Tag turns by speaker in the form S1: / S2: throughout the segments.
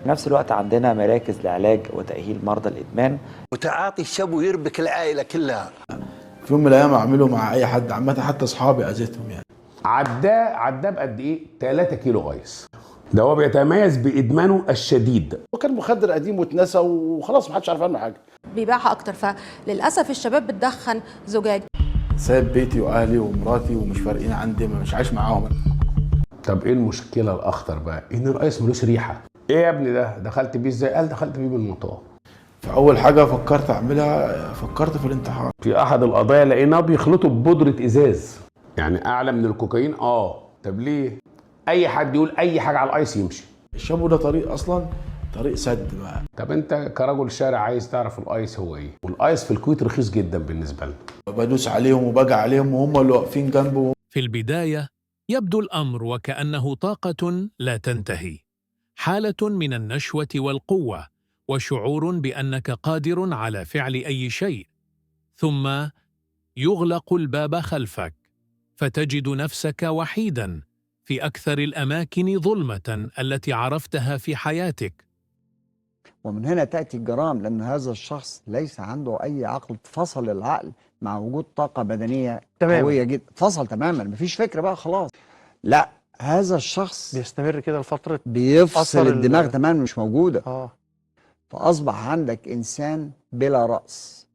S1: في نفس الوقت عندنا مراكز لعلاج وتأهيل مرضى الإدمان.
S2: وتعاطي الشابو يربك العائلة كلها.
S3: في يوم من الايام اعمله مع اي حد عامه، حتى اصحابي اذيتهم يعني.
S4: عداه بقد ايه؟ 3 كيلو ايس. ده هو بيتميز بادمانه الشديد.
S5: وكان مخدر قديم واتنسى وخلاص محدش عارف عنه حاجه.
S6: بيبيعها اكتر، فللاسف الشباب بتدخن زجاج.
S3: سايب بيتي واهلي ومراتي ومش فارقين عندي، مش عايش معاهم.
S4: طب ايه المشكله الاخطر بقى؟ ان الايس ملوش ريحه. ايه يا ابني ده؟ دخلت بيه ازاي؟ قال دخلت بيه بالمطار.
S3: فاول حاجه فكرت اعملها، فكرت في الانتحار.
S4: في احد القضايا لقيناه بيخلطوا ببودره ازاز، يعني اعلى من الكوكايين. طب ليه؟ اي حد يقول اي حاجه على الايس يمشي.
S3: الشابو ده طريق اصلا، طريق سد بقى.
S4: طب انت كرجل شارع عايز تعرف الايس هو ايه؟ والايس في الكويت رخيص جدا بالنسبه لنا.
S3: بدوس عليهم وباجي عليهم وهم اللي واقفين جنبه.
S7: في البداية يبدو الأمر وكأنه طاقة لا تنتهي، حالة من النشوة والقوة، وشعور بأنك قادر على فعل أي شيء، ثم يغلق الباب خلفك، فتجد نفسك وحيداً في أكثر الأماكن ظلمة التي عرفتها في حياتك.
S8: ومن هنا تأتي الجرائم، لأن هذا الشخص ليس عنده أي عقل. فصل العقل مع وجود طاقة بدنية قوية جدا، فصل تماما، مفيش فكرة بقى خلاص. لا، هذا الشخص
S5: بيستمر كده لفتره
S8: بيفصل الدماغ تماما، مش موجودة.
S5: اه
S8: فأصبح عندك إنسان بلا رأس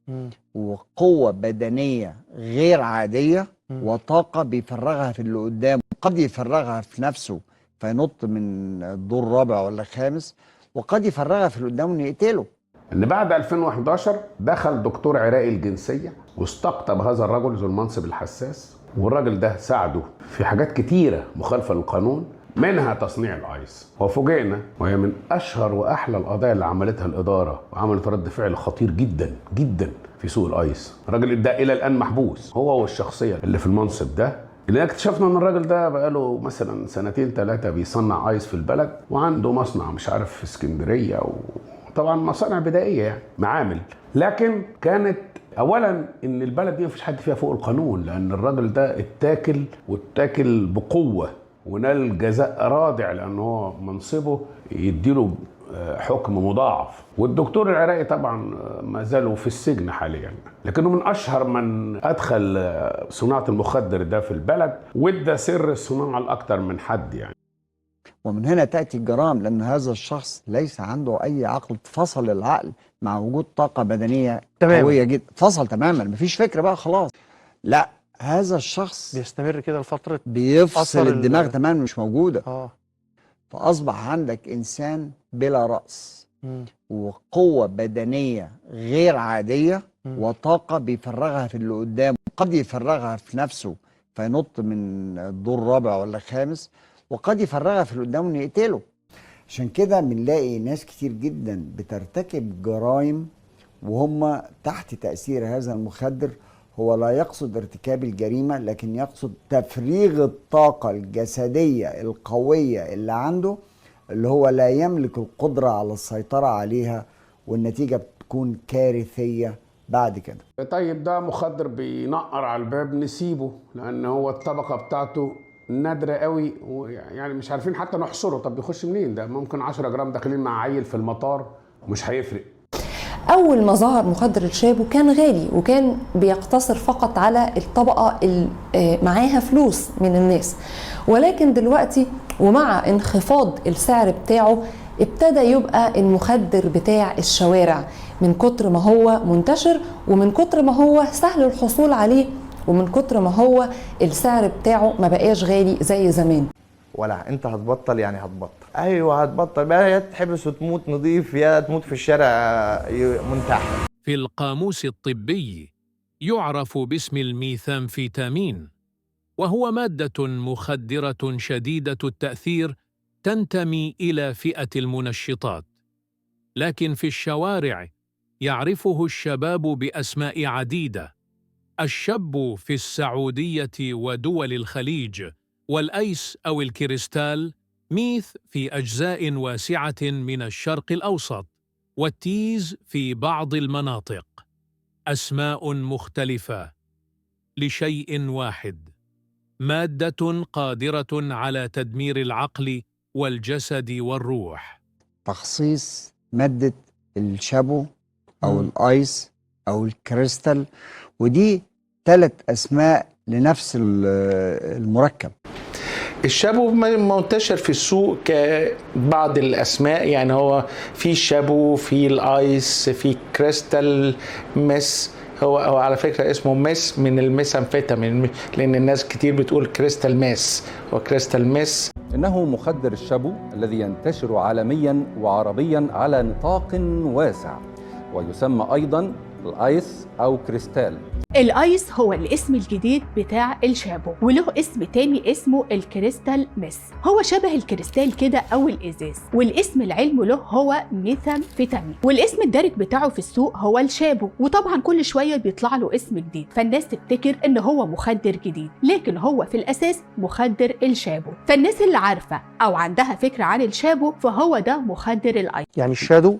S8: وقوة بدنية غير عادية وطاقة بيفرغها في اللي قدامه. قد يفرغها في نفسه فينط من الدور الرابع ولا الخامس، وقد يفرغها في اللي قدامه انه يقتله.
S4: ان بعد 2011 دخل دكتور عراقي الجنسيه واستقطب هذا الرجل ذو المنصب الحساس، والراجل ده ساعده في حاجات كتيره مخالفه للقانون، منها تصنيع الايس. وفوجئنا وهي من اشهر واحلى القضايا اللي عملتها الاداره، وعملت رد فعل خطير جدا جدا في سوق الايس. الراجل ده الى الان محبوس، هو والشخصيه اللي في المنصب ده. اللي اكتشفنا ان الراجل ده بقاله مثلا 2-3 بيصنع ايس في البلد، وعنده مصنع مش عارف في اسكندريه، وطبعا مصانع بدائيه يعني، معامل. لكن كانت اولا ان البلد دي مفيش حد فيها فوق القانون، لان الراجل ده اتاكل بقوه ونال جزاء رادع، لان هو منصبه يديله حكم مضاعف. والدكتور العراقي طبعا ما زالوا في السجن حاليا، لكنه من اشهر من ادخل صناعه المخدر ده في البلد، وادى سر الصناعه لاكثر من حد يعني.
S8: ومن هنا تأتي الجرائم، لأن هذا الشخص ليس عنده أي عقل. فصل العقل مع وجود طاقة بدنية قوية جدا، فصل تماما، مفيش فكرة بقى خلاص. لا، هذا الشخص
S5: بيستمر كده لفتره
S8: بيفصل الدماغ تماما، مش موجودة.
S5: اه
S8: فأصبح عندك إنسان بلا رأس وقوة بدنية غير عادية وطاقة بيفرغها في اللي قدامه. قد يفرغها في نفسه فينط من الدور الرابع ولا الخامس، وقد يفرغها في اللي قدامه انه يقتله. عشان كده بنلاقي ناس كتير جدا بترتكب جرائم وهم تحت تأثير هذا المخدر. هو لا يقصد ارتكاب الجريمة، لكن يقصد تفريغ الطاقة الجسدية القوية اللي عنده، اللي هو لا يملك القدرة على السيطرة عليها، والنتيجة بتكون كارثية بعد كده.
S4: طيب ده مخدر بينقر على الباب، نسيبه، لان هو الطبقه بتاعته نادره قوي، ويعني مش عارفين حتى نحصره. طب بيخش منين ده؟ ممكن 10 جرام داخلين مع عيل في المطار، مش هيفرق.
S9: أول ما ظهر مخدر الشابو كان غالي، وكان بيقتصر فقط على الطبقة اللي معاها فلوس من الناس. ولكن دلوقتي ومع انخفاض السعر بتاعه ابتدى يبقى المخدر بتاع الشوارع، من كتر ما هو منتشر، ومن كتر ما هو سهل الحصول عليه، ومن كتر ما هو السعر بتاعه ما بقاش غالي زي زمان.
S10: ولا انت هتبطل يعني هتبطل. ايوه هتبطل بقى، يا تحبس وتموت نظيف يا تموت في الشارع منتحر.
S7: في القاموس الطبي يعرف باسم الميثامفيتامين، وهو مادة مخدرة شديدة التأثير تنتمي إلى فئة المنشطات، لكن في الشوارع يعرفه الشباب بأسماء عديدة: الشب في السعودية ودول الخليج، والأيس أو الكريستال، ميث في أجزاء واسعة من الشرق الأوسط، والتيز في بعض المناطق. أسماء مختلفة لشيء واحد، مادة قادرة على تدمير العقل والجسد والروح.
S8: تخصيص مادة الشابو أو الآيس أو الكريستال، ودي 3 أسماء لنفس المركب.
S11: الشابو منتشر في السوق كبعض الاسماء، يعني هو في الشابو، في الايس، في كريستال ميس. هو على فكره اسمه ميس من الميثامفيتامين، لان الناس كتير بتقول كريستال ميس. هو كريستال ميس.
S12: إنه مخدر الشابو الذي ينتشر عالميا وعربيا على نطاق واسع، ويسمى أيضا الآيس أو كريستال.
S13: الايس هو الاسم الجديد بتاع الشابو، وله اسم تاني اسمه الكريستال ميس. هو شبه الكريستال كده او الازاز، والاسم العلمي له هو ميثامفيتامين، والاسم الدارج بتاعه في السوق هو الشابو. وطبعا كل شويه بيطلع له اسم جديد، فالناس تفتكر ان هو مخدر جديد، لكن هو في الاساس مخدر الشابو. فالناس اللي عارفه او عندها فكره عن الشابو فهو ده مخدر الايس.
S5: يعني الشادو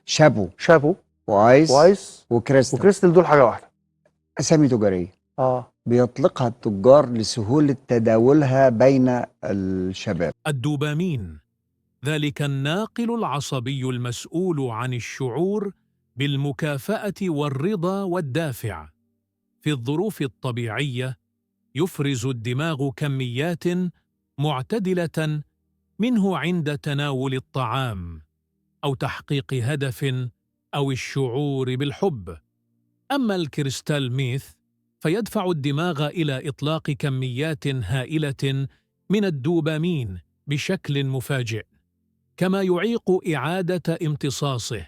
S8: شابو وايس
S5: وكريستال دول حاجه واحده،
S8: أسامي تجارية بيطلقها التجار لسهولة تداولها بين الشباب.
S7: الدوبامين، ذلك الناقل العصبي المسؤول عن الشعور بالمكافأة والرضا والدافع. في الظروف الطبيعية يفرز الدماغ كميات معتدلة منه عند تناول الطعام أو تحقيق هدف أو الشعور بالحب. أما الكريستال ميث فيدفع الدماغ إلى إطلاق كميات هائلة من الدوبامين بشكل مفاجئ، كما يعيق إعادة امتصاصه،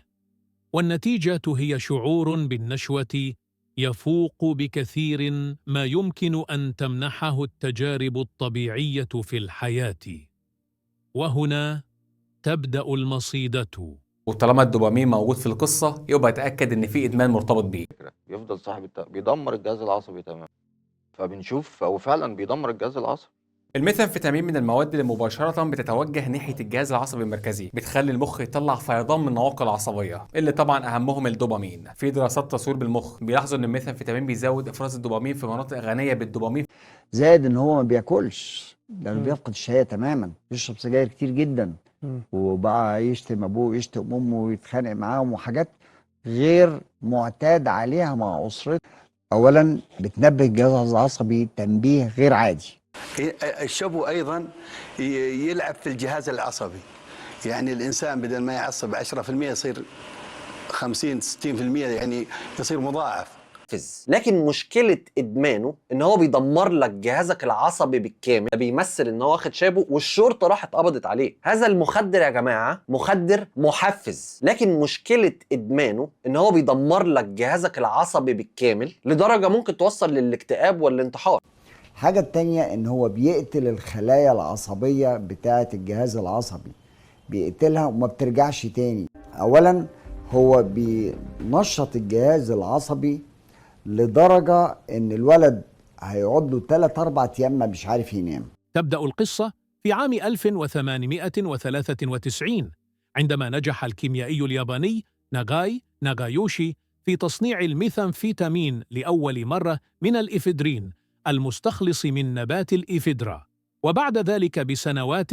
S7: والنتيجة هي شعور بالنشوة يفوق بكثير ما يمكن أن تمنحه التجارب الطبيعية في الحياة. وهنا تبدأ المصيدة.
S14: وطالما الدوبامين موجود في القصة يبقى اتأكد ان في ادمان مرتبط بيه.
S15: بيفضل صاحب بيدمر الجهاز العصبي تماما، فبنشوف هو فعلا بيدمر الجهاز العصبي.
S14: الميثامفيتامين من المواد اللي مباشرة بتتوجه ناحية الجهاز العصبي المركزي، بتخلي المخ يطلع فيضان من النواقل العصبية اللي طبعا أهمهم الدوبامين. في دراسات تصوير بالمخ بيلاحظوا إن الميثامفيتامين بيزود إفراز الدوبامين في مناطق غنية بالدوبامين.
S8: زائد إن هو ما بياكلش، لأنه بيفقد الشهية تماما، بيشرب سجاير كتير جدا، وبقى يشتم أبوه ويشتم أمه ويتخانق معاهم وحاجات غير معتاد عليها مع أسرته. أولا بتنبه الجهاز العصبي تنبيه غير عادي.
S2: الشابو أيضا يلعب في الجهاز العصبي، يعني الإنسان بدل ما يعصب 10% يصير 50-60%، يعني يصير مضاعف.
S16: لكن مشكلة إدمانه إن هو بيدمر لك جهازك العصبي بالكامل. بيمثل إن هو واخد شابو والشرطة راحت قبضت عليه. هذا المخدر يا جماعة مخدر محفز، لكن مشكلة إدمانه إن هو بيدمر لك جهازك العصبي بالكامل لدرجة ممكن توصل للاكتئاب والانتحار.
S8: الحاجة التانية إن هو بيقتل الخلايا العصبية بتاعة الجهاز العصبي، بيقتلها وما بترجعش تاني. أولا هو بينشط الجهاز العصبي لدرجة إن الولد هيقعد له 3-4 أيام مش عارف ينام.
S7: تبدأ القصة في عام 1893 عندما نجح الكيميائي الياباني ناغايوشي في تصنيع الميثامفيتامين لأول مرة من الإفيدرين المستخلص من نبات الإفيدرا. وبعد ذلك بسنوات،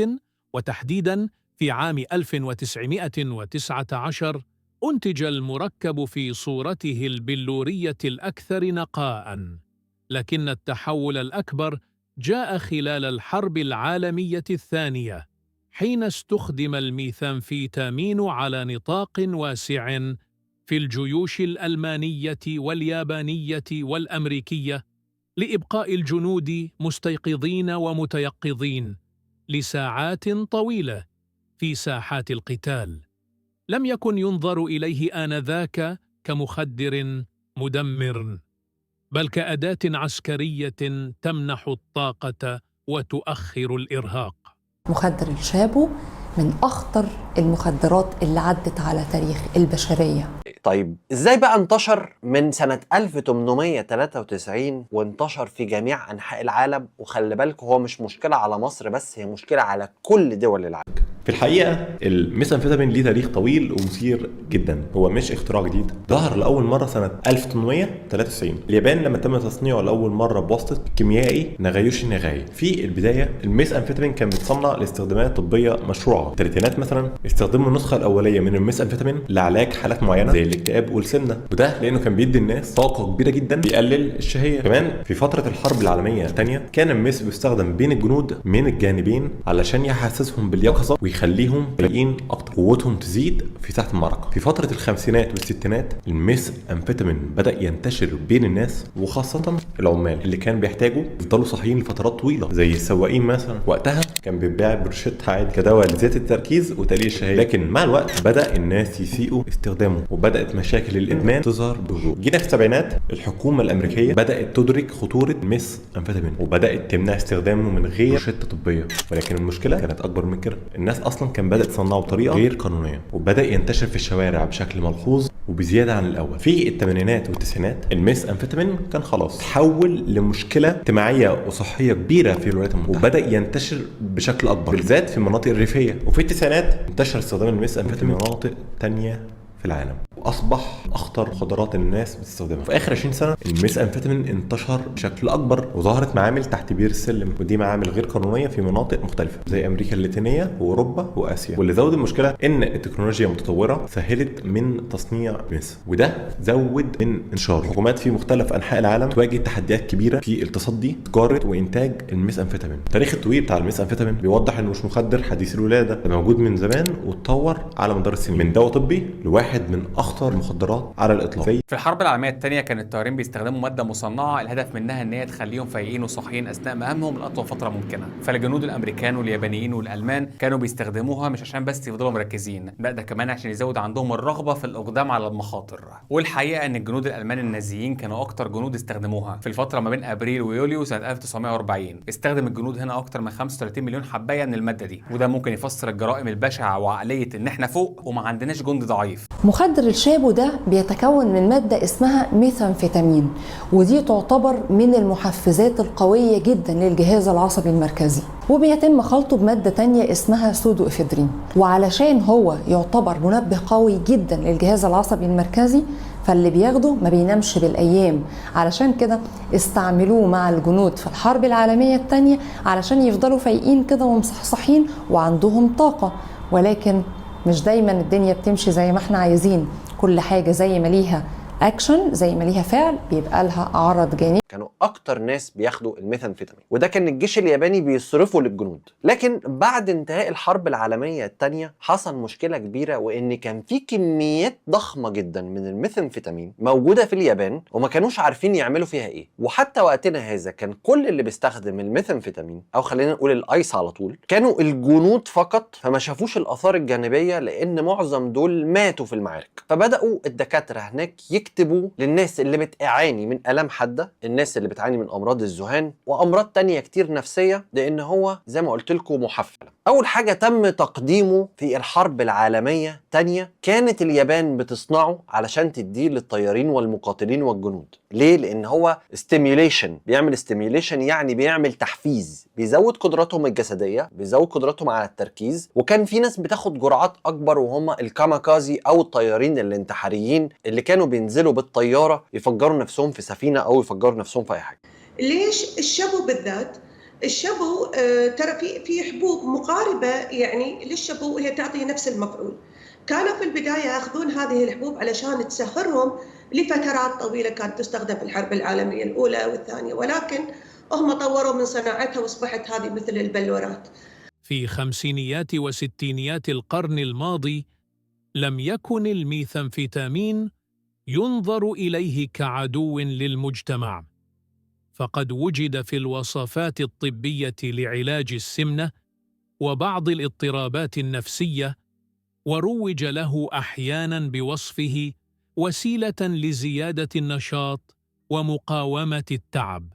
S7: وتحديداً في عام 1919، أنتج المركب في صورته البلورية الأكثر نقاءً. لكن التحول الأكبر جاء خلال الحرب العالمية الثانية، حين استخدم الميثامفيتامين على نطاق واسع في الجيوش الألمانية واليابانية والأمريكية لإبقاء الجنود مستيقظين ومتيقظين لساعات طويلة في ساحات القتال. لم يكن ينظر إليه آنذاك كمخدر مدمر، بل كأداة عسكرية تمنح الطاقة وتؤخر الإرهاق.
S9: مخدر الشابو من أخطر المخدرات اللي عدت على تاريخ البشرية.
S16: طيب إزاي بقى انتشر من سنة 1893 وانتشر في جميع أنحاء العالم؟ وخلي بالكم هو مش مشكلة على مصر بس، هي مشكلة على كل دول العالم.
S17: في الحقيقه الميثامفيتامين ليه تاريخ طويل ومثير جدا، هو مش اختراع جديد، ظهر لاول مره سنه 1893. اليابان لما تم تصنيعه لاول مره بواسطه الكيميائي ناغايوشي ناغاي. في البدايه الميثامفيتامين كان بيتصنع لاستخدامات طبيه مشروعه. في الثلاثينات مثلا استخدموا النسخه الاوليه من الميثامفيتامين لعلاج حالات معينه زي الاكتئاب والسمنه، وده لانه كان بيدي الناس طاقه كبيره جدا، بيقلل الشهيه. كمان في فتره الحرب العالميه الثانيه كان الميث بيستخدم بين الجنود من الجانبين علشان يحسسهم باليقظه ويخليهم فايقين اكتر، قوتهم تزيد في ساحه المعركه. في فتره الخمسينات والستينات الميثامفيتامين بدا ينتشر بين الناس، وخاصه العمال اللي كان بيحتاجوا يفضلوا صاحيين لفترات طويله زي السواقين مثلا. وقتها كان بيتباع بروشيت عادي كدواء لزياده التركيز وتقليل الشهيه، لكن مع الوقت بدا الناس يسيئوا استخدامه وبدات مشاكل الادمان تظهر بوضوح. جينا في السبعينات الحكومه الامريكيه بدات تدرك خطوره الميثامفيتامين وبدات تمنع استخدامه من غير روشته طبيه، ولكن المشكله كانت اكبر من كده. الناس اصلا كان بدات تصنعه بطريقه غير قانونيه وبدا ينتشر في الشوارع بشكل ملحوظ وبزياده عن الاول. في الثمانينات والتسعينات الميثامفيتامين كان خلاص تحول لمشكله اجتماعيه وصحيه كبيره في الولايات المتحده وبدا ينتشر بشكل اكبر بالذات في المناطق الريفيه. وفي التسعينات انتشر استخدام الميثامفيتامين في مناطق تانية في العالم واصبح اخطر مخدرات الناس بتستخدمها. في اخر 20 سنه الميثامفيتامين انتشر بشكل اكبر وظهرت معامل تحت بير السلم، ودي معامل غير قانونيه في مناطق مختلفه زي امريكا اللاتينيه واوروبا واسيا. واللي زود المشكله ان التكنولوجيا المتطوره سهلت من تصنيع الميث، وده زود من انتشاره. الحكومات في مختلف انحاء العالم تواجه تحديات كبيره في التصدي تجاره وانتاج الميثامفيتامين. التاريخ الطويل بتاع الميثامفيتامين بيوضح انه مش مخدر حديث الولاده، ده موجود من زمان واتطور على مدار السنين من دواء طبي لواحد من اخطر المخدرات على الاطلاق.
S14: في الحرب العالميه الثانيه كان الطيارين بيستخدموا ماده مصنعه الهدف منها ان هي تخليهم فايقين وصاحيين اثناء مهامهم لاطول فتره ممكنه. فالجنود الامريكان واليابانيين والالمان كانوا بيستخدموها مش عشان بس يفضلوا مركزين، لا ده كمان عشان يزود عندهم الرغبه في الاقدام على المخاطر. والحقيقه ان الجنود الالمان النازيين كانوا اكتر جنود استخدموها. في الفتره ما بين ابريل ويوليو سنه 1940 استخدم الجنود هنا اكتر من 35 مليون حبايه من الماده دي، وده ممكن يفسر الجرائم البشعه وعقليه ان احنا فوق وما عندناش جند ضعيف.
S9: مخدر الشابو ده بيتكون من مادة اسمها ميثامفيتامين، ودي تعتبر من المحفزات القوية جدا للجهاز العصبي المركزي، وبيتم خلطه بمادة تانية اسمها سودو إفيدرين. وعلشان هو يعتبر منبه قوي جدا للجهاز العصبي المركزي فاللي بياخده ما بينامش بالأيام، علشان كده استعملوه مع الجنود في الحرب العالمية التانية علشان يفضلوا فايقين كده ومصحصحين وعندهم طاقة. ولكن مش دايما الدنيا بتمشي زي ما احنا عايزين، كل حاجة زي ما ليها اكشن زي ما ليها فعل بيبقى لها اعراض جانبيه.
S16: كانوا اكتر ناس بياخدوا الميثامفيتامين، وده كان الجيش الياباني بيصرفه للجنود. لكن بعد انتهاء الحرب العالمية الثانية حصل مشكلة كبيرة، وان كان في كميات ضخمة جدا من الميثامفيتامين موجودة في اليابان وما كانوش عارفين يعملوا فيها ايه. وحتى وقتنا هذا كان كل اللي بيستخدم الميثامفيتامين او خلينا نقول الايس على طول كانوا الجنود فقط، فما شافوش الاثار الجانبية لان معظم دول ماتوا في المعارك. فبدأوا الدكاترة هناك يكتبوا للناس اللي بتعاني من آلام حادة، الناس اللي بتعاني من امراض الذهان وامراض تانية كتير نفسية، لان هو زي ما قلت لكم محفل. اول حاجة تم تقديمه في الحرب العالمية الثانية كانت اليابان بتصنعه علشان تديه للطيارين والمقاتلين والجنود. ليه؟ لان هو ستيميوليشن، بيعمل ستيميوليشن يعني بيعمل تحفيز، بيزود قدراتهم الجسدية، بيزود قدراتهم على التركيز. وكان في ناس بتاخد جرعات اكبر وهم الكاميكازي او الطيارين الانتحاريين اللي كانوا بينزلوا بالطيارة يفجروا نفسهم في سفينة او يفجروا نفسهم في اي حاجة.
S18: ليش الشابو بالذات؟ الشابو ترى في حبوب مقاربة يعني للشابو وهي تعطي نفس المفعول. كانوا في البداية ياخذون هذه الحبوب علشان تسهرهم لفترات طويلة، كانت تستخدم في الحرب العالمية الأولى والثانية، ولكن هم طوروا من صناعتها واصبحت هذه مثل البلورات.
S7: في خمسينيات وستينيات القرن الماضي لم يكن الميثامفيتامين ينظر إليه كعدو للمجتمع، فقد وجد في الوصفات الطبية لعلاج السمنة وبعض الاضطرابات النفسية، وروج له أحياناً بوصفه وسيلة لزيادة النشاط ومقاومة التعب.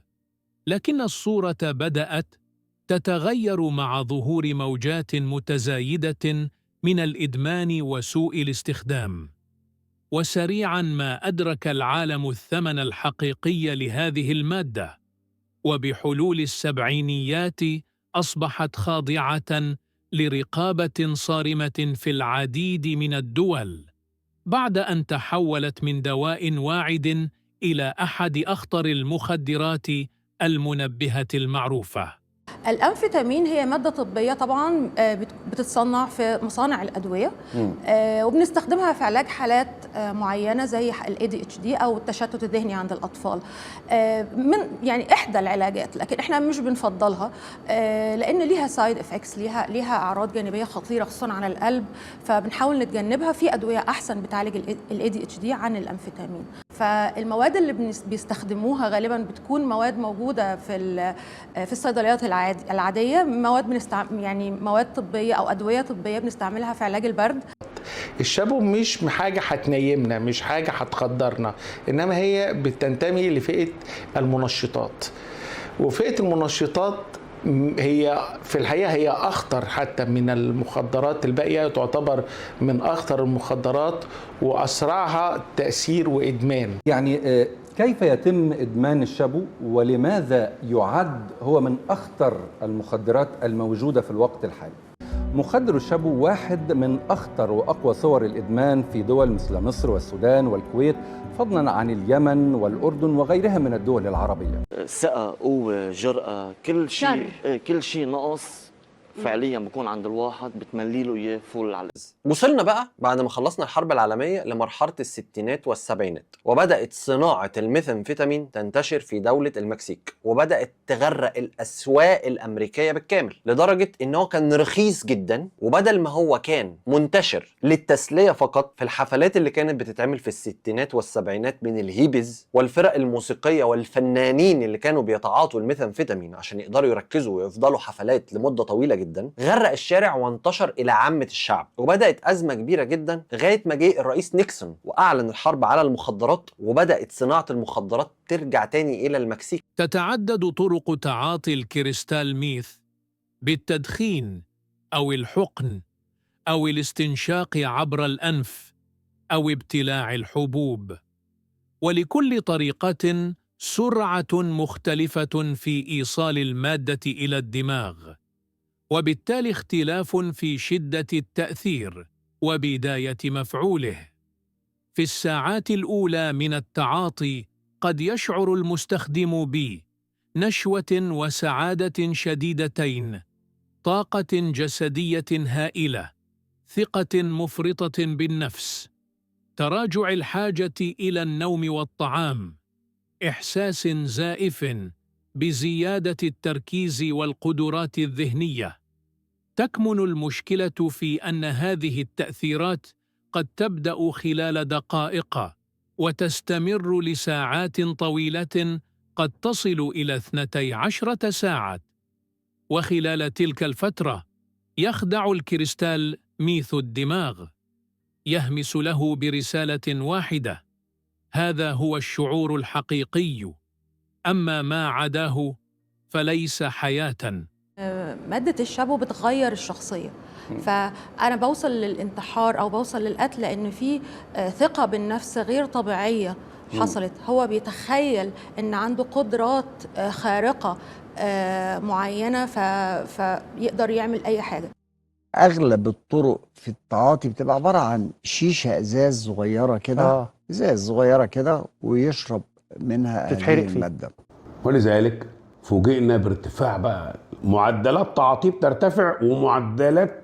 S7: لكن الصورة بدأت تتغير مع ظهور موجات متزايدة من الإدمان وسوء الاستخدام، وسريعاً ما أدرك العالم الثمن الحقيقي لهذه المادة، وبحلول السبعينيات أصبحت خاضعة لرقابة صارمة في العديد من الدول، بعد أن تحولت من دواء واعد إلى أحد أخطر المخدرات المنبهة المعروفة.
S6: الأمفيتامين هي مادة طبية طبعا بتتصنع في مصانع الأدوية، وبنستخدمها في علاج حالات معينة زي ال ADHD أو التشتت الذهني عند الأطفال، من يعني إحدى العلاجات، لكن إحنا مش بنفضلها لأن ليها سايد إفكتس، ليها أعراض جانبية خطيرة خصوصا على القلب، فبنحاول نتجنبها. في أدوية أحسن بتعالج ال ADHD عن الأمفيتامين. فالمواد اللي بيستخدموها غالبا بتكون مواد موجودة في الصيدليات العادية، مواد يعني مواد طبية أو أدوية طبية بنستعملها في علاج البرد.
S11: الشابو مش حاجة هتنيمنا، مش حاجة هتخدرنا، إنما هي بتنتمي لفئة المنشطات. وفئة المنشطات هي في الحقيقة هي أخطر حتى من المخدرات الباقية، تعتبر من أخطر المخدرات وأسرعها تأثير وإدمان.
S12: يعني كيف يتم إدمان الشابو، ولماذا يعد هو من أخطر المخدرات الموجودة في الوقت الحالي؟ مخدر الشابو واحد من أخطر وأقوى صور الإدمان في دول مثل مصر والسودان والكويت، فضلا عن اليمن والأردن وغيرها من الدول العربية.
S19: ثقة، قوة، جرأة، كل شيء نقص فعليا بكون عند الواحد بتملي له اياه فول على الإز.
S16: وصلنا بقى بعد ما خلصنا الحرب العالمية لمرحلة الستينات والسبعينات، وبدأت صناعة الميثامفيتامين تنتشر في دولة المكسيك، وبدأت تغرق الأسواق الأمريكية بالكامل، لدرجة إنه كان رخيص جدا. وبدل ما هو كان منتشر للتسلية فقط في الحفلات اللي كانت بتتعمل في الستينات والسبعينات من الهيبز والفرق الموسيقية والفنانين اللي كانوا بيتعاطوا الميثامفيتامين عشان يقدروا يركزوا ويفضلوا حفلات لمدة طويلة جدا، غرق الشارع وانتشر إلى عامة الشعب. وبدأت أزمة كبيرة جدا لغاية ما جه الرئيس نيكسون وأعلن الحرب على المخدرات، وبدأت صناعة المخدرات ترجع تاني إلى المكسيك.
S7: تتعدد طرق تعاطي الكريستال ميث بالتدخين أو الحقن أو الاستنشاق عبر الأنف أو ابتلاع الحبوب، ولكل طريقة سرعة مختلفة في إيصال المادة إلى الدماغ، وبالتالي اختلاف في شدة التأثير وبداية مفعوله. في الساعات الأولى من التعاطي قد يشعر المستخدم بنشوة وسعادة شديدتين، طاقة جسدية هائلة، ثقة مفرطة بالنفس، تراجع الحاجة إلى النوم والطعام، إحساس زائف بزيادة التركيز والقدرات الذهنية. تكمن المشكلة في أن هذه التأثيرات قد تبدأ خلال دقائق وتستمر لساعات طويلة قد تصل إلى 12 ساعة، وخلال تلك الفترة يخدع الكريستال ميث الدماغ، يهمس له برسالة واحدة: هذا هو الشعور الحقيقي، أما ما عداه فليس حياة.
S6: مادة الشابو بتغير الشخصية، فأنا بوصل للانتحار أو بوصل للقتل لأن في ثقة بالنفس غير طبيعية حصلت. هو بيتخيل أن عنده قدرات خارقة معينة فيقدر يعمل أي حاجة.
S8: أغلب الطرق في التعاطي بتبقى عبارة عن شيشة إزاز صغيرة كده، إزاز صغيرة كده، ويشرب منها هذه المادة.
S4: ولذلك فوجئنا بارتفاع بقى معدلات تعاطيه بترتفع، ومعدلات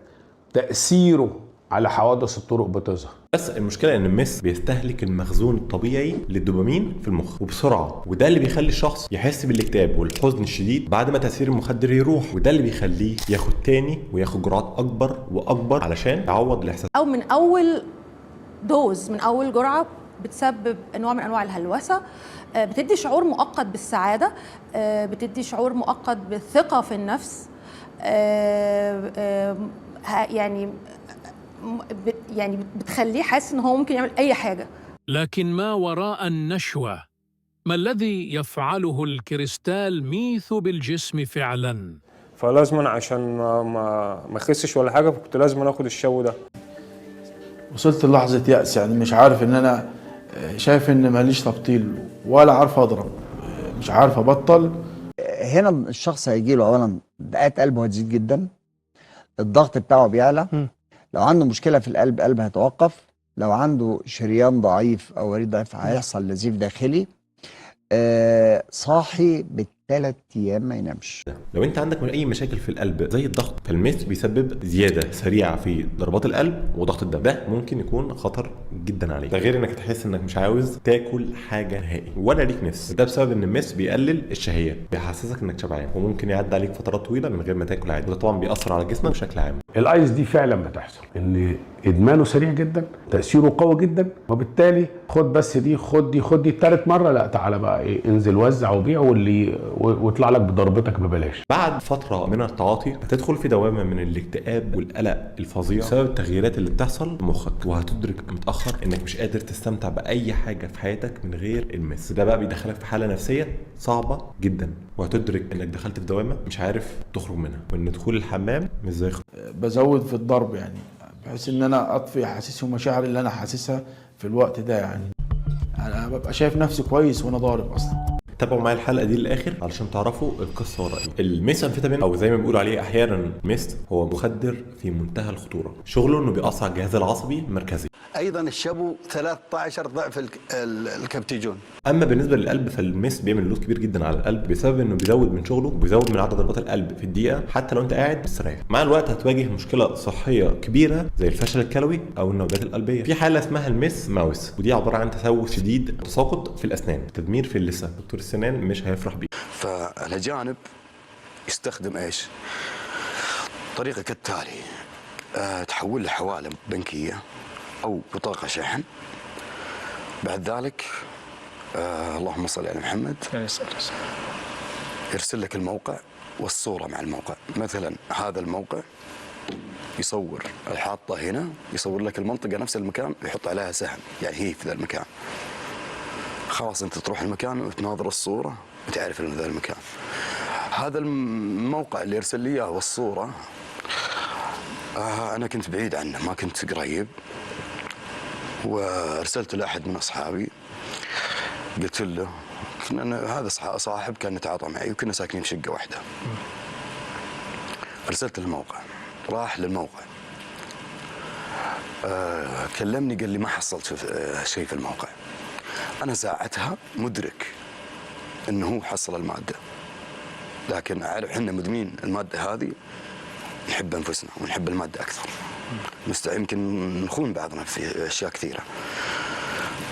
S4: تأثيره على حوادث الطرق بتظهر.
S17: بس المشكلة ان المس بيستهلك المخزون الطبيعي للدوبامين في المخ وبسرعة، وده اللي بيخلي الشخص يحس بالاكتئاب والحزن الشديد بعد ما تأثير المخدر يروح، وده اللي بيخليه ياخد تاني وياخد جرعات اكبر واكبر علشان يعوض الاحساس.
S6: او من اول دوز، من اول جرعة بتسبب نوع من انواع الهلوسة، بتدي شعور مؤقت بالسعادة، بتدي شعور مؤقت بالثقة في النفس، يعني بتخليه حاسس ان هو ممكن يعمل اي حاجة.
S7: لكن ما وراء النشوة؟ ما الذي يفعله الكريستال ميث بالجسم فعلا؟
S20: فلازم عشان ما اخسش ولا حاجة، فكنت لازم اخد الشو ده.
S3: وصلت للحظة يأس، يعني مش عارف ان انا شايف ان ماليش تبطيل ولا عارف اضرب، مش عارف ابطل.
S8: هنا الشخص هيجي له اولا دقات قلبه هتزيد جدا، الضغط بتاعه بيعلى. لو عنده مشكله في القلب قلبه هيتوقف. لو عنده شريان ضعيف او وريد ضعيف هيحصل نزيف داخلي. صاحي بالثلاث ايام ما ينامش.
S17: لو انت عندك اي مشاكل في القلب زي الضغط، فالمس بيسبب زياده سريعه في ضربات القلب وضغط الدم. ده ممكن يكون خطر جدا عليك، ده غير انك تحس انك مش عاوز تاكل حاجه نهائي ولا ليك نفس. ده بسبب ان المس بيقلل الشهيه، بيحسسك انك شبعان، وممكن يعدي عليك فترات طويله من غير ما تاكل عادي. وده طبعا بيأثر على جسمك بشكل عام.
S4: الايس دي فعلا بتحصل، ان ادمانه سريع جدا، تاثيره قوي جدا، وبالتالي خد بس دي خد دي ثالث مره، لا تعالى بقى ايه، انزل وزع وبيع ويطلع لك بضربتك ببلاش.
S17: بعد فتره من التعاطي هتدخل في دوامه من الاكتئاب والقلق الفظيع بسبب التغييرات اللي بتحصل في مخك، وهتدرك متاخر انك مش قادر تستمتع باي حاجه في حياتك من غير المس. ده بقى بيدخلك في حاله نفسيه صعبه جدا، وهتدرك انك دخلت في دوامه مش عارف تخرج منها، وان دخول الحمام مش زي
S3: بزود في الضرب يعني، بحيث ان انا اطفي احاسيسي ومشاعري اللي انا حاسسها في الوقت ده. يعني انا ببقى شايف نفسي كويس وانا ضارب اصلا.
S17: تابعوا معايا الحلقه دي للاخر علشان تعرفوا القصه وراء ايه. الميثامفيتامين او زي ما بيقولوا عليه احيانا ميست، هو مخدر في منتهى الخطوره. شغله انه بيأثر على الجهاز العصبي المركزي.
S2: ايضا الشابو 13 ضعف الكبتيجون.
S17: اما بالنسبه للقلب فالميست بيعمل لود كبير جدا على القلب بسبب انه بيزود من شغله وبيزود من عدد ضربات القلب في الدقيقه حتى لو انت قاعد مستريح. مع الوقت هتواجه مشكله صحيه كبيره زي الفشل الكلوي او النوبات القلبيه. في حاله اسمها الميس ماوس، ودي عباره عن تسوس شديد، تساقط في الاسنان، تدمير في اللثه. دكتور السنان مش هيفرح بيه.
S21: فالاجانب يستخدم ايش؟ طريقه كالتالي: تحول له حواله بنكيه او بطاقه شحن. بعد ذلك اللهم صل على محمد، يرسل لك الموقع والصوره مع الموقع. مثلا هذا الموقع يصور الحاطه هنا، يصور لك المنطقه نفس المكان، يحط عليها سهم، يعني هي في ذا المكان. خلاص انت تروح المكان وتناظر الصوره وتعرف ان ذا المكان. هذا الموقع اللي يرسل لي اياه والصوره، انا كنت بعيد عنه، ما كنت قريب، وارسلت لاحد من اصحابي، قلت له هذا صاحب كان يتعاطى معي وكنا ساكنين في شقه واحده. ارسلت له الموقع، راح للموقع، كلمني قال لي ما حصلت شيء في الموقع. انا ساعتها مدرك انه هو حصل الماده، لكن اعرف احنا مدمنين الماده هذه، نحب انفسنا ونحب الماده اكثر، يمكن نخون بعضنا في اشياء كثيره.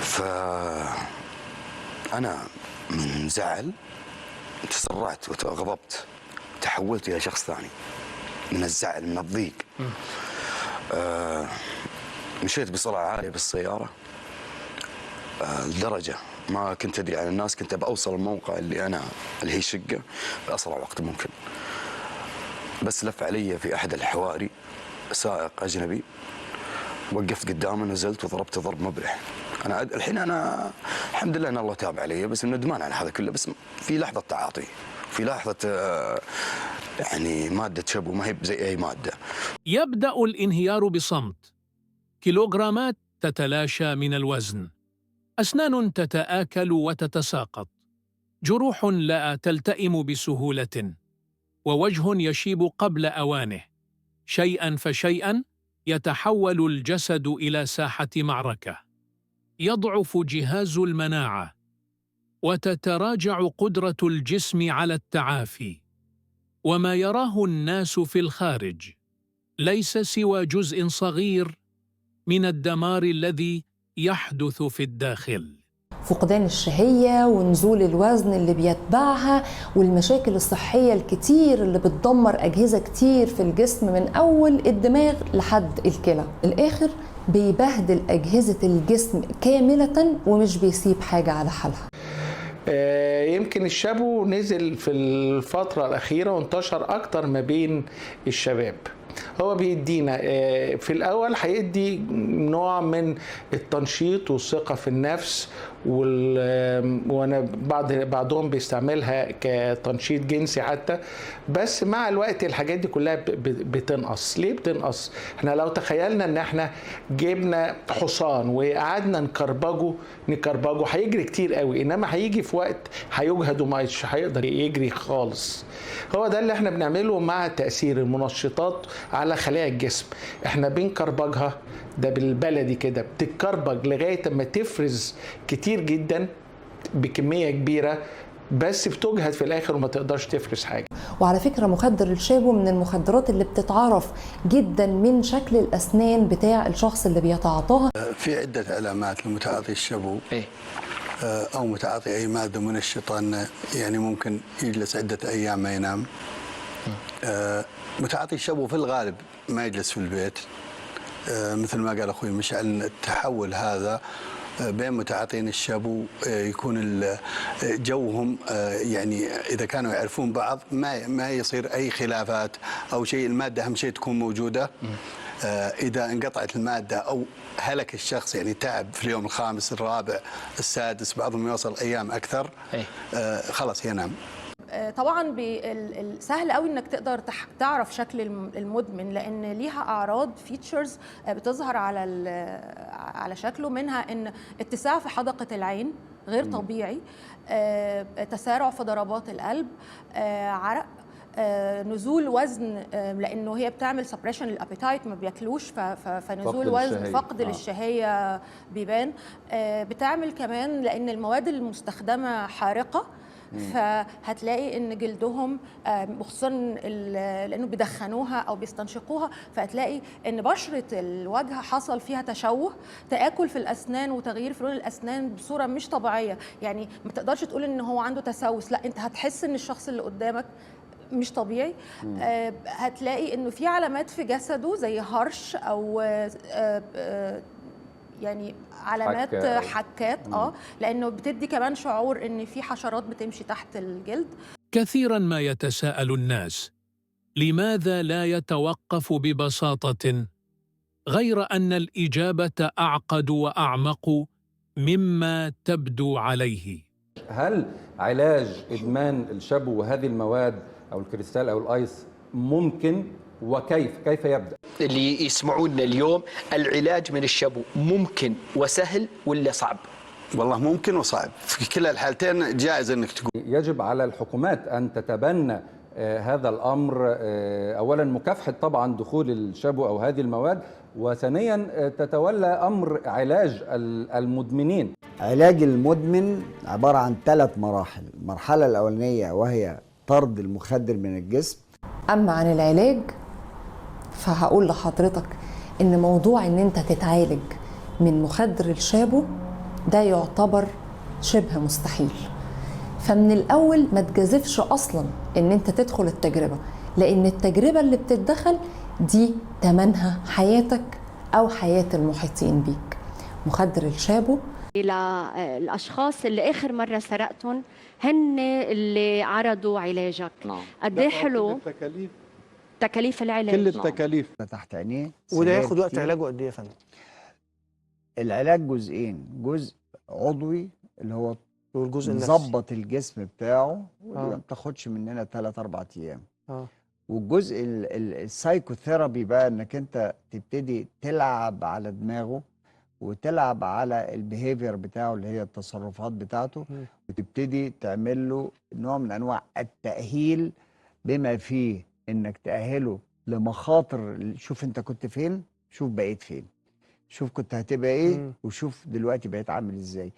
S21: فانا من زعل تسرعت وغضبت، تحولت الى شخص ثاني من الزعل، من الضيق. مشيت بسرعه عاليه بالسياره، لدرجه ما كنت ادري عن الناس، كنت بوصل الموقع اللي هي شقه باسرع وقت ممكن. بس لف علي في احد الحواري سائق اجنبي، وقفت قدامه، نزلت وضربت ضرب مبرح. الحين انا الحمد لله ان الله تاب علي، بس ندمان على هذا كله. بس في لحظه تعاطي، في لحظه يعني ماده شابو، ما هي زي اي ماده.
S7: يبدأ الانهيار بصمت. كيلوغرامات تتلاشى من الوزن، أسنان تتآكل وتتساقط، جروح لا تلتئم بسهولة، ووجه يشيب قبل أوانه. شيئا فشيئا يتحول الجسد إلى ساحة معركة، يضعف جهاز المناعة، وتتراجع قدرة الجسم على التعافي. وما يراه الناس في الخارج ليس سوى جزء صغير من الدمار الذي يحدث في الداخل.
S9: فقدان الشهية ونزول الوزن اللي بيتبعها، والمشاكل الصحية الكتير اللي بتدمر أجهزة كتير في الجسم، من أول الدماغ لحد الكلى. الآخر بيبهدل أجهزة الجسم كاملة ومش بيسيب حاجة على حالها.
S11: يمكن الشابو نزل في الفترة الأخيرة وانتشر أكتر ما بين الشباب. هو بيدينا في الأول هيدي نوع من التنشيط والثقة في النفس، وانا بعضهم بيستعملها كتنشيط جنسي حتى. بس مع الوقت الحاجات دي كلها بتنقص. ليه بتنقص؟ احنا لو تخيلنا ان احنا جبنا حصان وقعدنا نكربجه هيجري كتير قوي، انما هيجي في وقت هيجهد ومش هيقدر يجري خالص. هو ده اللي احنا بنعمله مع تأثير المنشطات على خلايا الجسم. احنا بنكربجها، ده بالبلدي كده، بتتكربج لغايه ما تفرز كتير جدا بكميه كبيره، بس بتجهد في الاخر وما تقدرش تفرز حاجه.
S9: وعلى فكره مخدر الشابو من المخدرات اللي بتتعرف جدا من شكل الاسنان بتاع الشخص اللي بيتعاطاها.
S2: في عده علامات لمتعاطي الشابو او متعاطي اي ماده منشطه، انه يعني ممكن يجلس عده ايام ما ينام. متعاطي الشابو في الغالب ما يجلس في البيت، مثل ما قال اخوي مشعل. التحول هذا بين متعاطين الشابو يكون جوهم يعني اذا كانوا يعرفون بعض ما يصير اي خلافات او شيء. الماده اهم شيء تكون موجوده. اذا انقطعت الماده او هلك الشخص، يعني تعب في اليوم الخامس الرابع السادس، بعضهم يوصل ايام اكثر، خلاص ينام.
S6: طبعا سهل قوي انك تقدر تعرف شكل المدمن، لان ليها اعراض فيتشرز بتظهر على شكله، منها ان اتساع في حدقه العين غير طبيعي، تسارع في ضربات القلب، عرق، نزول وزن، لانه هي بتعمل سبريشن للابيتايت، ما بياكلوش، فنزول وزن، فقد للشهيه بيبان. بتعمل كمان لان المواد المستخدمه حارقه، فهتلاقي ان جلدهم خصوصا لانه بيدخنوها او بيستنشقوها، فهتلاقي ان بشره الوجه حصل فيها تشوه، تآكل في الاسنان وتغيير في لون الاسنان بصوره مش طبيعيه. يعني ما تقدرش تقول ان هو عنده تسوس، لا، انت هتحس ان الشخص اللي قدامك مش طبيعي. هتلاقي انه في علامات في جسده زي هرش او يعني علامات حكات، لانه بتدي كمان شعور ان في حشرات بتمشي تحت الجلد.
S7: كثيرا ما يتساءل الناس: لماذا لا يتوقف ببساطة، غير ان الاجابة اعقد واعمق مما تبدو عليه.
S12: هل علاج ادمان الشابو وهذه المواد او الكريستال او الايس ممكن، وكيف يبدأ؟
S1: اللي يسمعونا اليوم، العلاج من الشابو ممكن وسهل ولا صعب؟
S2: والله ممكن وصعب، في كلا الحالتين جائز انك تقول.
S12: يجب على الحكومات ان تتبنى هذا الامر، اولا مكافحه طبعا دخول الشابو او هذه المواد، وثانيا تتولى امر علاج المدمنين.
S8: علاج المدمن عباره عن 3 مراحل. المرحله الاولانيه وهي طرد المخدر من الجسم.
S9: اما عن العلاج فهقول لحضرتك ان موضوع ان انت تتعالج من مخدر الشابو ده يعتبر شبه مستحيل. فمن الاول ما تجازفش اصلا ان انت تدخل التجربه، لان التجربه اللي بتتدخل دي تمنها حياتك او حياه المحيطين بيك. مخدر الشابو
S22: الاشخاص اللي اخر مره سرقتهم هن اللي عرضوا علاجك. قد ايه حلو تكاليف العلاج،
S8: كل التكاليف تحت عينيه.
S10: وده ياخد وقت علاجه قد ايه يا فندم؟
S8: العلاج جزئين، جزء عضوي اللي هو
S10: والجزء النفسي
S8: نظبط الجسم بتاعه، ودي ما بتاخدش مننا 3-4 ايام. والجزء السايكوثيرابي بقى انك انت تبتدي تلعب على دماغه وتلعب على البيهيفير بتاعه اللي هي التصرفات بتاعته، وتبتدي تعمل له نوع من انواع التأهيل، بما فيه انك تأهله لمخاطر. شوف انت كنت فين، شوف بقيت فين، شوف كنت هتبقى ايه، وشوف دلوقتي بقيت عامل ازاي،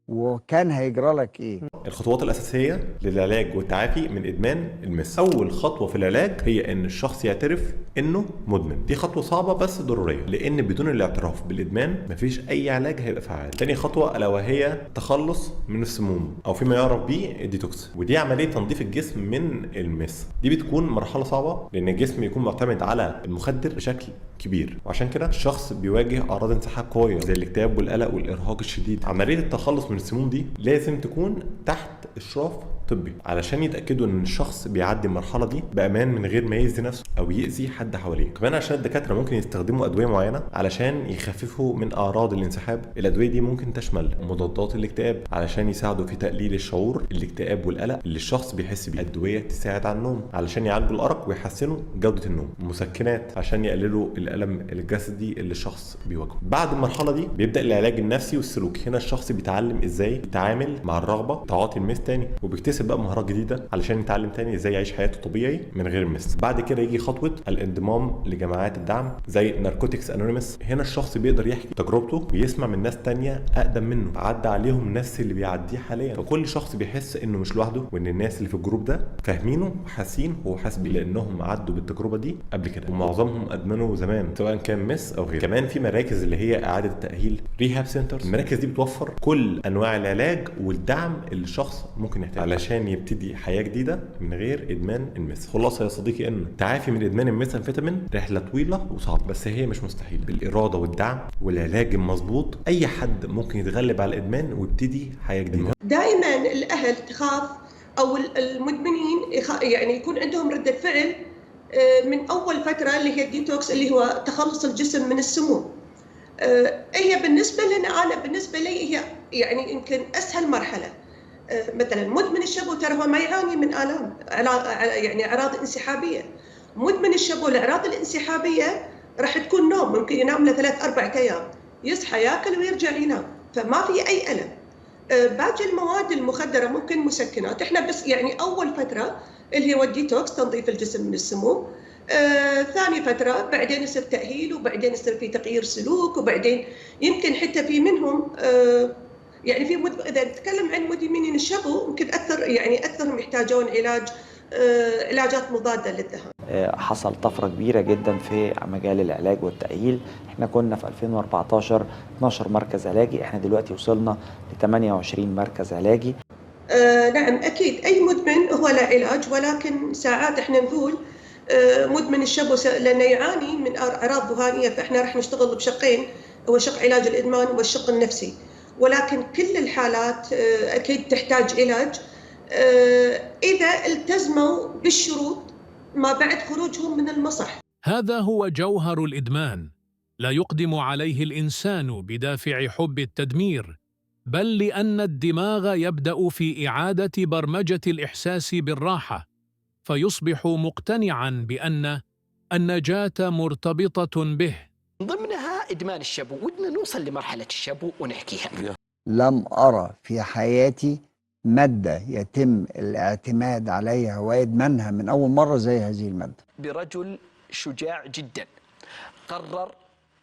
S8: وكان هيجرى لك ايه.
S17: الخطوات الأساسية للعلاج والتعافي من إدمان المس. أول خطوة في العلاج هي إن الشخص يعترف إنه مدمن. دي خطوة صعبة بس ضرورية، لأن بدون الاعتراف بالإدمان مفيش أي علاج هيبقى فعال. تاني خطوة ألا وهي التخلص من السموم أو فيما يعرف به الديتوكس، ودي عملية تنظيف الجسم من المس. دي بتكون مرحلة صعبة لأن الجسم يكون معتمد على المخدر بشكل كبير، وعشان كده الشخص بيواجه أعراض انسحاب قوية زي الاكتئاب والقلق والإرهاق الشديد. عملية التخلص من السموم دي لازم تكون تحت إشراف طبي علشان يتأكدوا ان الشخص بيعدي المرحلة دي بأمان من غير ما يأذي نفسه او يأذي حد حواليه. كمان عشان الدكاترة ممكن يستخدموا أدوية معينة علشان يخففوا من أعراض الانسحاب. الأدوية دي ممكن تشمل مضادات الاكتئاب علشان يساعدوا في تقليل الشعور الاكتئاب والقلق اللي الشخص بيحس بيه. أدوية تساعد على النوم علشان يعالجوا الأرق ويحسنوا جودة النوم. مسكنات عشان يقللوا الألم الجسدي اللي الشخص بيواجهه. بعد المرحلة دي بيبدأ العلاج النفسي والسلوكي. هنا الشخص بيتعلم ازاي يتعامل مع الرغبة تعاطي المس تاني، وبيكتسب يكتسب بقى مهارات جديده علشان يتعلم تاني ازاي يعيش حياته طبيعي من غير المس. بعد كده يجي خطوه الانضمام لجماعات الدعم زي ناركوتكس انونيمس. هنا الشخص بيقدر يحكي تجربته ويسمع من ناس تانية اقدم منه عدى عليهم نفس اللي بيعديه حاليا، فكل شخص بيحس انه مش لوحده وان الناس اللي في الجروب ده فاهمينه وحاسين هو حاسس بيه لانهم عدوا بالتجربه دي قبل كده ومعظمهم ادمنوا زمان سواء كان مس او غيره. كمان في مراكز اللي هي اعاده التاهيل ريهاب سنترز. المراكز دي بتوفر كل انواع العلاج والدعم اللي الشخص ممكن يحتاجه علشان يبتدي حياه جديده من غير ادمان المس. خلاصه يا صديقي ان التعافي من ادمان الميثامفيتامين رحله طويله وصعبه، بس هي مش مستحيل. بالاراده والدعم والعلاج المظبوط اي حد ممكن يتغلب على الادمان ويبتدي حياه جديده.
S18: دائما الاهل تخاف او المدمنين يعني يكون عندهم رده فعل من اول فتره اللي هي الديتوكس اللي هو تخلص الجسم من السموم. هي بالنسبه لنا، انا بالنسبه لي هي يعني يمكن اسهل مرحله. مثلا مدمن الشابو ترى هو ما يعاني من الام يعني اعراض انسحابيه. مدمن الشابو الاعراض الانسحابيه راح تكون نوم، ممكن ينام له 3-4 ايام، يصحى ياكل ويرجع ينام، فما في اي الم. باقي المواد المخدره ممكن مسكنات، احنا بس يعني اول فتره اللي هو الديتوكس تنظيف الجسم من السموم، ثاني فتره بعدين يصير تاهيل وبعدين يصير في تغيير سلوك، وبعدين يمكن حتى في منهم يعني في اذا نتكلم عن مدمنين الشابو يمكن اكثرهم يحتاجون علاجات مضاده للذهان.
S5: حصل طفره كبيره جدا في مجال العلاج والتاهيل. احنا كنا في 2014 12 مركز علاجي، احنا دلوقتي وصلنا ل 28 مركز علاجي.
S18: نعم اكيد اي مدمن هو له علاج، ولكن ساعات احنا نقول مدمن الشابو لانه يعاني من اعراض ذهانيه، فاحنا راح نشتغل بشقين، هو شق علاج الادمان والشق النفسي، ولكن كل الحالات اكيد تحتاج علاج اذا التزموا بالشروط ما بعد خروجهم من المصح.
S7: هذا هو جوهر الإدمان، لا يقدم عليه الإنسان بدافع حب التدمير، بل لأن الدماغ يبدأ في إعادة برمجة الإحساس بالراحة، فيصبح مقتنعاً بأن النجاة مرتبطة به.
S1: ضمنها إدمان الشابو، ودنا نوصل لمرحلة الشابو ونحكيها.
S8: لم أرى في حياتي مادة يتم الاعتماد عليها وإدمانها من أول مرة زي هذه المادة.
S1: برجل شجاع جدا قرر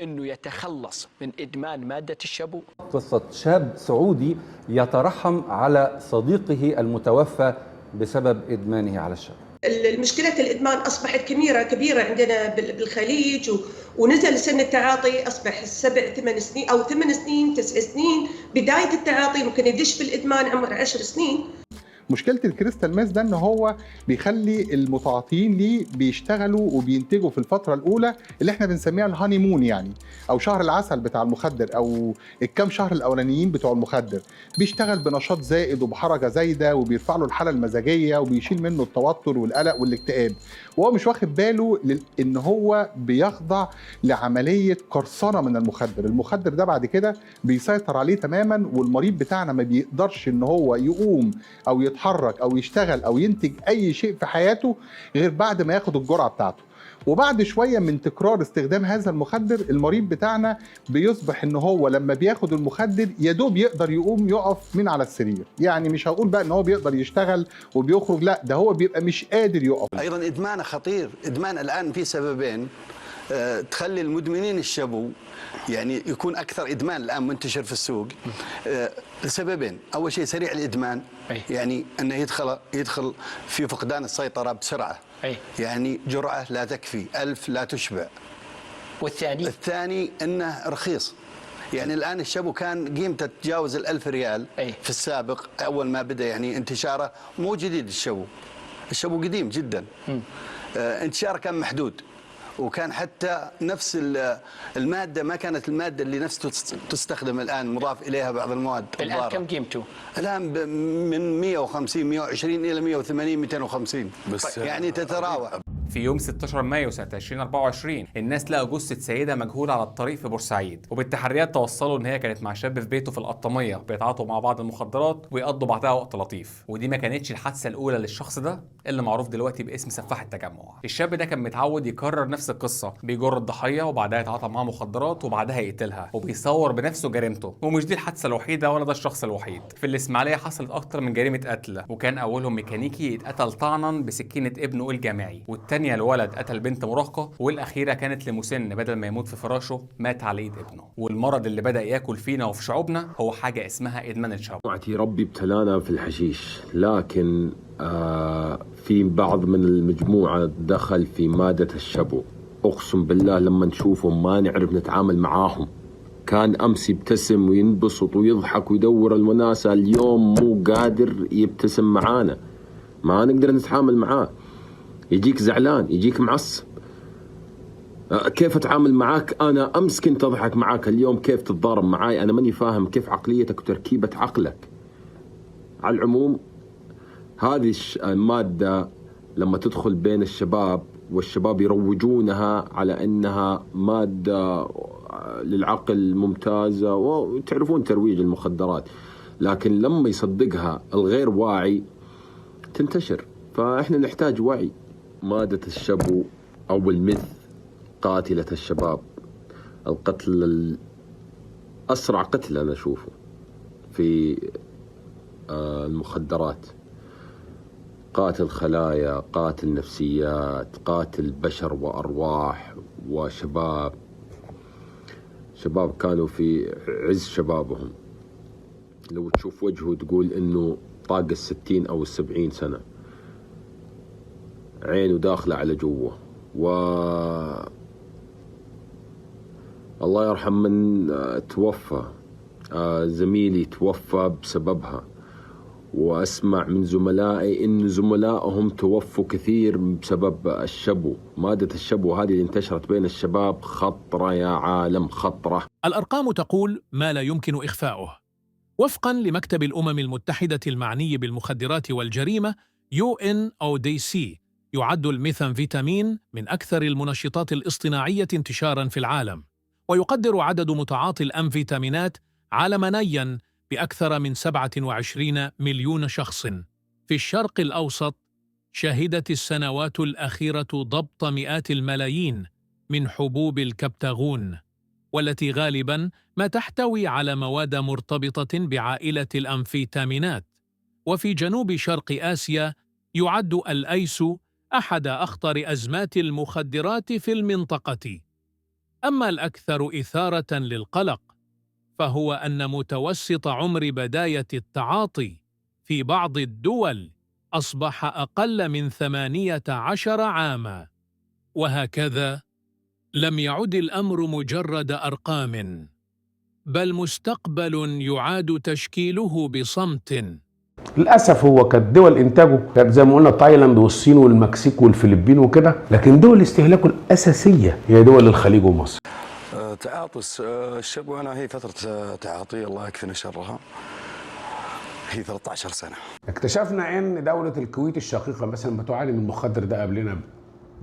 S1: أنه يتخلص من إدمان مادة الشابو.
S12: قصة شاب سعودي يترحم على صديقه المتوفى بسبب إدمانه على الشابو.
S18: المشكلة الإدمان أصبحت كبيرة عندنا بالخليج، ونزل سن التعاطي أصبح 7-8 سنين أو 8 سنين 9 سنين. بداية التعاطي ممكن يدش في الإدمان عمر 10 سنين.
S13: مشكله الكريستال ماس ده ان هو بيخلي المتعاطيين ليه بيشتغلوا وبينتجوا في الفتره الاولى اللي احنا بنسميها الهاني مون، يعني او شهر العسل بتاع المخدر، او الكام شهر الاولانيين بتوع المخدر. بيشتغل بنشاط زائد وبحركه زايده، وبيرفع له الحاله المزاجيه وبيشيل منه التوتر والقلق والاكتئاب، وهو مش واخد باله ان هو بيخضع لعمليه قرصنه من المخدر. المخدر ده بعد كده بيسيطر عليه تماما، والمريض بتاعنا ما بيقدرش ان هو يقوم او يتحرك او يشتغل او ينتج اي شيء في حياته غير بعد ما ياخد الجرعه بتاعته. وبعد شويه من تكرار استخدام هذا المخدر، المريض بتاعنا بيصبح ان هو لما بياخد المخدر يا دوب يقدر يقف من على السرير. يعني مش هقول بقى ان هو بيقدر يشتغل وبيخرج، لا ده هو بيبقى مش قادر يقف.
S2: ايضا ادمانه خطير. ادمان الان في سببين تخلي المدمنين الشابو يعني يكون اكثر ادمان الان منتشر في السوق. لسببين، اول شيء سريع الادمان، يعني انه يدخل في فقدان السيطره بسرعه، يعني جرعه لا تكفي، 1000 لا تشبع.
S1: والثاني
S2: الثاني انه رخيص. يعني الان الشابو كان قيمته تتجاوز 1000 ريال في السابق اول ما بدا يعني انتشاره. مو جديد الشابو قديم جدا. انتشاره كان محدود، وكان حتى نفس المادة ما كانت المادة اللي نفس تستخدم الآن، مضاف إليها بعض المواد.
S1: الآن كم قيمته؟
S2: الآن من 150 120 إلى 180 250 بس، يعني تتراوح.
S14: في يوم 16 مايو سنة 2024 الناس لقوا جثة سيدة مجهولة على الطريق في بورسعيد، وبالتحريات توصلوا ان هي كانت مع شاب في بيته في القطامية بيتعاطوا مع بعض المخدرات ويقضوا بعدها وقت لطيف. ودي ما كانتش الحادثة الأولى للشخص ده اللي معروف دلوقتي باسم سفاح التجمع. الشاب ده كان متعود يكرر نفس القصة، بيجر الضحية وبعدها يتعاطى معاها مخدرات وبعدها يقتلها، وبيصور بنفسه جريمته. ومش دي الحادثة الوحيدة ولا ده الشخص الوحيد. في الإسماعيلية حصلت أكتر من جريمة قتل، وكان أولهم ميكانيكي اتقتل طعنا بسكينة ابنه الجامعي، والتانية الولد قتل بنت مراهقة، والأخيرة كانت لمسن بدل ما يموت في فراشه مات على إيد ابنه. والمرض اللي بدأ ياكل فينا وفي شعوبنا هو حاجة اسمها إدمان الشرب.
S15: ربي ابتلانا في الحشيش، لكن في بعض من المجموعة دخل في مادة الشبو. أقسم بالله لما نشوفهم ما نعرف نتعامل معاهم. كان أمس يبتسم وينبسط ويضحك ويدور الوناسة، اليوم مو قادر يبتسم معانا، ما نقدر نتعامل معاه. يجيك زعلان، يجيك معصب. كيف أتعامل معاك؟ أنا أمس كنت أضحك معاك، اليوم كيف تتضارب معاي؟ أنا ماني فاهم كيف عقليتك وتركيبة عقلك. على العموم هذه المادة لما تدخل بين الشباب والشباب يروجونها على أنها مادة للعقل ممتازة، وتعرفون ترويج المخدرات، لكن لما يصدقها الغير واعي تنتشر. فإحنا نحتاج وعي. مادة الشبو أو المث قاتلة الشباب. القتل أسرع قتل أنا أشوفه في المخدرات. قاتل خلايا، قاتل نفسيات، قاتل بشر وأرواح وشباب. شباب كانوا في عز شبابهم، لو تشوف وجهه تقول إنه طاق 60 أو 70 سنة، عينه داخلة على جوه. الله يرحم من توفى، زميلي توفى بسببها، وأسمع من زملائي إن زملائهم توفوا كثير بسبب الشبو. مادة الشبو هذه اللي انتشرت بين الشباب خطرة يا عالم، خطرة.
S7: الأرقام تقول ما لا يمكن إخفاؤه. وفقاً لمكتب الأمم المتحدة المعني بالمخدرات والجريمة UNODC، يعد الميثامفيتامين من أكثر المنشطات الاصطناعية انتشاراً في العالم، ويقدر عدد متعاطي الأمفيتامينات عالمياً بأكثر من 27 مليون شخص. في الشرق الأوسط شهدت السنوات الأخيرة ضبط مئات الملايين من حبوب الكبتاغون، والتي غالباً ما تحتوي على مواد مرتبطة بعائلة الأمفيتامينات. وفي جنوب شرق آسيا يعد الأيس أحد أخطر أزمات المخدرات في المنطقة. أما الأكثر إثارة للقلق فهو أن متوسط عمر بداية التعاطي في بعض الدول أصبح أقل من 18 عاماً. وهكذا لم يعد الأمر مجرد أرقام، بل مستقبل يعاد تشكيله بصمت.
S4: للأسف هو كانت دول إنتاجه كانت زي ما قلنا تايلاند والصين والمكسيك والفلبين وكده، لكن دول استهلاكه الأساسية هي دول الخليج ومصر.
S21: تعاطي الشبو أنا هي فترة تعاطي الله يكفينا شرها، هي 13 سنة.
S4: اكتشفنا ان دولة الكويت الشقيقة مثلا بتعاني من المخدر ده قبلنا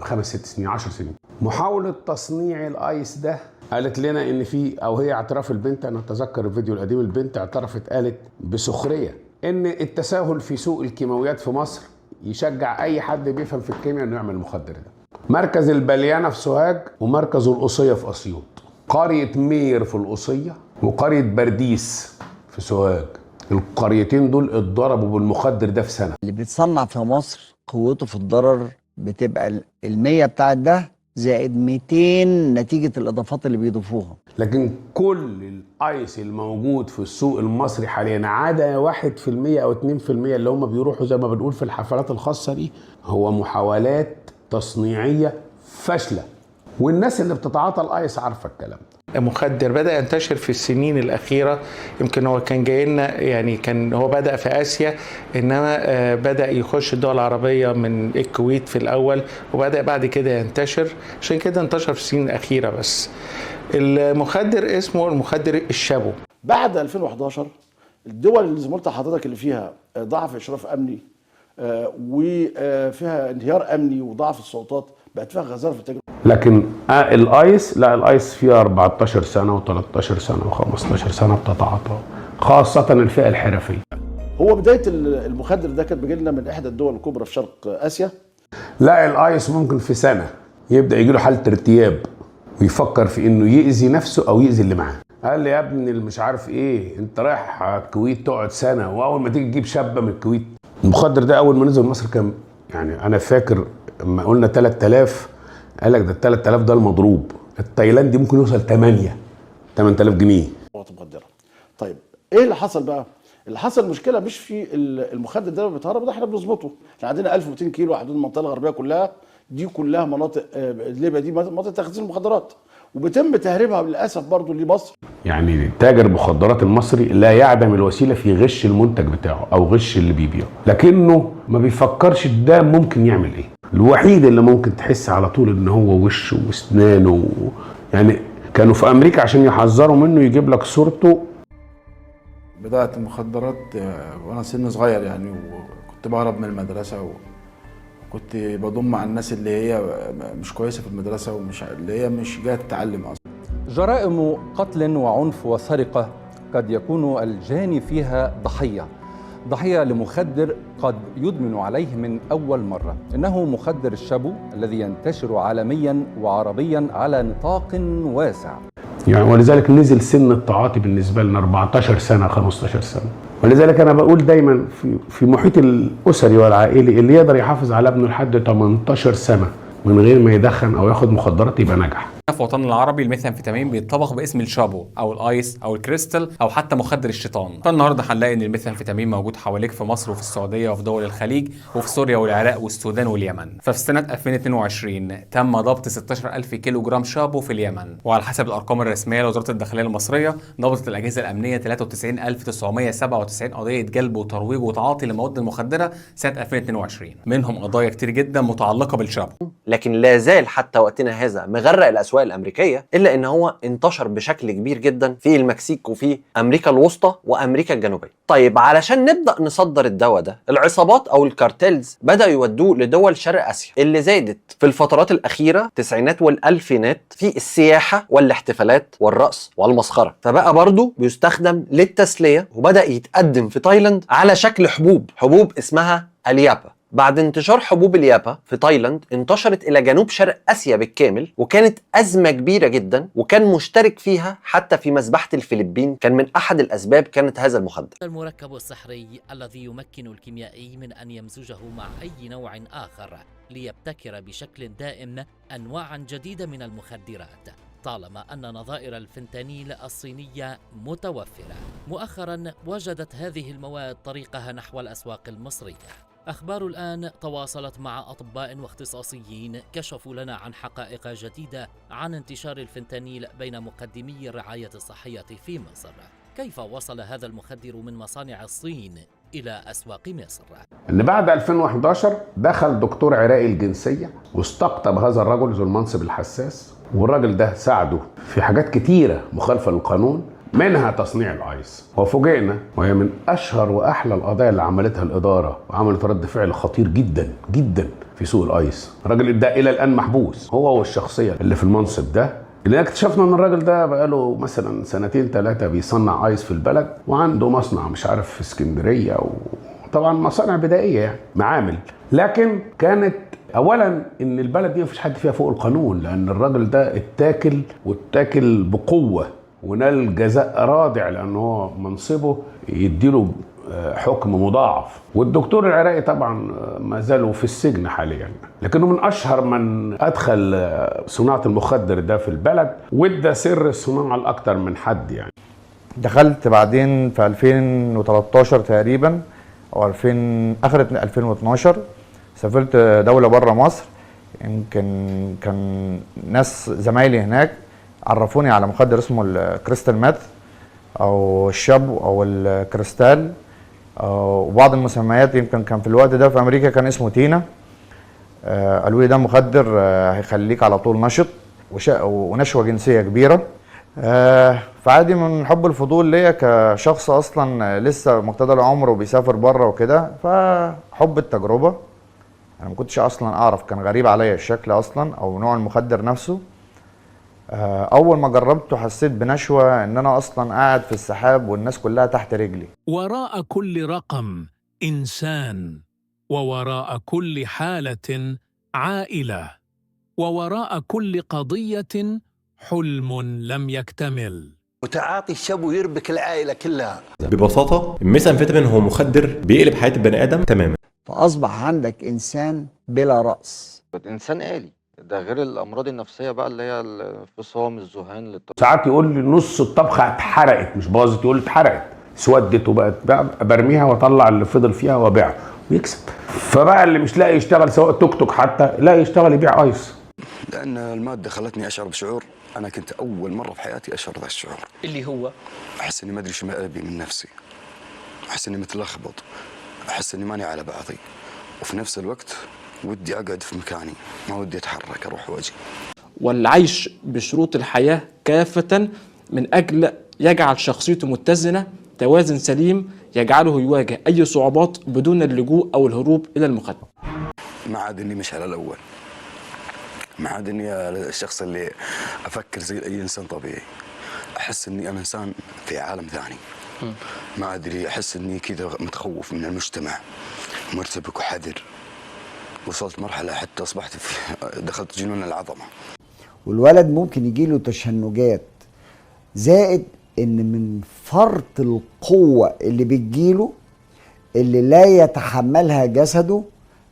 S4: ب5 6 سنين 10 سنين. محاولة تصنيع الايس ده قالت لنا ان في، او هي اعتراف البنت، انا اتذكر الفيديو القديم، البنت اعترفت قالت بسخرية ان التساهل في سوق الكيماويات في مصر يشجع اي حد بيفهم في الكيمياء انه يعمل المخدر ده. مركز البليانة في سوهاج ومركز القصية في اسيوط، قرية مير في القصية وقرية برديس في سوهاج، القريتين دول اتضربوا بالمخدر ده في سنة.
S8: اللي بيتصنع في مصر قوته في الضرر بتبقى 100 بتاعت ده زائد 200 نتيجة الإضافات اللي بيضيفوها.
S4: لكن كل الآيس الموجود في السوق المصري حاليا عدا 1% أو 2% اللي هم بيروحوا زي ما بنقول في الحفلات الخاصة دي، هو محاولات تصنيعية فاشلة، والناس اللي بتتعاطى الآيس عارفة الكلام.
S11: مخدر بدأ ينتشر في السنين الأخيرة، يمكن هو كان جاي لنا، يعني كان هو بدأ في آسيا، إنما بدأ يخش الدول العربية من الكويت في الأول، وبدأ بعد كده ينتشر، عشان كده انتشر في السنين الأخيرة. بس المخدر اسمه المخدر الشابو.
S23: بعد 2011 الدول اللي زي ما قلت لحضرتك اللي فيها ضعف إشراف أمني وفيها انهيار أمني وضعف السلطات بقت فيها غزاره في التجربه.
S4: لكن الايس، لا الايس فيها 14 سنه و13 سنه و15 سنه بتتعاطى، خاصه الفئه الحرفيه.
S23: هو بدايه المخدر ده كان بيجي لنا من احدى الدول الكبرى في شرق اسيا.
S4: لا الايس ممكن في سنه يبدا يجي له حاله ارتياب ويفكر في انه يأذي نفسه او يأذي اللي معاه. قال لي يا ابني اللي مش عارف ايه، انت رايح الكويت تقعد سنه واول ما تيجي تجيب شابه من الكويت. المخدر ده اول ما نزل مصر كان يعني انا فاكر لما قلنا 3000 قال لك ده ال 3000 ده المضروب، التايلاندي ممكن يوصل 8000 جنيه.
S23: مخدره. طيب ايه اللي حصل بقى؟ اللي حصل المشكله مش في المخدر ده بيتهرب، ده احنا بنظبطه. احنا عندنا 1200 كيلو حدود المنطقه الغربيه كلها، دي كلها مناطق ليبيا، دي مناطق تخزين المخدرات وبيتم تهريبها للاسف برضه لمصر.
S4: يعني تاجر المخدرات المصري لا يعدم الوسيله في غش المنتج بتاعه او غش اللي بيبيعه، لكنه ما بيفكرش ده ممكن يعمل ايه. الوحيد اللي ممكن تحس على طول ان هو وشه واسنانه، يعني كانوا في امريكا عشان يحذروا منه يجيب لك صورته.
S3: بدأت المخدرات وانا سن صغير يعني، وكنت بهرب من المدرسه وكنت بضم مع الناس اللي هي مش كويسه في المدرسه ومش اللي هي مش جايه تتعلم اصلا.
S12: جرائم قتل وعنف وسرقه قد يكون الجاني فيها ضحيه لمخدر قد يدمن عليه من اول مره. انه مخدر الشابو الذي ينتشر عالميا وعربيا على نطاق واسع.
S4: يعني ولذلك نزل سن التعاطي بالنسبه لنا 14 سنه 15 سنه. ولذلك انا بقول دايما في محيط الاسري والعائلي اللي يقدر يحافظ على ابنه لحد 18 سنه من غير ما يدخن او ياخد مخدرات يبقى نجح.
S14: في وطننا العربي الميثامفيتامين بيتطبخ باسم الشابو او الايس او الكريستال او حتى مخدر الشيطان. فالنهارده هنلاقي ان الميثامفيتامين موجود حواليك في مصر وفي السعوديه وفي دول الخليج وفي سوريا والعراق والسودان واليمن. ففي سنه 2022 تم ضبط 16000 كيلو جرام شابو في اليمن، وعلى حسب الارقام الرسميه لوزاره الداخليه المصريه ضبطت الاجهزه الامنيه 93997 قضيه جلب وترويج وتعاطي للمواد المخدره سنه 2022، منهم قضايا كتير جدا متعلقه بالشابو.
S16: لكن لا زال حتى وقتنا هذا مغرق الاسواق الامريكيه، الا ان هو انتشر بشكل كبير جدا في المكسيك وفي امريكا الوسطى وامريكا الجنوبيه. طيب علشان نبدا نصدر الدواء ده، العصابات او الكارتيلز بداوا يودوه لدول شرق اسيا اللي زادت في الفترات الاخيره التسعينات والالفينات في السياحه والاحتفالات والرقص والمسخره، فبقى برضه بيستخدم للتسليه وبدا يتقدم في تايلاند على شكل حبوب اسمها اليابا. بعد انتشار حبوب اليابا في تايلاند انتشرت الى جنوب شرق اسيا بالكامل، وكانت ازمه كبيره جدا، وكان مشترك فيها حتى في مذبحه الفلبين. كان من احد الاسباب كانت هذا المخدر.
S19: المركب السحري الذي يمكن الكيميائي من ان يمزجه مع اي نوع اخر ليبتكر بشكل دائم انواعا جديده من المخدرات، طالما أن نظائر الفنتانيل الصينية متوفرة. مؤخرا وجدت هذه المواد طريقها نحو الأسواق المصرية. أخبار الآن تواصلت مع أطباء واختصاصيين كشفوا لنا عن حقائق جديدة عن انتشار الفنتانيل بين مقدمي الرعاية الصحية في مصر. كيف وصل هذا المخدر من مصانع الصين إلى أسواق مصر؟
S4: إن بعد 2011 دخل دكتور عراقي الجنسية واستقطب هذا الرجل ذو المنصب الحساس، والراجل ده ساعده في حاجات كتيرة مخالفة للقانون، منها تصنيع الايس. وفوجئنا وهي من اشهر واحلى القضايا اللي عملتها الاداره، وعملت رد فعل خطير جدا جدا في سوق الايس. الراجل ده الى الان محبوس، هو والشخصيه اللي في المنصب ده، اللي اكتشفنا ان الراجل ده بقاله مثلا 2 3 بيصنع ايس في البلد، وعنده مصنع مش عارف في اسكندريه، وطبعا مصانع بدائيه يعني معامل. لكن كانت اولا ان البلد دي مفيش حد فيها فوق القانون، لان الراجل ده اتاكل بقوه ونال جزاء رادع، لان هو منصبه يديله حكم مضاعف. والدكتور العراقي طبعا ما زالوا في السجن حاليا، لكنه من اشهر من ادخل صناعه المخدر ده في البلد، وادى سر الصناعه لاكثر من حد يعني.
S10: دخلت بعدين في 2013 تقريبا او اخر 2012 سافرت دوله بره مصر. يمكن كان ناس زمايلي هناك عرفوني على مخدر اسمه الكريستال ماث او الشابو او الكريستال، وبعض المسميات. يمكن كان في الوقت ده في امريكا كان اسمه تينا. قالوا لي ده مخدر هيخليك على طول نشط ونشوه جنسيه كبيره. فعادي من حب الفضول ليا كشخص اصلا لسه مقتدى العمر وبيسافر بره وكده، فحب التجربه انا ما كنتش اصلا اعرف، كان غريب عليا الشكل اصلا او نوع المخدر نفسه. اول ما جربته حسيت بنشوة ان انا اصلا قاعد في السحاب والناس كلها تحت رجلي.
S7: وراء كل رقم إنسان، ووراء كل حالة عائلة، ووراء كل قضية حلم لم يكتمل.
S2: وتعاطي الشابو يربك العائلة كلها.
S17: ببساطة الميثامفيتامين هو مخدر بيقلب حياة البني آدم تماما.
S8: فأصبح عندك إنسان بلا رأس،
S6: إنسان آلي. ده غير الأمراض النفسية بقى اللي هي الانفصام، الذهان.
S4: ساعات يقول لي نص الطبخة اتحرقت، مش باظت، يقول لي اتحرقت، اسودت وبقت برميها واطلع اللي فضل فيها وابيعها ويكسب. فبقى اللي مش لاقي يشتغل سواء توك توك حتى لا يشتغل يبيع ايس.
S21: لأن المادة خلتني أشعر بشعور أنا كنت أول مرة في حياتي أشعر بهذا الشعور،
S1: اللي هو
S21: أحس إني ما أدري شو أبي من نفسي، أحس إني متلخبط، أحس إني ماني على بعضي، وفي نفس الوقت ودي أقعد في مكاني، ما ودي أتحرك أروح وأجي.
S9: والعيش بشروط الحياة كافة من أجل يجعل شخصيته متزنة، توازن سليم يجعله يواجه أي صعوبات بدون اللجوء أو الهروب إلى المخدر.
S21: ما عاد إني مش على الأول، ما عاد إني الشخص اللي أفكر زي أي إنسان طبيعي، أحس إني أنا إنسان في عالم ثاني. ما أدري، أحس إني كذا متخوف من المجتمع، مرتبك وحذر. وصلت مرحلة حتى أصبحت دخلت جنون العظمة.
S8: والولد ممكن يجيله تشنجات، زائد ان من فرط القوة اللي بتجيله اللي لا يتحملها جسده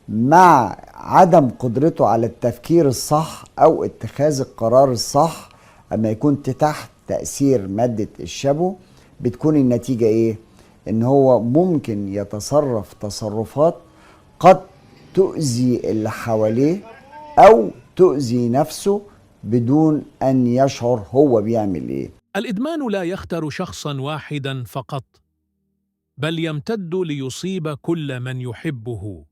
S8: مع عدم قدرته على التفكير الصح او اتخاذ القرار الصح. اما يكون تحت تأثير مادة الشابو بتكون النتيجة ايه؟ ان هو ممكن يتصرف تصرفات قد تؤذي اللي حواليه او تؤذي نفسه بدون ان يشعر هو بيعمل ايه.
S7: الإدمان لا يختار شخصا واحدا فقط، بل يمتد ليصيب كل من يحبه.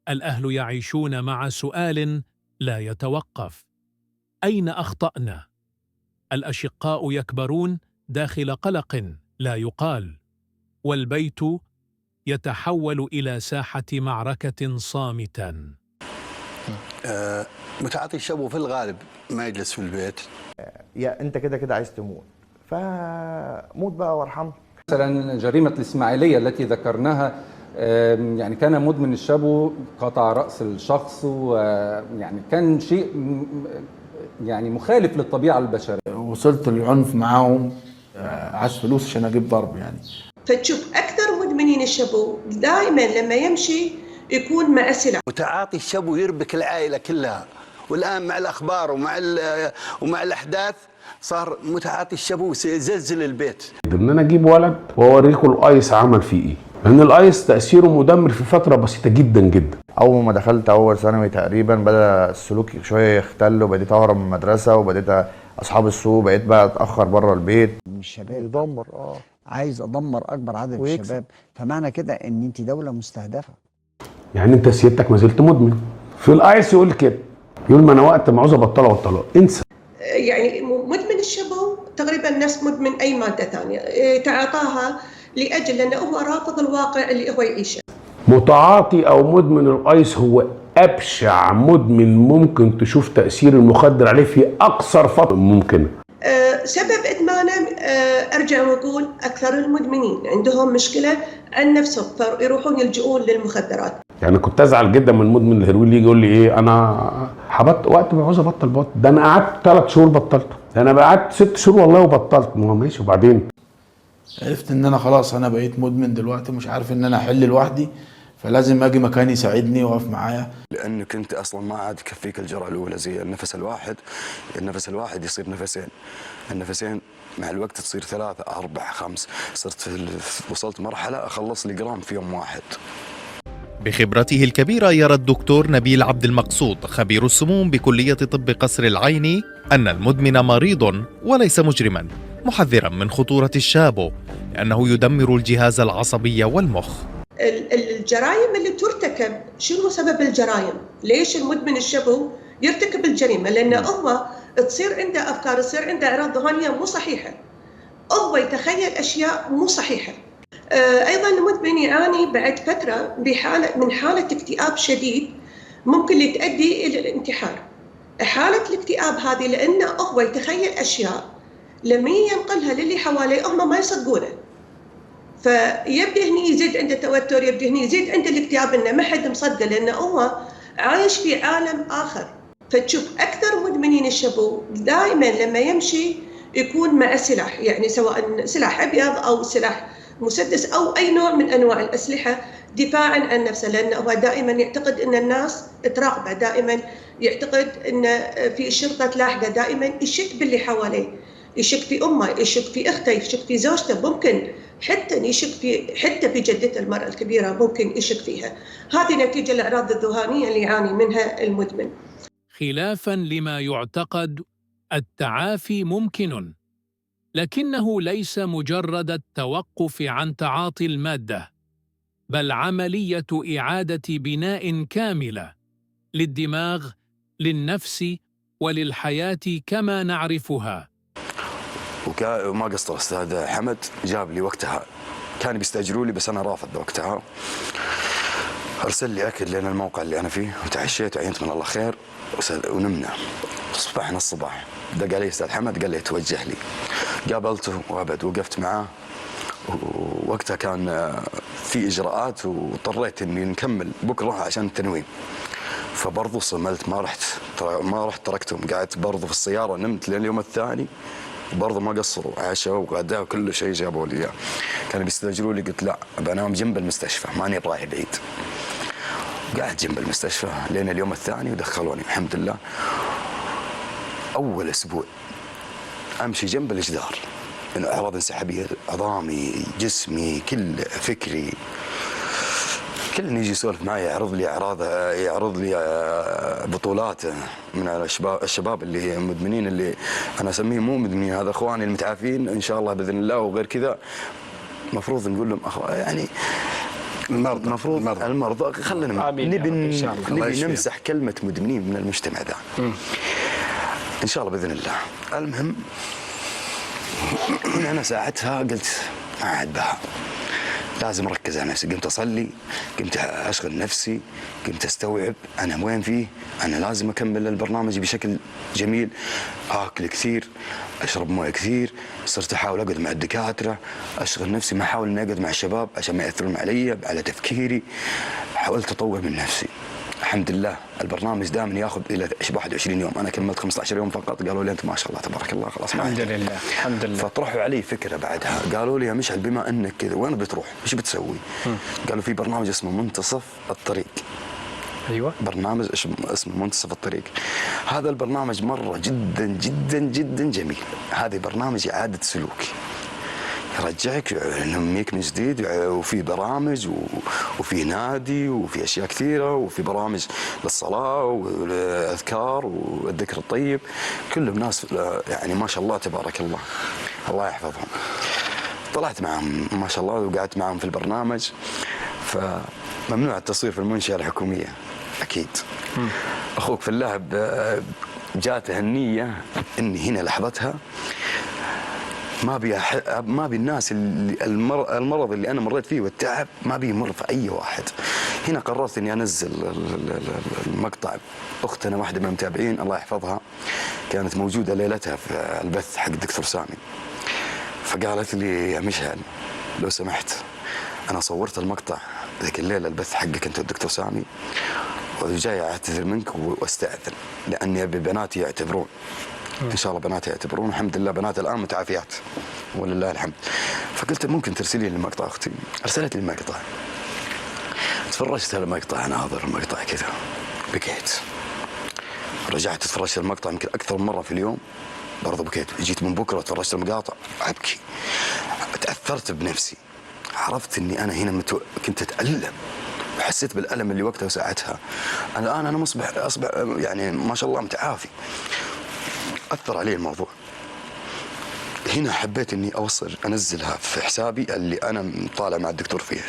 S7: الأهل يعيشون مع سؤال لا يتوقف: أين أخطأنا؟ الأشقاء يكبرون داخل قلق لا يقال، والبيت يتحول إلى ساحة معركة صامتة.
S2: متعاطي الشابو في الغالب ما يجلس في البيت.
S10: يا انت كده كده عايز تموت، فموت بقى وارحمه.
S12: مثلا جريمة الإسماعيلية التي ذكرناها، يعني كان مدمن الشابو قطع رأس الشخص، ويعني كان شيء يعني مخالف للطبيعة البشرية.
S3: وصلت للعنف معاهم، عايز فلوس عشان اجيب ضرب يعني.
S18: فتشوف أكثر مدمنين الشابو دائما لما يمشي يكون مع السلاح.
S2: وتعاطي الشابو يربك العائلة كلها، والآن مع الأخبار ومع الأحداث صار متعاطي الشابو سيزلزل البيت.
S4: ان انا اجيب ولد واوريكم الايس عمل فيه ايه، لان الايس تاثيره مدمر في فتره بسيطه جدا جدا.
S10: اول ما دخلت اول ثانوي تقريبا بدا السلوك شويه يختل، وبديت اهرب من المدرسه، وبديت اصحاب السوق، بقيت بقى اتاخر بره البيت.
S8: الشباب يدمر عايز ادمر اكبر عدد من الشباب، فمعنى كده ان انت دوله مستهدفه.
S4: يعني انت سيادتك ما زلت مدمن في الايس، يقول كده، يقول ما انا وقت ما عاوز ابطله انسى.
S18: يعني مدمن الشابو تقريبا نفس مدمن اي ماده ثانيه، تعاطاها لاجل لانه هو رافض الواقع اللي هو يعيشه.
S4: متعاطي او مدمن الايس هو ابشع مدمن ممكن تشوف تاثير المخدر عليه في اقصر فتره ممكنه.
S18: سبب ادمانه ارجع واقول اكثر المدمنين عندهم مشكله عن نفسهم، فيروحون يلجؤون للمخدرات.
S4: يعني كنت ازعل جدا من مدمن الهيروين اللي يجي يقول لي ايه انا حبطت وقت ما عاوز ابطل ده انا قعدت 3 شهور بطلت، ده انا قعدت 6 شهور والله وبطلت. ما هو ماشي، وبعدين
S3: عرفت ان انا خلاص انا بقيت مدمن دلوقتي، مش عارف ان انا احل لوحدي، فلازم اجي مكان يساعدني ويقف معايا.
S21: لانك انت اصلا ما عاد يكفيك الجرعه الاولى زي النفس الواحد يصير نفسين، النفسين مع الوقت تصير 3 4 5، وصلت مرحله اخلص لي جرام في يوم واحد.
S20: بخبرته الكبيرة يرى الدكتور نبيل عبد المقصود خبير السموم بكلية طب قصر العيني أن المدمن مريض وليس مجرما، محذرا من خطورة الشابو لأنه يدمر الجهاز العصبي والمخ.
S18: الجرائم اللي ترتكب، شنو سبب الجرائم؟ ليش المدمن الشابو يرتكب الجريمة؟ لأنه هو تصير عنده أفكار، تصير عنده أعراض ذهنية مو صحيحة، هو يتخيل أشياء مو صحيحة. أيضا المدمن يعاني بعد فترة من حالة اكتئاب شديد، ممكن تؤدي إلى الانتحار. حالة الاكتئاب هذه لأنه هو يتخيل أشياء لما ينقلها للي حواليه هم ما يصدقونه، فيبدأ هني يزيد عنده توتر، يبدأ هني يزيد عنده الاكتئاب إنه ما حد مصدقه لأنه هو عايش في عالم آخر. فتشوف أكثر مدمنين الشابو دائما لما يمشي يكون مع سلاح، يعني سواء سلاح أبيض أو سلاح مسدس أو أي نوع من أنواع الأسلحة دفاعا عن نفسه، لأنه هو دائما يعتقد أن الناس تراقبه، دائما يعتقد أن في الشرطة تلاحقه، دائما يشك باللي حواليه، يشك في أمه، يشك في أخته، يشك في زوجته، ممكن حتى يشك حتى في جدته المرأة الكبيرة ممكن يشك فيها. هذه نتيجة الأعراض الذهانية اللي يعاني منها المدمن.
S7: خلافا لما يعتقد، التعافي ممكن، لكنه ليس مجرد التوقف عن تعاطي المادة، بل عملية إعادة بناء كاملة للدماغ، للنفس، وللحياة كما نعرفها.
S21: وما قصر أستاذ حمد، جاب لي وقتها، كان بيستأجروا لي بس أنا رافض وقتها، أرسل لي أكل لين الموقع اللي أنا فيه، وتعشيت وعينت من الله خير ونمنا. صباحنا الصباح دق علي أستاذ حمد قال لي توجه لي، قابلته وأبد وقفت معاه، ووقتها كان في إجراءات واضطريت إني نكمل بكرة عشان التنويم، فبرضه صملت ما رحت تركتهم، قعدت برضه في السيارة نمت لين اليوم الثاني، برضه ما قصروا، عشاء وغداء وكل شيء جابوا لي اياه. كانوا بيستاجروا لي، قلت لا بنام جنب المستشفى، ماني رايح بعيد. قاعد جنب المستشفى لين اليوم الثاني ودخلوني الحمد لله. اول اسبوع امشي جنب الجدار، من اعراض انسحابيه، عظامي، جسمي، كل فكري، كل اللي يجي يسولف معي يعرض لي اعراض، يعرض لي بطولات من الشباب اللي مدمنين، اللي انا اسميهم مو مدمنين، هذا اخواني المتعافين ان شاء الله باذن الله. وغير كذا المفروض نقول لهم يعني المرضى خلينا نبي نمسح كلمه مدمنين من المجتمع ذا ان شاء الله باذن الله. المهم انا ساعتها قلت ما عاد بها، لازم اركز على نفسي، قمت اصلي، قمت اشغل نفسي، قمت استوعب انا وين فيه، انا لازم اكمل البرنامج بشكل جميل، اكل كثير، اشرب مويه كثير، صرت احاول اقعد مع الدكاتره، اشغل نفسي، ما احاول اني اقعد مع الشباب عشان ما ياثرون علي على تفكيري، حاولت اطور من نفسي. الحمد لله البرنامج دائما ياخذ الى 21 يوم، انا كملت 15 يوم فقط، قالوا لي انت ما شاء الله تبارك الله خلاص
S1: الحمد لله الحمد لله.
S21: فطرحوا علي فكره بعدها، قالوا لي يا مشعل بما انك كذا وين بتروح؟ ايش بتسوي؟ قالوا في برنامج اسمه منتصف الطريق.
S1: ايوه
S21: برنامج اسمه منتصف الطريق. هذا البرنامج مره جدا جدا جدا جميل، هذا برنامج اعاده سلوك، يرجعك ينميك من جديد، وفي برامج وفي نادي وفي اشياء كثيره، وفي برامج للصلاه والاذكار والذكر الطيب، كلهم ناس يعني ما شاء الله تبارك الله، الله يحفظهم. طلعت معهم ما شاء الله وقعدت معهم في البرنامج. فممنوع التصوير في المنشاه الحكوميه اكيد. اخوك في الله جاته النيه اني هنا لحظتها ما بي الناس اللي المرض اللي انا مريت فيه والتعب ما بيمر في اي واحد. هنا قررت اني انزل المقطع. اختنا واحده من المتابعين الله يحفظها كانت موجوده ليلتها في البث حق الدكتور سامي، فقالت لي يا مشعل لو سمحت انا صورت المقطع ذيك الليله البث حقك انت والدكتور سامي، وجاي اعتذر منك واستاذن لاني ابي بناتي يعتبرون ان شاء الله بناتي يعتبرون، الحمد لله بنات الان متعافيات ولله الحمد. فقلت ممكن ترسلي لي المقطع اختي، ارسلت لي المقطع، تفرجت على المقطع، ناظر المقطع كذا بكيت، رجعت تفرجت المقطع يمكن اكثر من مره في اليوم برضه بكيت، جيت من بكره تفرجت المقاطع ابكي، تاثرت بنفسي، عرفت اني انا هنا كنت اتالم وحسيت بالالم اللي وقتها وساعتها. الان انا اصبح يعني ما شاء الله متعافي، اثر علي الموضوع. هنا حبيت اني انزلها في حسابي اللي انا طالع مع الدكتور فيه،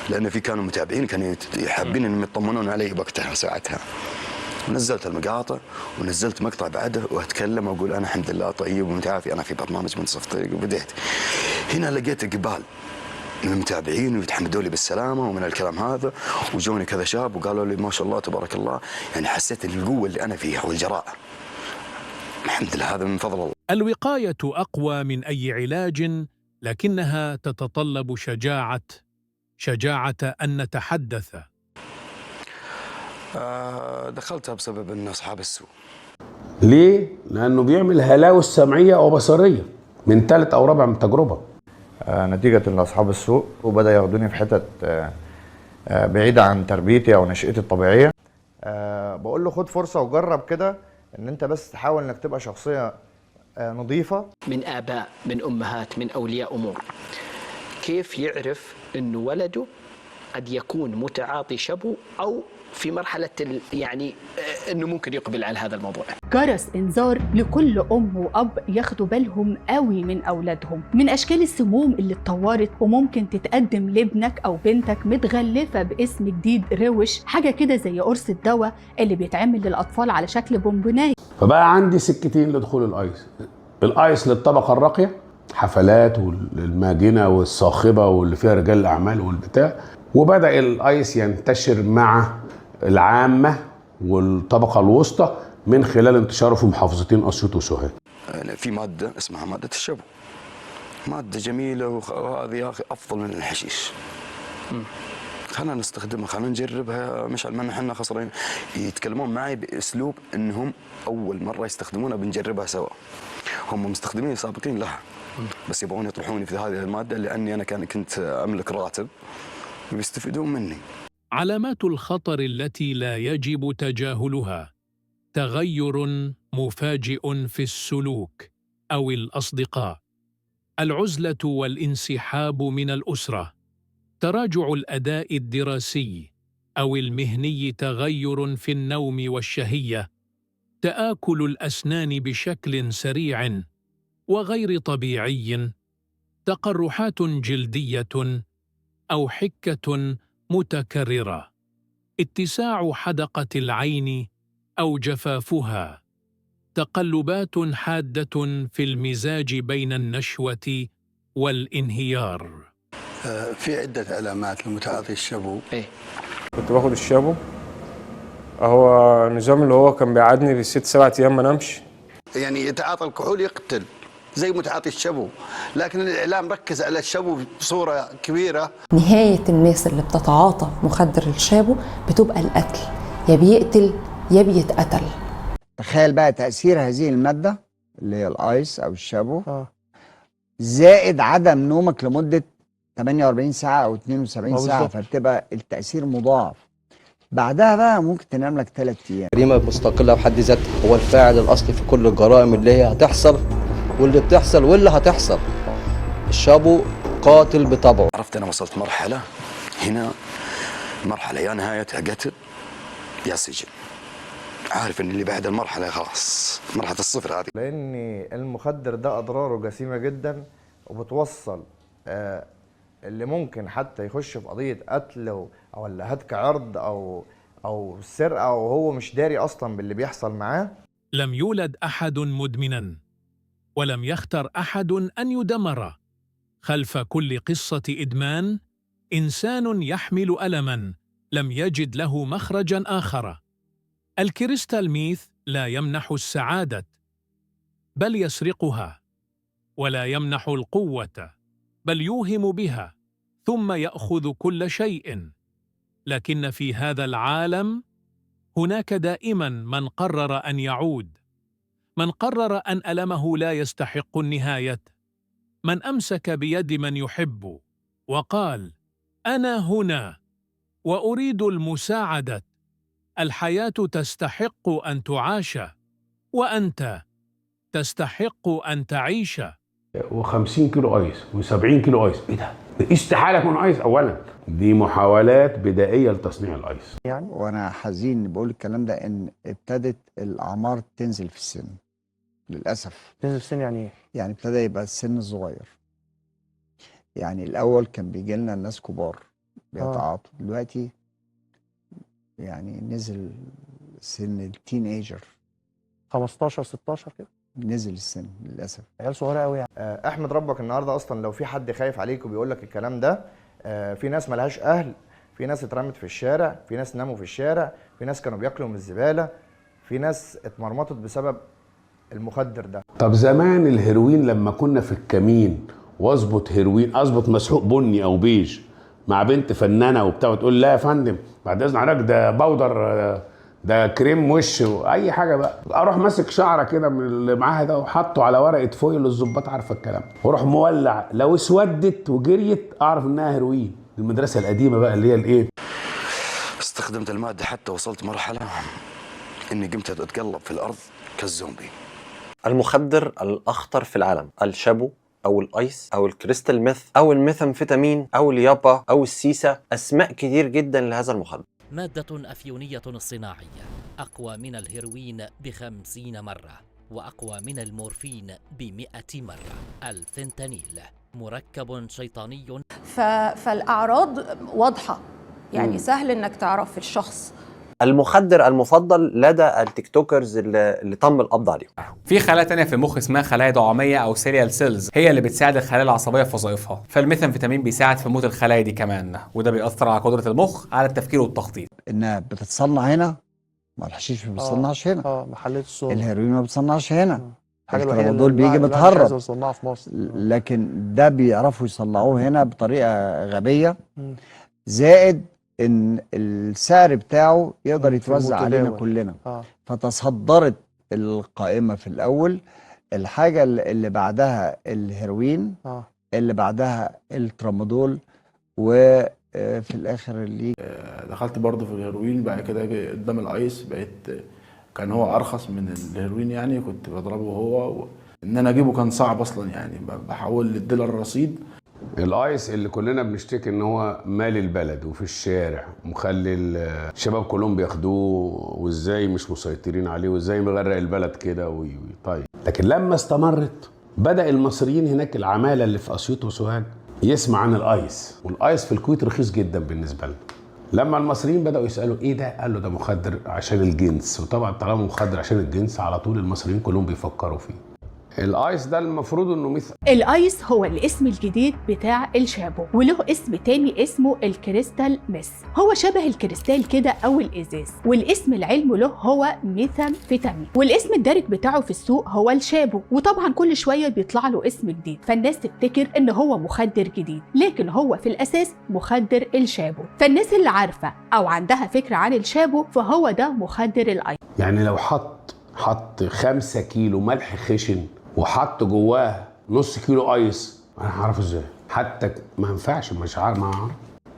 S21: لان في كانوا متابعين كانوا حابين انهم يطمنون علي وقتها وساعتها. نزلت المقاطع ونزلت مقطع بعده واتكلم واقول انا الحمد لله طيب ومتعافي، انا في برنامج منتصف الطريق، وبديت هنا لقيت اقبال من المتابعين ويتحمدوا لي بالسلامه ومن الكلام هذا، وجوني كذا شاب وقالوا لي ما شاء الله تبارك الله، يعني حسيت القوه اللي انا فيها والجراءه. الحمد لله هذا من فضل الله.
S7: الوقاية أقوى من أي علاج، لكنها تتطلب شجاعة أن نتحدث.
S21: دخلتها بسبب ان اصحاب السوء.
S4: ليه؟ لأنه بيعمل هلاوس سمعية أو بصرية من ثالث أو رابع من تجربة.
S10: نتيجة لأصحاب السوء، وبدأ ياخدوني في حتت بعيدة عن تربيتي أو نشأتي الطبيعية. بقول له خد فرصة وجرب كده، إن أنت بس تحاول إنك تبقى شخصية نظيفة.
S1: من آباء، من أمهات، من أولياء أمور، كيف يعرف أنه ولده قد يكون متعاطي شبو أو في مرحلة يعني أنه ممكن يقبل على هذا الموضوع؟
S5: جرس إنذار لكل أم وأب ياخدوا بالهم قوي من أولادهم من أشكال السموم اللي اتطورت وممكن تتقدم لابنك أو بنتك متغلفة باسم جديد روش، حاجة كده زي قرص الدواء اللي بيتعمل للأطفال على شكل بونبوناية.
S4: فبقى عندي سكتين لدخول الآيس. الآيس للطبقة الراقية، حفلات والماجنة والصاخبة واللي فيها رجال الأعمال والبتاع، وبدأ الآيس ينتشر مع العامة والطبقة الوسطى من خلال انتشاره في محافظتين أسيوط وسوهاج.
S21: في مادة اسمها مادة الشبو، مادة جميلة وهذه يا أخي أفضل من الحشيش. خلينا نستخدمها، خلينا نجربها، مش على احنا خسرين. يتكلمون معي بأسلوب أنهم أول مرة يستخدمونها، بنجربها سوا. هم مستخدمين سابقين لها، بس يبغون يطرحوني في هذه المادة لأني أنا كنت أملك راتب ويستفيدون مني.
S7: علامات الخطر التي لا يجب تجاهلها: تغير مفاجئ في السلوك أو الأصدقاء، العزلة والانسحاب من الأسرة، تراجع الأداء الدراسي أو المهني، تغير في النوم والشهية، تآكل الأسنان بشكل سريع وغير طبيعي، تقرحات جلدية أو حكة متكررة، اتساع حدقة العين أو جفافها، تقلبات حادة في المزاج بين النشوة والانهيار.
S2: في عدة علامات لمتعاطي الشبو.
S9: كنت باخد الشابو، هو النظام اللي هو كان بيقعدني ب6 7 أيام ما نمش.
S2: يعني يتعاطى الكحول يقتل زي متعاطي الشبو، لكن الإعلام ركز على الشبو بصورة كبيرة.
S13: نهاية الناس اللي بتتعاطى مخدر الشابو بتبقى القتل، يا بيقتل يا بيتقتل.
S8: تخيل بقى تأثير هذه المادة اللي هي الآيس أو الشابو زائد عدم نومك لمدة 48 ساعة أو 72 ساعة، فبتبقى التأثير مضاعف. بعدها بقى ممكن تنام لك 3 أيام.
S22: جريمة مستقلة بحد ذاتها، هو الفاعل الأصلي في كل الجرائم اللي هي هتحصل واللي بتحصل واللي هتحصل. الشابو قاتل بطبعه.
S21: عرفت أنا وصلت مرحلة هنا، مرحلة يا نهايتها قتل يا سجن. عارف ان اللي بعد المرحله خلاص مرحله الصفر هذه.
S10: لان المخدر ده اضراره جسيمه جدا، وبتوصل اللي ممكن حتى يخش في قضيه قتل او هتك عرض او سرقه وهو مش داري اصلا باللي بيحصل معاه.
S7: لم يولد احد مدمنا، ولم يختر احد ان يدمر. خلف كل قصه ادمان انسان يحمل الما لم يجد له مخرجا اخر. الكريستال ميث لا يمنح السعادة بل يسرقها، ولا يمنح القوة بل يوهم بها، ثم يأخذ كل شيء. لكن في هذا العالم هناك دائما من قرر أن يعود، من قرر أن ألمه لا يستحق النهاية، من أمسك بيد من يحب وقال: أنا هنا وأريد المساعدة. الحياة تستحق أن تعاش، وأنت تستحق أن تعيش.
S4: و50 كيلو ايس و70 كيلو ايس، ايه ده؟ استحالة يكون ايس. اولا دي محاولات بدائية لتصنيع الايس.
S8: يعني وانا حزين بقول الكلام ده ان ابتدت الاعمار تنزل في السن للاسف.
S9: تنزل في السن يعني ايه؟
S8: يعني ابتدى يبقى السن صغير. يعني الاول كان بيجي لنا الناس كبار بيتعاطوا، دلوقتي يعني نزل سن التين ايجر
S9: 15 16 كده.
S8: نزل السن للاسف.
S10: عيال صغيره قوي يعني. احمد ربك النهارده اصلا لو في حد خايف عليك وبيقول لك الكلام ده. في ناس ملهاش اهل، في ناس اترمت في الشارع، في ناس ناموا في الشارع، في ناس كانوا بياكلوا من الزباله، في ناس اتمرمطت بسبب المخدر ده.
S4: طب زمان الهيروين لما كنا في الكمين واظبط هيروين، اظبط مسحوق بني او بيج مع بنت فنانه وبتاع، وتقول لا يا فندم بعد اذن حضرتك ده باودر، ده كريم وش واي حاجه بقى، اروح ماسك شعره كده من اللي معاها ده وحطه على ورقه فويل، الظباط عارفه الكلام، واروح مولع، لو اسودت وجريت اعرف انها هيروين. المدرسه القديمه بقى اللي هي الايه،
S21: استخدمت الماده حتى وصلت مرحله اني قمت اتقلب في الارض كالزومبي.
S16: المخدر الاخطر في العالم الشابو او الايس او الكريستال ميث او الميثامفيتامين او اليابا او السيسا، اسماء كتير جدا لهذا المخدر.
S19: مادة أفيونية صناعية أقوى من الهيروين ب50 مرة، وأقوى من المورفين ب100 مرة. الفنتانيل مركب شيطاني.
S11: فالأعراض واضحة، يعني سهل إنك تعرف الشخص.
S16: المخدر المفضل لدى التيك توكرز اللي تم القبض عليهم.
S14: في خلايا تانية في المخ اسمها خلايا دعامية أو سيريال سيلز، هي اللي بتساعد الخلايا العصبية في وظائفها، فالميثامفيتامين بيساعد في موت الخلايا دي كمان، وده بيأثر على قدرة المخ على التفكير والتخطيط.
S8: انها بتتصنع هنا، ما الحشيش ما بيتصنعش هنا،
S10: محلات الصور،
S8: الهيروين ما بيتصنعش هنا،
S10: حاجه الوحيده
S8: دول بيجي متهرب
S10: يصنعها في مصر،
S8: لكن ده بيعرفوا يصنعوه هنا بطريقه غبيه، زائد ان السعر بتاعه يقدر يتوزع علينا كلنا. فتصدرت القائمه في الاول، الحاجه اللي بعدها الهيروين، اللي بعدها الترامادول، وفي الاخر اللي
S3: دخلت برضه في الهيروين. بعد كده قدام الايس بقيت كان هو ارخص من الهيروين، يعني كنت بضربه هو ان انا اجيبه كان صعب اصلا، يعني بحول للدولار رصيد.
S4: الايس اللي كلنا بنشتكي ان هو مال البلد وفي الشارع ومخلي الشباب كلهم بياخدوه، وازاي مش مسيطرين عليه، وازاي مغرق البلد كده طيب. لكن لما استمرت بدا المصريين هناك العماله اللي في اسيوط وسوهاج يسمع عن الايس، والايس في الكويت رخيص جدا بالنسبه لنا. لما المصريين بداوا يسالوا ايه ده، قال له ده مخدر عشان الجنس، وطبعا طالما مخدر عشان الجنس على طول المصريين كلهم بيفكروا فيه. الايس ده المفروض انه مثل
S5: الايس هو الاسم الجديد بتاع الشابو، وله اسم تاني اسمه الكريستال ميس. هو شبه الكريستال كده او الازاز، والاسم العلمي له هو ميثامفيتامين، والاسم الدارج بتاعه في السوق هو الشابو. وطبعا كل شويه بيطلع له اسم جديد، فالناس تفتكر ان هو مخدر جديد، لكن هو في الاساس مخدر الشابو. فالناس اللي عارفه او عندها فكره عن الشابو فهو ده مخدر الايس.
S4: يعني لو حط 5 كيلو ملح خشن وحط جواه نص كيلو ايس، انا هعرفه ازاي؟ حتى ما ينفعش، مش عارف.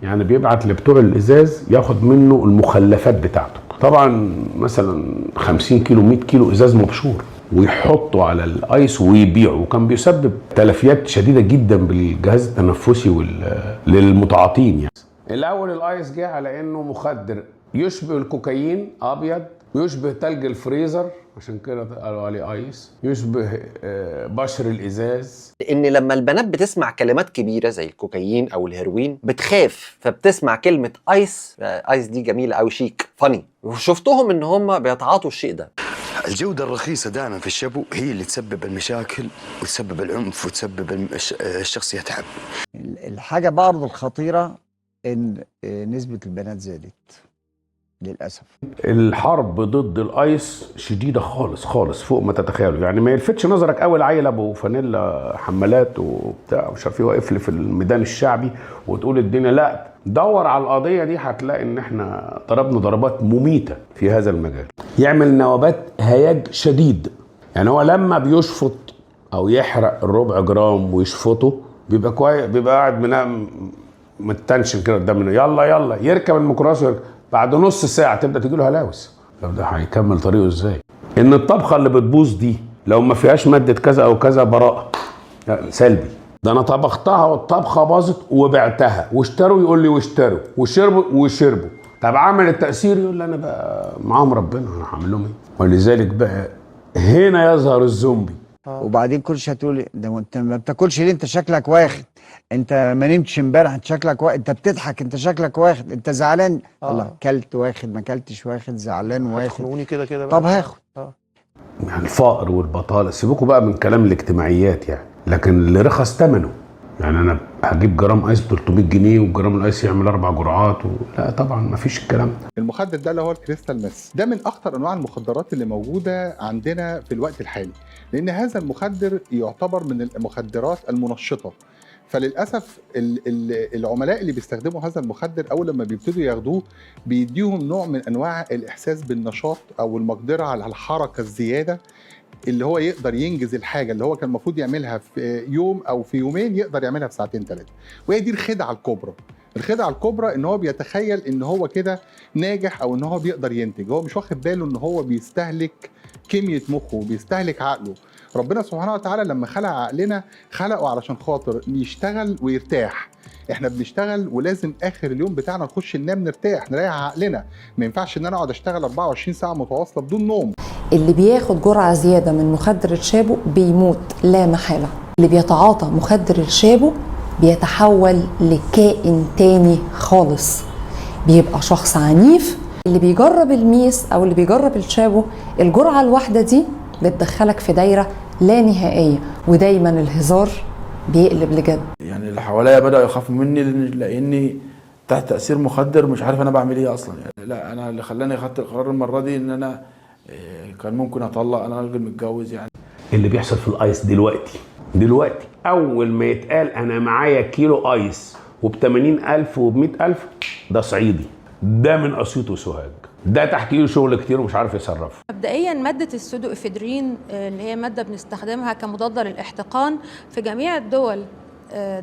S4: يعني بيبعت لبتوع الازاز ياخد منه المخلفات بتاعته. طبعا مثلا 50 كيلو 100 كيلو ازاز مبشور ويحطوا على الايس ويبيعوا، وكان بيسبب تلفيات شديده جدا بالجهاز التنفسي للمتعاطين. يعني الاول الايس جه على انه مخدر يشبه الكوكايين، ابيض ويشبه تلج الفريزر، عشان كده قالوا عليه ايس، يشبه بشر الازاز.
S16: ان لما البنات بتسمع كلمات كبيره زي الكوكايين او الهيروين بتخاف، فبتسمع كلمه ايس. ايس دي جميله او شيك فاني، وشفتهم ان هم بيتعاطوا الشيء ده.
S21: الجودة الرخيصة دائما في الشابو هي اللي تسبب المشاكل وتسبب العنف وتسبب الشخص يتعب.
S8: الحاجة برضه الخطيرة ان نسبة البنات زادت للأسف.
S4: الحرب ضد الايس شديدة خالص خالص فوق ما تتخيلوا. يعني ما يلفتش نظرك قوي العيل ابو فانيلا حمالات وبتاع مش عارف ايه واقف لي في الميدان الشعبي وتقول الدنيا، لا دور على القضية دي هتلاقي ان احنا ضربنا ضربات مميتة في هذا المجال. يعمل نوبات هياج شديد. يعني هو لما بيشفط او يحرق الربع جرام ويشفطه بيبقى كويس، بيبقى قاعد متنشن كده قدامنا، يلا يركب الميكروباص. بعد نص ساعة تبدأ تجيله هلاوس. طب ده هيكمل طريقه ازاي؟ ان الطبخة اللي بتبوظ دي لو ما فيهاش مادة كذا او كذا براءة سلبي. ده انا طبختها والطبخة باظت وبعتها، واشتروا يقول لي واشتروا، وشربوا. طب عمل التأثير يقول لي انا بقى معاهم ربنا، انا هعمل لهم ايه؟ ولذلك بقى هنا يظهر الزومبي.
S8: وبعدين كل شويه تقول ده انت ما بتاكلش ليه؟ انت شكلك واخد، انت ما نمتش امبارح، انت شكلك واخد، انت بتضحك، انت شكلك واخد، انت زعلان. الله، كلت واخد، ما كلتش واخد، زعلان واخد.
S10: خنقوني كده
S8: طب هاخد.
S4: يعني الفقر والبطاله، سيبوكوا بقى من كلام الاجتماعيات يعني، لكن اللي رخص ثمنه. يعني انا هجيب جرام ايس ب 300 جنيه والجرام الايس يعمل 4 جرعات لا طبعا ما فيش الكلام ده.
S15: المخدر ده اللي هو الكريستال ميس ده من اخطر انواع المخدرات اللي موجوده عندنا في الوقت الحالي، لان هذا المخدر يعتبر من المخدرات المنشطه. فللاسف العملاء اللي بيستخدموا هذا المخدر اول لما بيبتدوا ياخدوه بيديهم نوع من انواع الاحساس بالنشاط او المقدره على الحركه الزياده، اللي هو يقدر ينجز الحاجه اللي هو كان المفروض يعملها في يوم او في يومين يقدر يعملها في ساعتين 3. وهي دي الخدعه الكبرى. الخدعه الكبرى ان هو بيتخيل ان هو كده ناجح او ان هو بيقدر ينتج، هو مش واخد باله ان هو بيستهلك كميه مخه وبيستهلك عقله. ربنا سبحانه وتعالى لما خلق عقلنا خلقه علشان خاطر يشتغل ويرتاح. احنا بنشتغل ولازم اخر اليوم بتاعنا نخش ننام نرتاح نريح عقلنا، ما ينفعش ان انا اقعد اشتغل 24 ساعه متواصله بدون نوم.
S13: اللي بياخد جرعة زيادة من مخدر الشابو بيموت لا محالة. اللي بيتعاطى مخدر الشابو بيتحول لكائن تاني خالص، بيبقى شخص عنيف. اللي بيجرب الميس او اللي بيجرب الشابو الجرعة الواحدة دي بتدخلك في دايرة لا نهائية، ودايما الهزار بيقلب لجد.
S3: يعني اللي حواليا بدأوا يخافوا مني لاني تحت تأثير مخدر مش عارف انا بعمل ايه اصلا. يعني لا، انا اللي خلاني اخدت القرار المرة دي ان انا كان ممكن اطلق، انا راجل متجوز. يعني
S4: اللي بيحصل في الايس دلوقتي اول ما يتقال انا معايا كيلو ايس وب80,000 وب100,000 ده صعيدي، ده من اسيوط وسوهاج، ده تحت ايده شغل كتير ومش عارف يصرف.
S11: مبدئيا مادة السودو افيدرين اللي هي مادة بنستخدمها كمضادة للاحتقان في جميع الدول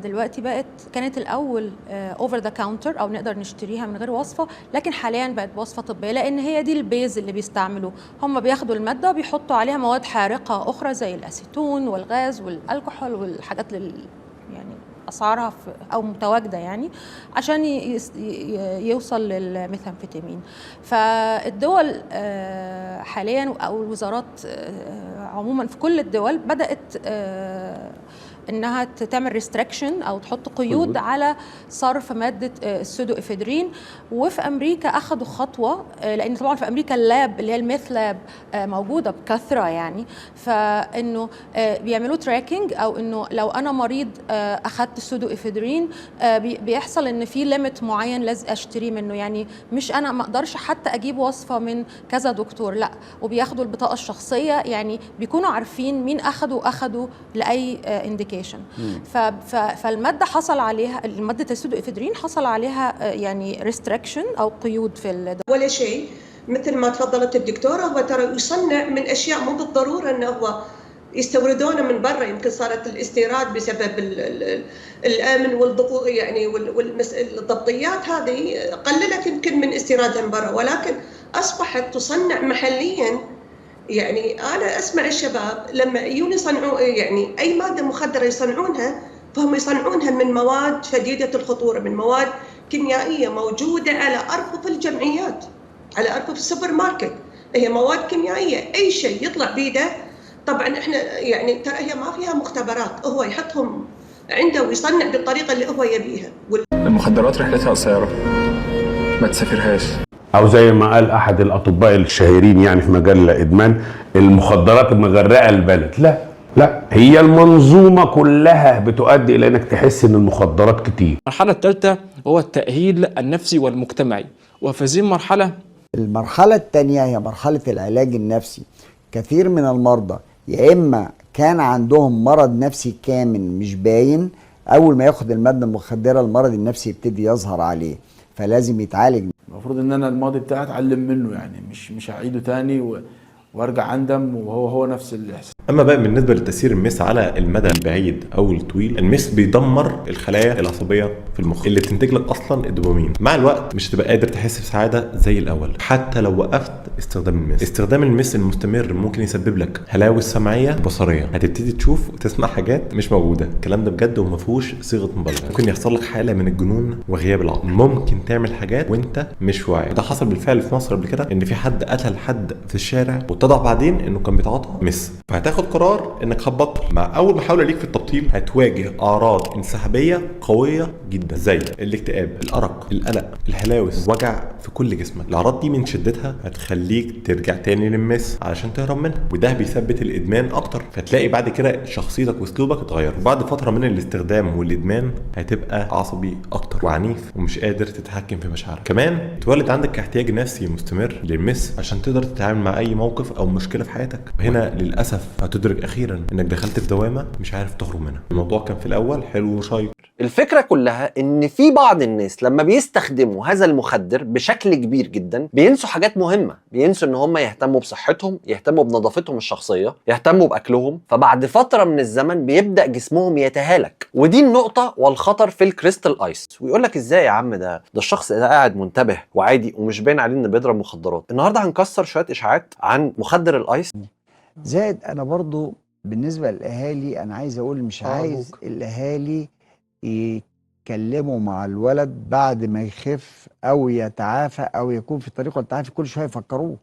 S11: دلوقتي كانت الاول اوفر ذا كاونتر او نقدر نشتريها من غير وصفه، لكن حاليا بقت بوصفه طبيه لان هي دي البيز اللي بيستعملوه. هم بياخدوا الماده وبيحطوا عليها مواد حارقه اخرى زي الاسيتون والغاز والالكحول والحاجات يعني اسعارها او متواجده يعني عشان يوصل للميثامفيتامين. فالدول حاليا او الوزارات عموما في كل الدول بدات انها تعمل ريستريكشن او تحط قيود على صرف ماده السودو افيدرين. وفي امريكا اخذوا خطوه، لان طبعا في امريكا اللاب اللي هي الميث لاب موجوده بكثره يعني، فانه بيعملوا تراكنج او انه لو انا مريض اخذت السودو افيدرين بيحصل ان في ليميت معين لازم اشتري منه. يعني مش انا ما اقدرش حتى اجيب وصفه من كذا دكتور، لا، وبياخدوا البطاقه الشخصيه، يعني بيكونوا عارفين مين اخذوا لاي انديكيشن. فالماده حصل عليها، ماده السودو افيدرين حصل عليها يعني ريستريكشن او قيود في
S18: ولا شيء. مثل ما تفضلت الدكتوره، هو ترى يصنع من اشياء مو بالضروره انه هو يستوردونه من برا. يمكن صارت الاستيراد بسبب الامن والضغوط يعني والضبطيات هذه قللت يمكن من استيرادها من برا، ولكن اصبحت تصنع محليا. يعني أنا أسمع الشباب لما يجون يصنعوا يعني أي مادة مخدرة يصنعونها، فهم يصنعونها من مواد شديدة الخطورة، من مواد كيميائية موجودة على أرفف الجمعيات، على أرفف السوبر ماركت. هي مواد كيميائية، أي شيء يطلع بيده. طبعا إحنا يعني ترى هي ما فيها مختبرات، هو يحطهم عنده ويصنع بالطريقة اللي هو يبيها.
S9: المخدرات رحلتها قصيرة، ما تسافرهاش.
S4: او زي ما قال احد الاطباء الشهيرين يعني في مجال الادمان، المخدرات مغرقه البلد. لا، هي المنظومه كلها بتؤدي الى انك تحس ان المخدرات كتير.
S9: المرحله الثالثه هو التاهيل النفسي والمجتمعي، وفي هذه
S8: المرحله الثانيه هي مرحله العلاج النفسي. كثير من المرضى يا اما كان عندهم مرض نفسي كامن مش باين، اول ما ياخد الماده المخدره المرض النفسي يبتدي يظهر عليه، فلازم يتعالج.
S3: المفروض ان انا الماضي بتاعي اتعلم منه، يعني مش هعيده تاني وارجع اندم وهو نفس الاحساس.
S17: اما بقى بالنسبه لتاثير المس على المدى البعيد او الطويل، المس بيدمر الخلايا العصبيه في المخ اللي بتنتج لك اصلا الدوبامين. مع الوقت مش هتبقى قادر تحس بسعاده زي الاول حتى لو وقفت استخدام المس. استخدام المس المستمر ممكن يسبب لك هلاوس سمعيه بصريه، هتبتدي تشوف وتسمع حاجات مش موجوده. الكلام ده بجد وما فيهوش صيغه مبالغه. ممكن يحصل لك حاله من الجنون وغياب العقل، ممكن تعمل حاجات وانت مش واعي. ده حصل بالفعل في مصر قبل كده، ان في حد قتل حد في الشارع واتضح بعدين انه كان بيتعاطى مس. فهتاخد قرار انك هتبطل. مع اول محاوله ليك في التبطيل هتواجه اعراض انسحابيه قويه جدا زي الاكتئاب، الارق، القلق، الهلاوس، وجع في كل جسمك. الاعراض دي من شدتها هتخليك ترجع تاني للمس علشان تهرب منها، وده بيثبت الادمان اكتر. فتلاقي بعد كده شخصيتك واسلوبك اتغير، وبعد فتره من الاستخدام والادمان هتبقى عصبي اكتر وعنيف ومش قادر تتحكم في مشاعرك. كمان تولد عندك احتياج نفسي مستمر للمس عشان تقدر تتعامل مع اي موقف او مشكله في حياتك. هنا للاسف هتدرك اخيرا انك دخلت في دوامه مش عارف تخرج منها. الموضوع كان في الاول حلو وشيق.
S16: الفكرة كلها ان في بعض الناس لما بيستخدموا هذا المخدر بشكل كبير جدا بينسوا حاجات مهمة، بينسوا ان هم يهتموا بصحتهم، يهتموا بنظافتهم الشخصية، يهتموا باكلهم. فبعد فترة من الزمن بيبدأ جسمهم يتهالك، ودي النقطة والخطر في الكريستال ايس. ويقول لك ازاي يا عم ده الشخص ده قاعد منتبه وعادي ومش باين عليه انه بيضرب مخدرات. النهارده هنكسر شوية اشاعات عن مخدر الايس.
S8: زائد انا برضو بالنسبة للاهالي انا عايز اقول مش عايز الاهالي يكلموا مع الولد بعد ما يخف او يتعافى او يكون في طريقه التعافي كل شويه يفكروه.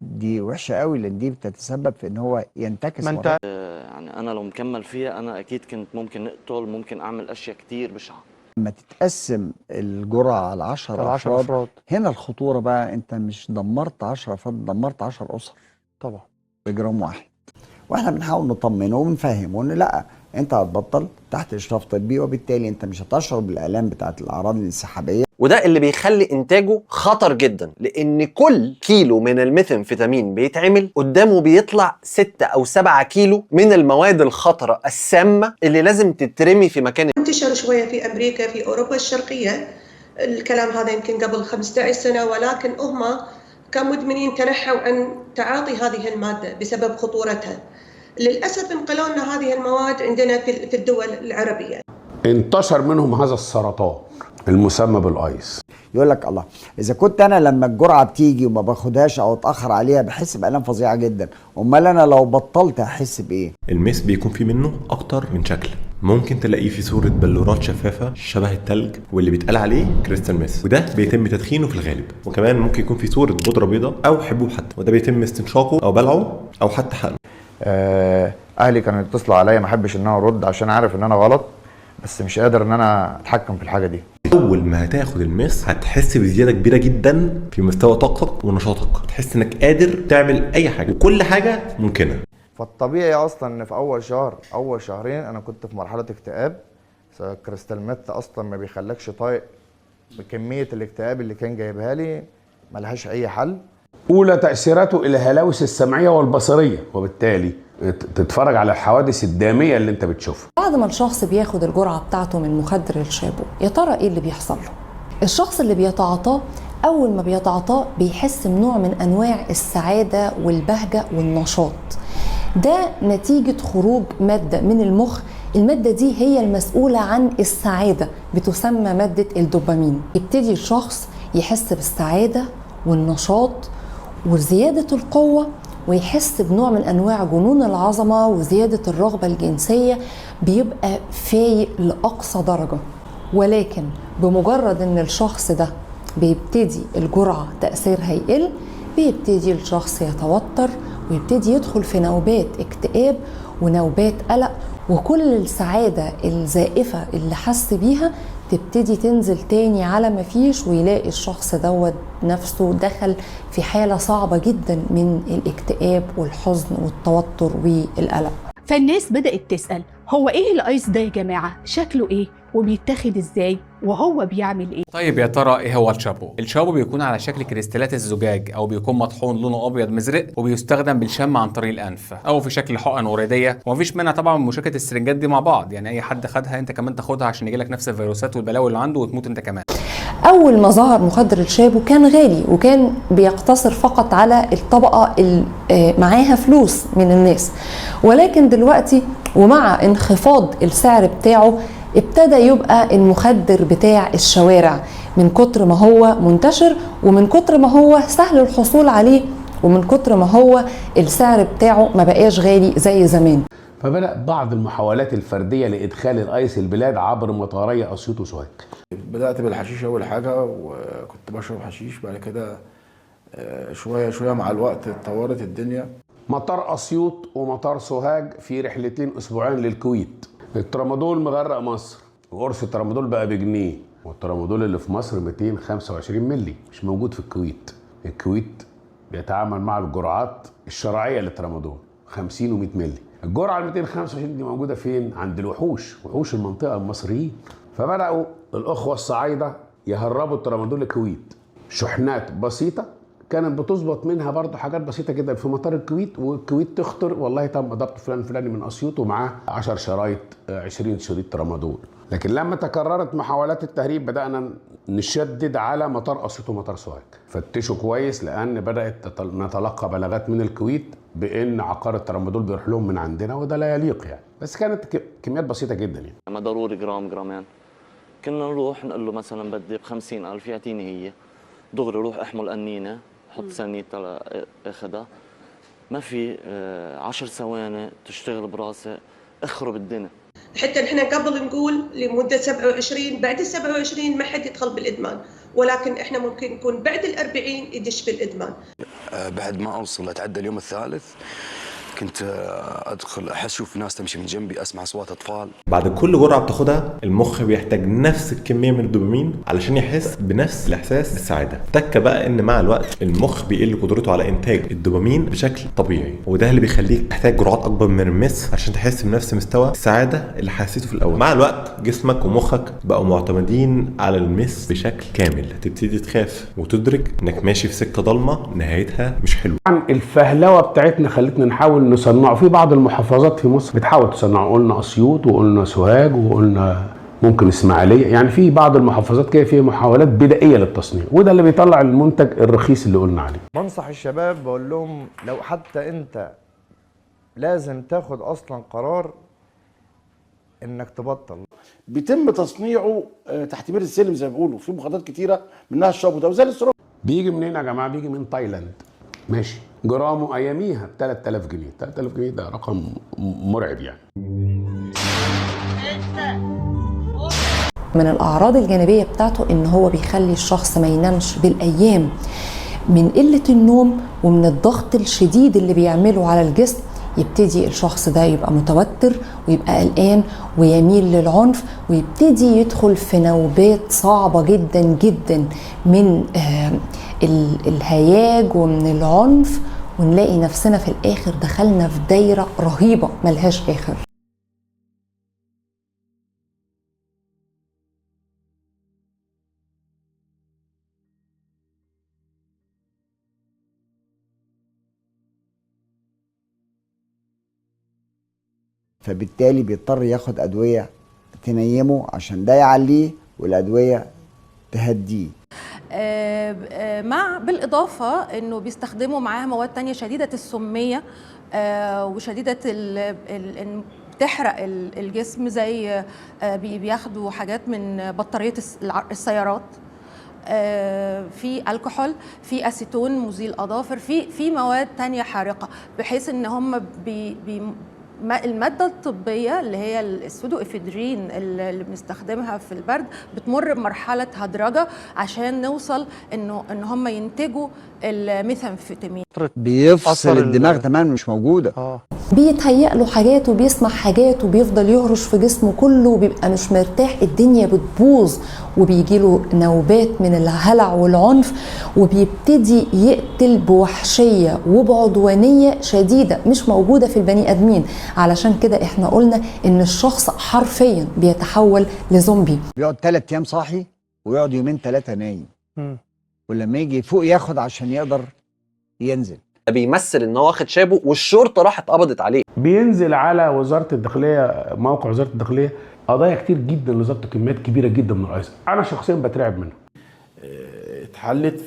S8: دي وحشه قوي لان دي بتتسبب في ان هو ينتكس.
S6: يعني انا لو مكمل فيها انا اكيد كنت ممكن نقتل، ممكن اعمل اشياء كتير بشعه.
S8: لما تتقسم الجرعه على 10 افراد هنا الخطوره بقى، انت مش دمرت 10 افراد، دمرت 10 اسر
S6: طبعا
S8: بجرام واحد. واحنا بنحاول نطمنه ونفهمه ان لا انت هتبطل تحت اشراف طبي، وبالتالي انت مش هتشعر بالالام بتاعت الاعراض الانسحابيه.
S16: وده اللي بيخلي انتاجه خطر جدا، لان كل كيلو من الميثامفيتامين بيتعمل قدامه بيطلع 6 أو 7 كيلو من المواد الخطره السامه اللي لازم تترمي في مكان.
S18: انتشر شويه في امريكا، في اوروبا الشرقيه الكلام هذا يمكن قبل 15 سنه، ولكن هم كمدمنين تنحوا عن تعاطي هذه الماده بسبب خطورتها. للأسف انقلوا لنا هذه المواد عندنا في الدول العربية.
S4: انتشر منهم هذا السرطان المسمى بالايس.
S8: يقول لك الله، اذا كنت انا لما الجرعه بتيجي وما باخدهاش او اتاخر عليها بحس بالام فظيعه جدا، امال انا لو بطلت هحس بايه؟
S17: المس بيكون فيه منه اكتر من شكل. ممكن تلاقيه في صوره بلورات شفافه شبه التلج واللي بيتقال عليه كريستال مس، وده بيتم تدخينه في الغالب. وكمان ممكن يكون في صوره بودره بيضاء او حبوب حتى، وده بيتم استنشاقه او بلعه او حتى حقنه.
S10: اهلي كانوا يتصلوا عليا، ما احبش ان انا ارد عشان عارف ان انا غلط، بس مش قادر ان انا اتحكم في الحاجه دي.
S17: اول ما هتاخد المس هتحس بزياده كبيره جدا في مستوى طاقتك ونشاطك، هتحس انك قادر تعمل اي حاجه وكل حاجه ممكنه.
S10: فالطبيعي اصلا ان في اول شهر اول شهرين انا كنت في مرحله اكتئاب. كريستال ميث اصلا ما بيخلكش طايق، بكميه الاكتئاب اللي كان جايبها لي ملهاش اي حل.
S4: اولى تاثيراته الى الهلاوس السمعيه والبصريه، وبالتالي تتفرج على الحوادث الداميه اللي انت بتشوفها.
S13: بعد ما الشخص بياخد الجرعه بتاعته من مخدر الشابو، يا ترى ايه اللي بيحصل له؟ الشخص اللي بيتعاطاه اول ما بيتعاطاه بيحس بنوع من انواع السعاده والبهجه والنشاط. ده نتيجه خروج ماده من المخ، الماده دي هي المسؤوله عن السعاده، بتسمى ماده الدوبامين. يبتدي الشخص يحس بالسعاده والنشاط وزياده القوه، ويحس بنوع من انواع جنون العظمه وزياده الرغبه الجنسيه، بيبقى فايق لاقصى درجه. ولكن بمجرد ان الشخص ده بيبتدي الجرعه تاثيرها يقل، بيبتدي الشخص يتوتر ويبتدي يدخل في نوبات اكتئاب ونوبات قلق، وكل السعاده الزائفه اللي حس بيها تبتدي تنزل تاني على ما فيش، ويلاقي الشخص دوت نفسه دخل في حالة صعبة جدا من الاكتئاب والحزن والتوتر والقلق.
S5: فالناس بدأت تسأل هو ايه الايس ده يا جماعة؟ شكله ايه؟ وبيتاخد ازاي؟ وهو بيعمل ايه؟
S14: طيب يا ترى ايه هو الشابو؟ الشابو بيكون على شكل كريستالات الزجاج او بيكون مطحون لونه ابيض مزرق، وبيستخدم بالشم عن طريق الانف او في شكل حقن ورديه. ومفيش مانع طبعا من مشاركه السرنجات دي مع بعض، يعني اي حد خدها انت كمان تاخدها عشان يجيلك نفس الفيروسات والبلاوي اللي عنده وتموت انت كمان.
S13: اول ما ظهر مخدر الشابو كان غالي، وكان بيقتصر فقط على الطبقه اللي معاها فلوس من الناس. ولكن دلوقتي ومع انخفاض السعر بتاعه ابتدى يبقى المخدر بتاع الشوارع، من كتر ما هو منتشر ومن كتر ما هو سهل الحصول عليه ومن كتر ما هو السعر بتاعه ما بقاش غالي زي زمان.
S4: فبدأ بعض المحاولات الفردية لإدخال الأيس البلاد عبر مطاري أسيوط وسوهاج. بدأت بالحشيش أول حاجة، وكنت بشرب حشيش. بعد كده
S3: شويه شويه مع الوقت اتطورت الدنيا.
S4: مطار اسيوط ومطار سوهاج في رحلتين اسبوعين للكويت. الترامادول مغرق مصر، وقرص الترامادول بقى بجنيه، والترامادول اللي في مصر 225 مللي مش موجود في الكويت. الكويت بيتعامل مع الجرعات الشرعيه للترامادول 50 و100 مللي. الجرعه ال 225 دي موجوده فين؟ عند الوحوش، وحوش المنطقه المصريين. فبداوا الاخوه الصعايده يهربوا الترامادول للكويت، شحنات بسيطه كانت بتظبط منها برضه حاجات بسيطه جدا في مطار الكويت، والكويت تخطر والله تم ضبط فلان فلاني من اسيوط ومعاه 10 شرايط 20 شريط ترامادول. لكن لما تكررت محاولات التهريب بدانا نشدد على مطار اسيوط ومطار سوهاج، فتشوا كويس لان بدات نتلقى بلاغات من الكويت بان عقار الترامادول بيروح لهم من عندنا، وده لا يليق يعني، بس كانت كميات بسيطه جدا يعني.
S6: ما ضروري جرام جرامين، كنا نروح نقول له مثلا بدي ب50,000 يعطيني هي دغري، روح احمل قنينه حط سنيت اخدها، ما في 10 ثواني تشتغل براسي اخرب الدنيا.
S18: حتى نحن قبل نقول لمده 27، بعد ال 27 ما حد يدخل بالادمان، ولكن احنا ممكن نكون بعد ال 40 يدش بالادمان.
S21: بعد ما اوصل اتعدى اليوم الثالث كنت ادخل اشوف ناس تمشي من جنبي، اسمع اصوات اطفال.
S17: بعد كل جرعه بتاخدها المخ بيحتاج نفس الكميه من الدوبامين علشان يحس بنفس الاحساس بالسعاده. تكه بقى ان مع الوقت المخ بيقل قدرته على انتاج الدوبامين بشكل طبيعي، وده اللي بيخليك تحتاج جرعات اكبر من المس عشان تحس بنفس مستوى السعاده اللي حسيته في الاول. مع الوقت جسمك ومخك بقوا معتمدين على المس بشكل كامل، تبتدي تخاف وتدرك انك ماشي في سكه ضلمه نهايتها مش حلوه.
S4: الفهلوه بتاعتنا خلتنا نحاول نصنعه في بعض المحافظات في مصر بتحاول تصنعه، قلنا اسيوط وقلنا سوهاج وقلنا ممكن اسماعيليه، يعني في بعض المحافظات كده فيها محاولات بدائيه للتصنيع، وده اللي بيطلع المنتج الرخيص اللي قلنا عليه.
S10: بنصح الشباب بقول لهم لو حتى انت لازم تاخد اصلا قرار انك تبطل.
S3: بيتم تصنيعه تحت بير السلم زي ما بيقولوا، في مخدرات كتيره منها الشابو ده وزي السرور.
S4: بيجي منين يا جماعه؟ بيجي من تايلاند، ماشي، جرامه اياميها ب 3000 جنيه، 3000 جنيه ده رقم مرعب يعني.
S13: من الأعراض الجانبية بتاعته إن هو بيخلي الشخص ما ينامش بالأيام من قلة النوم ومن الضغط الشديد اللي بيعمله على الجسم. يبتدي الشخص ده يبقى متوتر ويبقى قلقان ويميل للعنف، ويبتدي يدخل في نوبات صعبة جدا جدا من الهياج ومن العنف، ونلاقي نفسنا في الآخر دخلنا في دايرة رهيبة ملهاش آخر.
S8: فبالتالي بيضطر ياخد أدوية تنيمه عشان ده يعليه والأدوية تهديه.
S11: مع بالإضافة إنه بيستخدموا معاها مواد تانية شديدة السمية وشديدة بتحرق الجسم، زي بياخدوا حاجات من بطارية السيارات، في الكحول، في اسيتون مزيل اظافر، في مواد تانية حارقة، بحيث ان هم المادة الطبية اللي هي السودو افيدرين اللي بنستخدمها في البرد بتمر بمرحلة هدرجة عشان نوصل ان هم ينتجوا الميثامفيتامين.
S8: بيفصل الدماغ تماما، مش موجودة.
S13: بيتهيأ له حاجات وبيسمع حاجات وبيفضل يهرش في جسمه كله وبيبقى مش مرتاح، الدنيا بتبوظ وبيجيله نوبات من الهلع والعنف، وبيبتدي يقتل بوحشية وبعدوانية شديدة مش موجودة في البني آدمين. علشان كده احنا قلنا ان الشخص حرفيا بيتحول لزومبي.
S8: بيقعد 3 أيام صاحي ويقعد 2-3 نايم، ولما يجي فوق ياخد عشان يقدر ينزل.
S16: بيمثل ان هو واخد شابو والشرطه راحت قبضت عليه.
S4: بينزل على وزاره الداخليه، موقع وزاره الداخليه، قضايا كتير جدا لظبط كميات كبيره جدا من الرئيس. انا شخصيا بترعب منه.
S3: اتحلت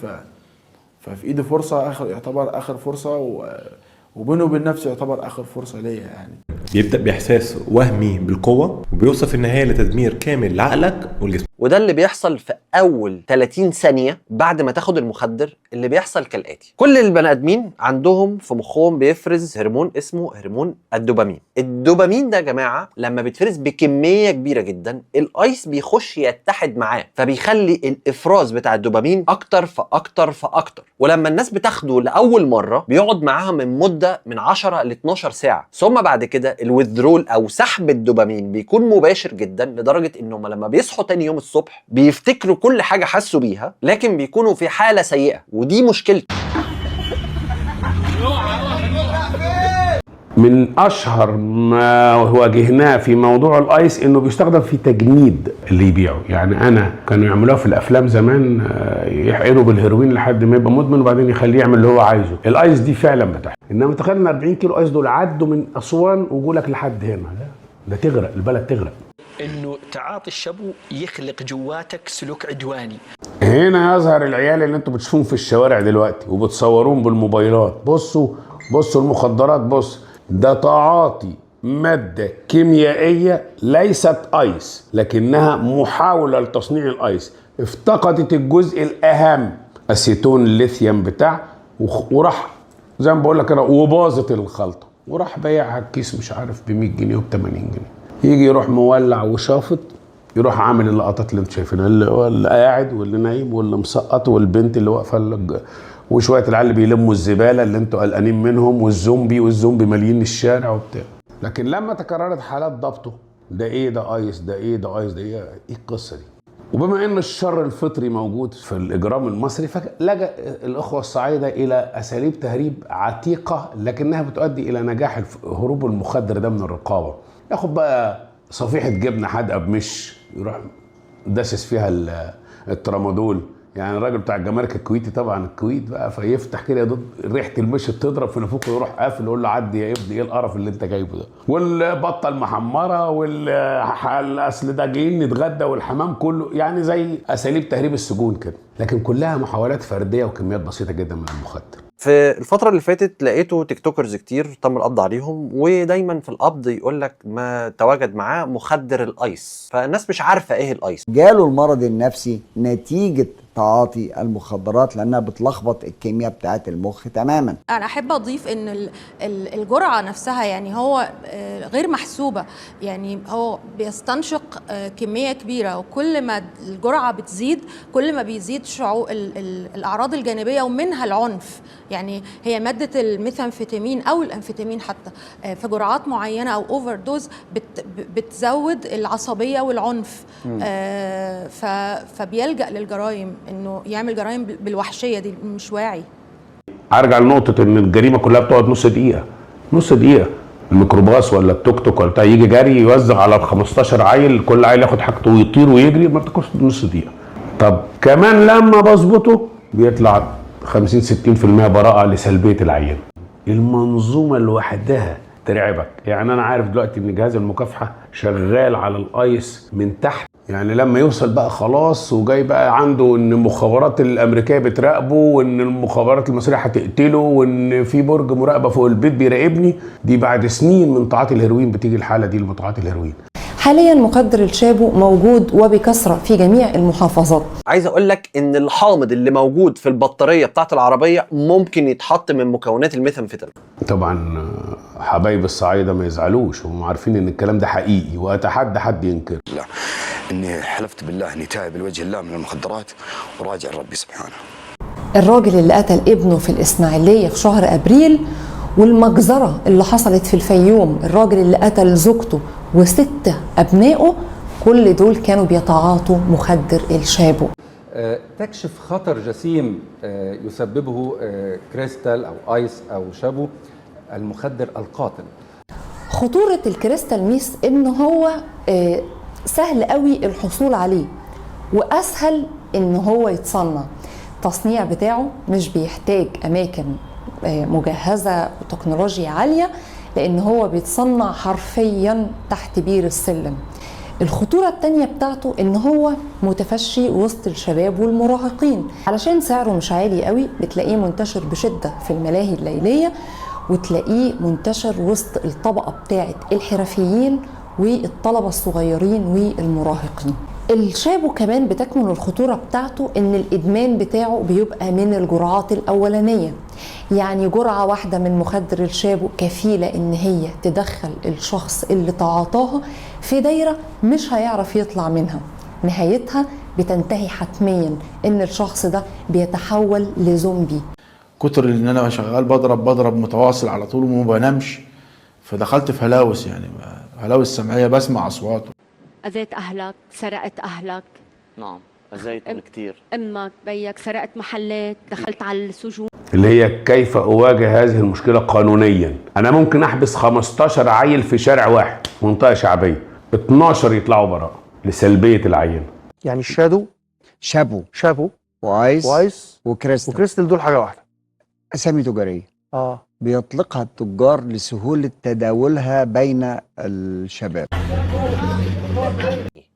S3: ففي ايدي فرصه يعتبر اخر فرصه، وبينه وبين نفسه يعتبر اخر فرصه ليا يعني.
S17: بيبدا باحساس وهمي بالقوه وبيوصل في النهايه لتدمير كامل لعقلك والجسم.
S16: وده اللي بيحصل في اول 30 ثانيه بعد ما تاخد المخدر اللي بيحصل كالاتي: كل البني ادمين عندهم في مخهم بيفرز هرمون اسمه هرمون الدوبامين. الدوبامين ده يا جماعه لما بيتفرز بكميه كبيره جدا الايس بيخش يتحد معاه، فبيخلي الافراز بتاع الدوبامين اكتر فاكتر فاكتر. ولما الناس بتاخده لاول مره بيقعد معاها من مده من 10 ل 12 ساعه، ثم بعد كده الوذرول او سحب الدوبامين بيكون مباشر جدا لدرجه انهم لما بيصحوا تاني يوم الصبح بيفتكروا كل حاجه حسوا بيها، لكن بيكونوا في حاله سيئه، ودي مشكلته.
S4: من اشهر ما واجهناه في موضوع الايس انه بيستخدم في تجنيد اللي يبيعه. يعني انا كانوا يعملوها في الافلام زمان، يحقنوا بالهيروين لحد ما يبقى مدمن وبعدين يخليه يعمل اللي هو عايزه. الايس دي فعلا بتاعها، انما تخيل ان 40 كيلو ايس دول عدوا من اسوان وجولك لحد هنا، ده تغرق، البلد تغرق.
S1: انه تعاطي الشابو يخلق جواتك سلوك عدواني.
S4: هنا يظهر العيال اللي انتوا بتشوفوهم في الشوارع دلوقتي وبتصوروهم بالموبايلات. بصوا المخدرات، بص ده تعاطي مادة كيميائية ليست ايس لكنها محاولة لتصنيع الايس، افتقدت الجزء الاهم اسيتون الليثيوم بتاع، وراح زي ما بقول لك انا وباظت الخلطة، وراح بيعها الكيس مش عارف ب 100 جنيه وب 80 جنيه. يجي يروح مولع وشافط، يروح عامل اللقطات اللي انتوا شايفينها، اللي قاعد واللي نايم واللي مسقط والبنت اللي واقفه وشويه العيال اللي بيلموا الزباله اللي انتوا قلقانين منهم، والزومبي مالين الشارع وبتاع. لكن لما تكررت حالات ضبطه، ده ايه ده ايس، ده ايه ده ايس، ده ايه القصه دي؟ وبما ان الشر الفطري موجود في الاجرام المصري، فلجأ الاخوه الصعايده الى اساليب تهريب عتيقه لكنها بتؤدي الى نجاح هروب المخدر ده من الرقابه. ياخد بقى صفيحه جبنه حادقه بمش، يروح داسس فيها الترامادول. يعني الراجل بتاع الجمارك الكويتي، طبعا الكويت بقى، فيفتح كده ضد ريحه المش تضرب في نافوخه، ويروح قافل يقول له عدي يا ابني، ايه القرف اللي انت جايبه ده؟ والبطه المحمره والاصل ده جايين نتغدى والحمام كله، يعني زي اساليب تهريب السجون كده، لكن كلها محاولات فرديه وكميات بسيطه جدا من المخدر.
S16: في الفترة اللي فاتت لقيته تيك توكرز كتير تم القبض عليهم، ودايما في القبض يقول لك ما تواجد معاه مخدر الايس، فالناس مش عارفة ايه الايس.
S8: جاله المرض النفسي نتيجة تعاطي المخدرات لانها بتلخبط الكيمياء بتاعت المخ تماما.
S11: انا احب اضيف ان الجرعه نفسها يعني هو غير محسوبه، يعني هو بيستنشق كميه كبيره، وكل ما الجرعه بتزيد كل ما بيزيد شعور الاعراض الجانبيه ومنها العنف. يعني هي ماده الميثامفيتامين او الامفيتامين حتى في جرعات معينه او اوفر دوز بتزود العصبيه والعنف، فبيلجأ للجرائم، انه يعمل جرائم بالوحشيه دي، مش واعي.
S4: هرجع لنقطه ان الجريمه كلها بتقعد نص دقيقه. الميكروباص ولا التوك توك ولا بتاع يجي جري يوزع على 15 عيل، كل عيل ياخد حاجته ويطير ويجري، ما بتاخدش نص دقيقه. طب كمان لما بظبطه بيطلع 50-60% براءه لسلبيه العيان. المنظومه لوحدها ترعبك. يعني انا عارف دلوقتي ان جهاز المكافحه شغال على الايس من تحت، يعني لما يوصل بقى خلاص وجاي بقى عنده ان المخابرات الامريكيه بتراقبه، وان المخابرات المصريه هتقتله، وان في برج مراقبه فوق البيت بيراقبني، دي بعد سنين من تعاطي الهيروين بتيجي الحاله دي لمتعاطي الهيروين.
S13: حاليا مخدر الشابو موجود وبكثره في جميع المحافظات.
S16: عايز اقول لك ان الحامض اللي موجود في البطاريه بتاعه العربيه ممكن يتحط من مكونات الميثامفيتامين.
S4: طبعا حبايب الصعايده ما يزعلوش، هم عارفين ان الكلام ده حقيقي، واتحدى حد ينكر.
S21: لا، اني حلفت بالله اني تائب لوجه الله من المخدرات وراجع ربي سبحانه.
S13: الراجل اللي قتل ابنه في الاسماعيليه في شهر ابريل، والمجزره اللي حصلت في الفيوم، الراجل اللي قتل زوجته و6 أبنائه، كل دول كانوا بيتعاطوا مخدر الشابو.
S12: تكشف خطر جسيم يسببه كريستال أو آيس أو شابو، المخدر القاتل.
S13: خطورة الكريستال ميس إن هو سهل قوي الحصول عليه، وأسهل إن هو يتصنع. التصنيع بتاعه مش بيحتاج أماكن مجهزة وتكنولوجيا عالية، لأن هو بيتصنع حرفيا تحت بير السلم. الخطورة التانية بتاعته إن هو متفشي وسط الشباب والمراهقين، علشان سعره مش عالي قوي بتلاقيه منتشر بشدة في الملاهي الليلية، وتلاقيه منتشر وسط الطبقة بتاعت الحرفيين والطلبة الصغيرين والمراهقين. الشابو كمان بتكمن الخطورة بتاعته ان الادمان بتاعه بيبقى من الجرعات الاولانية، يعني جرعة واحدة من مخدر الشابو كفيلة ان هي تدخل الشخص اللي تعاطاها في دايرة مش هيعرف يطلع منها، نهايتها بتنتهي حتميا ان الشخص ده بيتحول لزومبي.
S3: كتر ان انا شغال بضرب متواصل على طول وما بنامش، فدخلت في هلاوس، يعني هلاوس سمعيه، بسمع اصوات.
S2: اذيت اهلك، سرقت اهلك.
S6: نعم اذيتهم كثير.
S2: امك، بيك، سرقت محلات، دخلت على السجون.
S4: اللي هي كيف اواجه هذه المشكله قانونيا. انا ممكن احبس 15 عيل في شارع واحد منطقه شعبيه، 12 يطلعوا براءه لسلبيه العينه.
S20: يعني الشادو
S8: شابو وايس
S20: وكريستال دول حاجه واحده،
S8: اسامي تجاريه بيطلقها التجار لسهوله تداولها بين الشباب.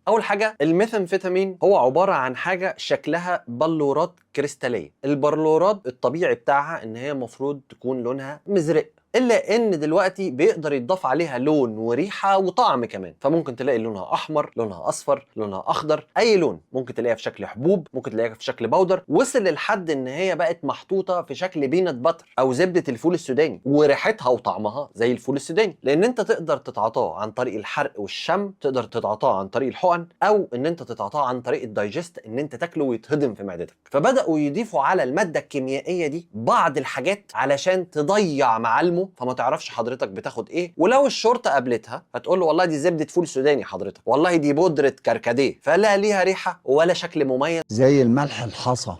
S16: اول حاجه الميثامفيتامين هو عباره عن حاجه شكلها بلورات كريستاليه. البلورات الطبيعي بتاعها ان هي المفروض تكون لونها مزرق، الا ان دلوقتي بيقدر يضاف عليها لون وريحه وطعم كمان، فممكن تلاقي لونها احمر، لونها اصفر، لونها اخضر، اي لون. ممكن تلاقيها في شكل حبوب، ممكن تلاقيها في شكل باودر، وصل للحد ان هي بقت محطوطه في شكل بينات باتر او زبده الفول السوداني، وريحتها وطعمها زي الفول السوداني. لان انت تقدر تتعاطاه عن طريق الحرق والشم، تقدر تتعاطاه عن طريق الحقن، او ان انت تتعاطاه عن طريق الدايجست، ان انت تاكله ويتهضم في معدتك. فبداوا يضيفوا على الماده الكيميائيه دي بعض الحاجات علشان تضيع معالمه، فما تعرفش حضرتك بتاخد ايه. ولو الشرطه قابلتها هتقول له والله دي زبده فول سوداني حضرتك، والله دي بودره كركديه، فلا ليها ريحه ولا شكل مميز.
S8: زي الملح الحصى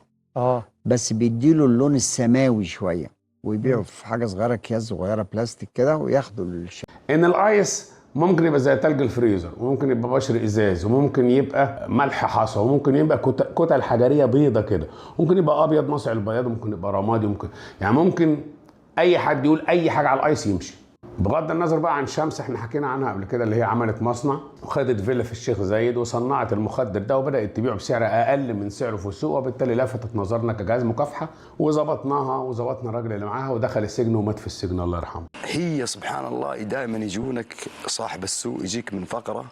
S8: بس بيديله اللون السماوي شويه، ويبيعوا في حاجه صغيره، اكياس صغيره بلاستيك كده، وياخدوا
S4: ان الايس ممكن يبقى زي تلج الفريزر، وممكن يبقى بشر ازاز، وممكن يبقى ملح حصى، وممكن يبقى كتل حجريه بيضه كده، ممكن يبقى ابيض مصع البياض، وممكن يبقى رمادي، ممكن اي حد يقول اي حاجه على الايس يمشي. بغض النظر بقى عن شمس، احنا حكينا عنها قبل كده، اللي هي عملت مصنع وخدت فيلا في الشيخ زايد وصنعت المخدر ده، وبدات تبيعه بسعر اقل من سعره في السوق، وبالتالي لفتت نظرنا كجهاز مكافحه، وظبطناها وظبطنا الراجل اللي معاها، ودخل السجن ومات في السجن الله يرحمه.
S21: هي سبحان الله دائما يجونك صاحب السوق يجيك من فقره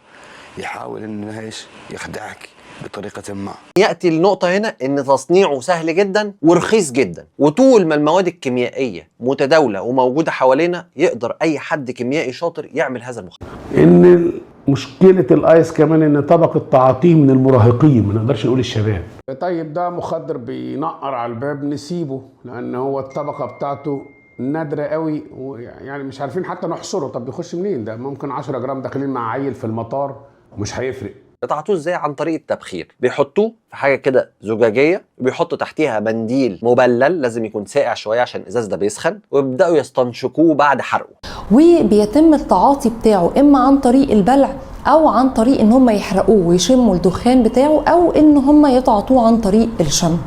S21: يحاول انه ايش يخدعك بطريقه ما.
S16: ياتي النقطه هنا ان تصنيعه سهل جدا ورخيص جدا، وطول ما المواد الكيميائيه متداوله وموجوده حوالينا يقدر اي حد كيميائي شاطر يعمل هذا المخدر.
S4: ان مشكله الايس كمان ان طبقه تعاطيه من المراهقين، ما نقدرش نقول الشباب. طيب ده مخدر بينقر على الباب، نسيبه لان هو الطبقه بتاعته نادره قوي، ويعني مش عارفين حتى نحصره. طب بيخش منين ده؟ ممكن 10 جرام داخلين مع عيل في المطار، مش هيفرق.
S16: بتعطوه ازاي؟ عن طريق التبخير. بيحطوه في حاجه كده زجاجيه، وبيحطوا تحتيها منديل مبلل لازم يكون ساقع شويه عشان الازاز ده بيسخن، ويبداوا يستنشقوه بعد حرقه.
S13: وبيتم التعاطي بتاعه اما عن طريق البلع، او عن طريق ان هم يحرقوه ويشموا الدخان بتاعه، او ان هم يتعاطوه عن طريق الشم.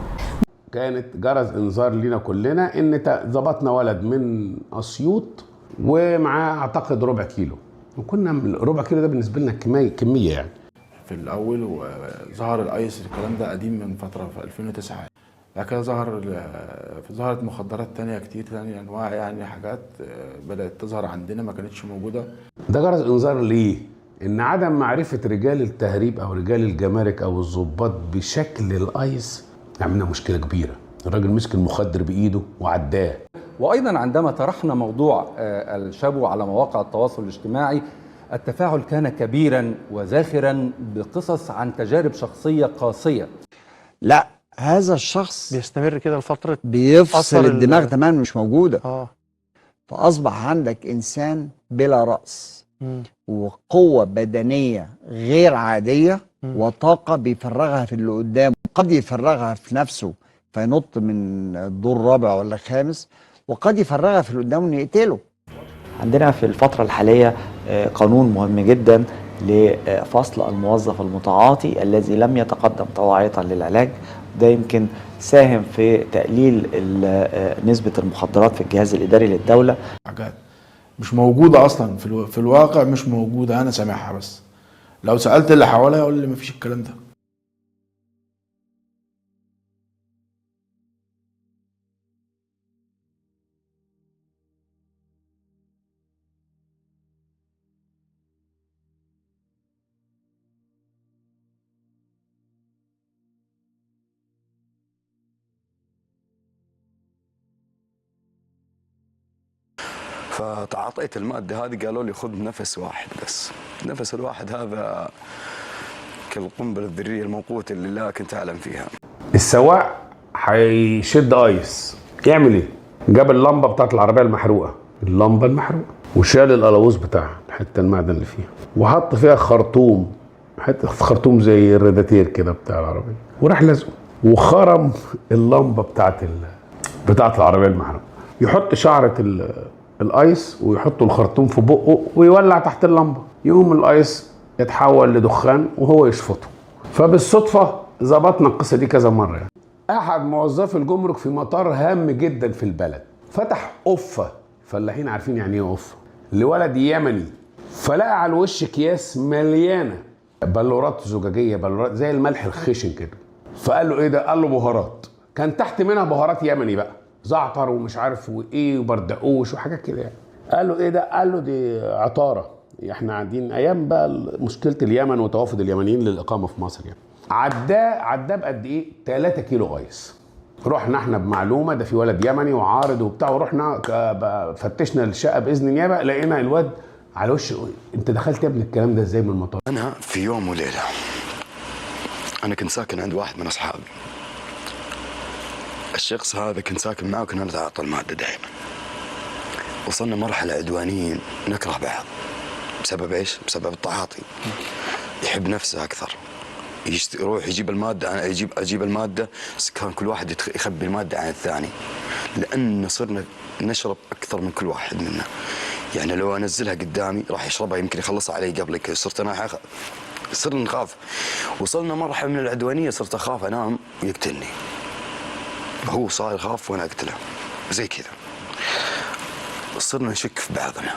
S4: كانت جرس انذار لينا كلنا ان ظبطنا ولد من اسيوط ومعاه اعتقد ربع كيلو، وكنا ربع كيلو ده بالنسبه لنا كميه يعني.
S3: في الاول وظهر الايس، الكلام ده قديم من فتره في 2009. بعد كده ظهرت مخدرات تانية كتير، تانية انواع، يعني حاجات بدات تظهر عندنا ما كانتش موجوده.
S4: ده جرس انذار ليه؟ ان عدم معرفه رجال التهريب او رجال الجمارك او الضباط بشكل الايس عملنا مشكله كبيره. الراجل مسك المخدر بايده وعداه.
S12: وايضا عندما طرحنا موضوع الشابو على مواقع التواصل الاجتماعي، التفاعل كان كبيرا وزاخرا بقصص عن تجارب شخصيه قاسيه.
S8: لا، هذا الشخص
S20: بيستمر كده لفتره،
S8: بيفصل الدماغ تماما، مش موجوده. فاصبح عندك انسان بلا راس، وقوه بدنيه غير عاديه، وطاقه بيفرغها في اللي قدامه، قد يفرغها في نفسه فينط من الدور الرابع ولا الخامس، وقد يفرغها في اللي قدامه يقتله.
S23: عندنا في الفترة الحالية قانون مهم جدا لفصل الموظف المتعاطي الذي لم يتقدم طواعية للعلاج. ده يمكن ساهم في تقليل نسبة المخدرات في الجهاز الإداري للدولة.
S3: حاجات مش موجودة أصلا في الواقع، مش موجودة، أنا سامعها بس. لو سألت اللي حواليا يقول لي مفيش الكلام ده.
S21: فتعاطيت الماده هذه، قالوا لي خذ نفس واحد بس. النفس الواحد هذا كالقنبله الذريه الموقوته اللي لا كنت اعلم فيها.
S4: السواق هيشد ايس، يعمل ايه؟ جاب اللمبه بتاعت العربيه المحروقه، اللمبه المحروقه، وشال القلاووز بتاعها، الحته المعدن اللي فيها، وحط فيها خرطوم، حته خرطوم زي الراداتير كده بتاع العربيه، وراح لازقه وخرم اللمبه بتاعت العربيه المحروقه. يحط شعره الايس ويحط الخرطوم في بقه ويولع تحت اللمبه، يقوم الايس يتحول لدخان وهو يشفطه. فبالصدفه ظبطنا القصه دي كذا مره يعني. احد موظفي الجمرك في مطار هام جدا في البلد فتح قفه، فلاحين عارفين يعني ايه قفه، لولد يمني، فلقى على الوش اكياس مليانه بلورات زجاجيه، بلورات زي الملح الخشن كده. فقال له ايه ده؟ قال له بهارات. كان تحت منها بهارات يمني بقى، زعتر ومش عارف وايه وبردقوش وحاجات كده يعني. قال له ايه ده؟ قال له دي عطاره، احنا قاعدين ايام بقى مشكله اليمن وتوافد اليمنيين للاقامه في مصر يعني. عداه بقد ايه؟ 3 كيلو ايس. رحنا احنا بمعلومه ده في ولد يمني وعارض وبتاع، ورحنا فتشنا الشقه باذن النيابه، لقينا الواد على وش. انت دخلت يا ابني الكلام ده ازاي من المطار؟
S21: انا في يوم وليله انا كنت ساكن عند واحد من اصحابي. الشخص هذا كنت ساكن معه وكنا نتعاطى الماده دائما. وصلنا مرحله عدوانيين نكره بعض. بسبب ايش؟ بسبب التعاطي. يحب نفسه اكثر. يروح يجيب الماده، انا اجيب الماده، كان كل واحد يخبي الماده عن الثاني. لان صرنا نشرب اكثر من كل واحد منا. يعني لو انزلها قدامي راح يشربها يمكن يخلصها علي قبلك، صرت انا صرنا نخاف. وصلنا مرحله من العدوانيه صرت اخاف انام ويقتلني. هو صار يخاف وانا اقتله زي كذا. صرنا نشك في بعضنا،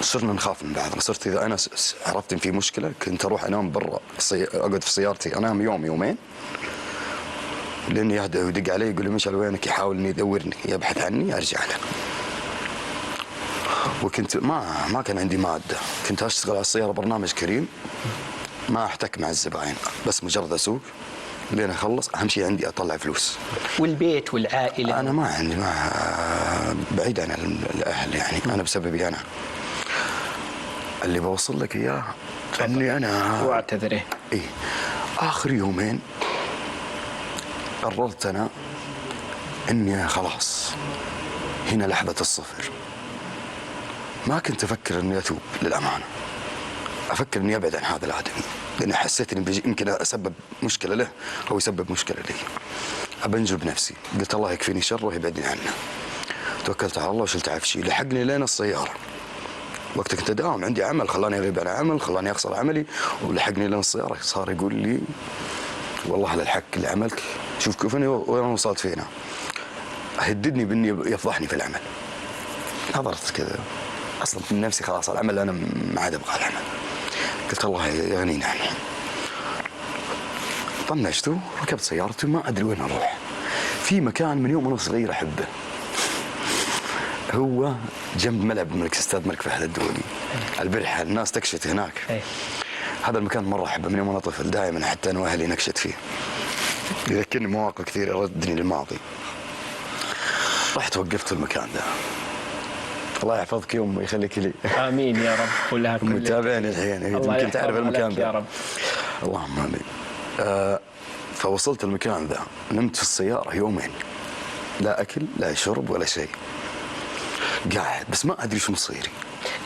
S21: صرنا نخاف من بعضنا. صرت اذا انا عرفت ان في مشكله كنت اروح انام برا، اقعد في سيارتي انام يوم يومين، لاني يدق علي يقول لي مشعل وينك، يحاول اني يدورني يبحث عني، ارجع له. وكنت ما كان عندي ماده، كنت اشتغل على السياره برنامج كريم، ما احتك مع الزباين، بس مجرد اسوق لين اخلص. اهم شيء عندي اطلع فلوس.
S1: والبيت والعائله؟
S21: انا ما عندي، بعيد عن الاهل يعني. انا بسببي انا اللي بوصل لك اياه اني انا
S1: واعتذر.
S21: ايه اخر يومين قررت انا اني خلاص هنا لحظه الصفر. ما كنت افكر اني اتوب للامانه، افكر اني ابعد عن هذا الادمي، لاني حسيت اني يمكن اسبب مشكله له او يسبب مشكله لي. ابنجب نفسي، قلت الله يكفيني شره ويبعدني عنه. توكلت على الله وشلت عفشي، لحقني لين السياره. وقت كنت اداوم عندي عمل، خلاني اغيب عن عمل، خلاني اخسر عملي، ولحقني لين السياره. صار يقول لي والله على الحق اللي عملك، شوف كيف انا وين وصلت فينا. هددني باني يفضحني في العمل. نظرت كذا اصلا من نفسي خلاص العمل انا ما عاد ابغى العمل. قلت الله يغنيني عنه. طنشته، ركبت سيارتي ما ادري وين اروح. في مكان من يوم وانا صغير احبه، هو جنب ملعب الملك استاد الملك فهد الدولي، البرحه، الناس تكشت هناك. هذا المكان مره احبه من يوم وانا طفل، دائما حتى انا واهلي نكشت فيه، يذكرني مواقف كثيره يردني للماضي. رحت وقفت في المكان ده. الله يحفظك يوم ويخليك لي.
S1: امين يا رب. كلها
S21: متابعين الحين يمكن تعرف المكان ده
S1: يا رب.
S21: اللهم امين. فوصلت المكان ذا، نمت في السياره يومين، لا اكل لا شرب ولا شيء، قاعد بس ما ادري شو مصيري.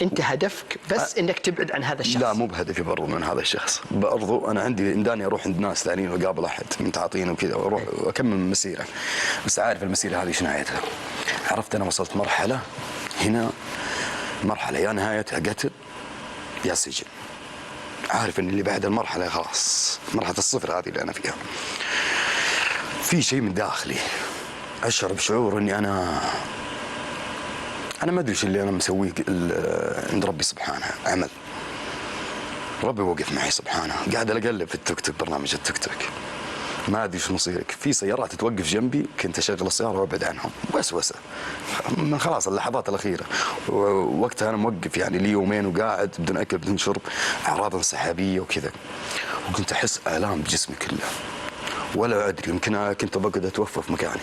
S1: انت هدفك بس انك تبعد عن هذا الشخص؟
S21: لا مو بهدفي برضو من هذا الشخص، برضو انا عندي امداني اروح عند ناس ثانيين واقابل احد متعاطين وكذا واروح واكمل مسيره، بس عارف المسيره هذه ايش نهايتها. عرفت انا وصلت مرحله هنا، مرحله يا نهايتها قتل يا سجن. عارف ان اللي بعد المرحله خلاص، مرحله الصفر هذه اللي انا فيها. في شيء من داخلي اشعر بشعور اني انا ما ادري ايش اللي انا مسويه عند ربي سبحانه. عمل ربي وقف معي سبحانه. قاعد اقلب في التيك توك، برنامج التيك توك، ما ادري ايش مصيرك. في سيارات توقف جنبي، كنت اشغل السياره وابعد عنهم، وسوسه من خلاص اللحظات الاخيره. وقتها انا موقف يعني لي يومين وقاعد بدون اكل بدون شرب، اعراض انسحابيه وكذا، وكنت احس الام بجسمي كله ولا ادري. يمكن كنت بقعد اتوفى في مكاني،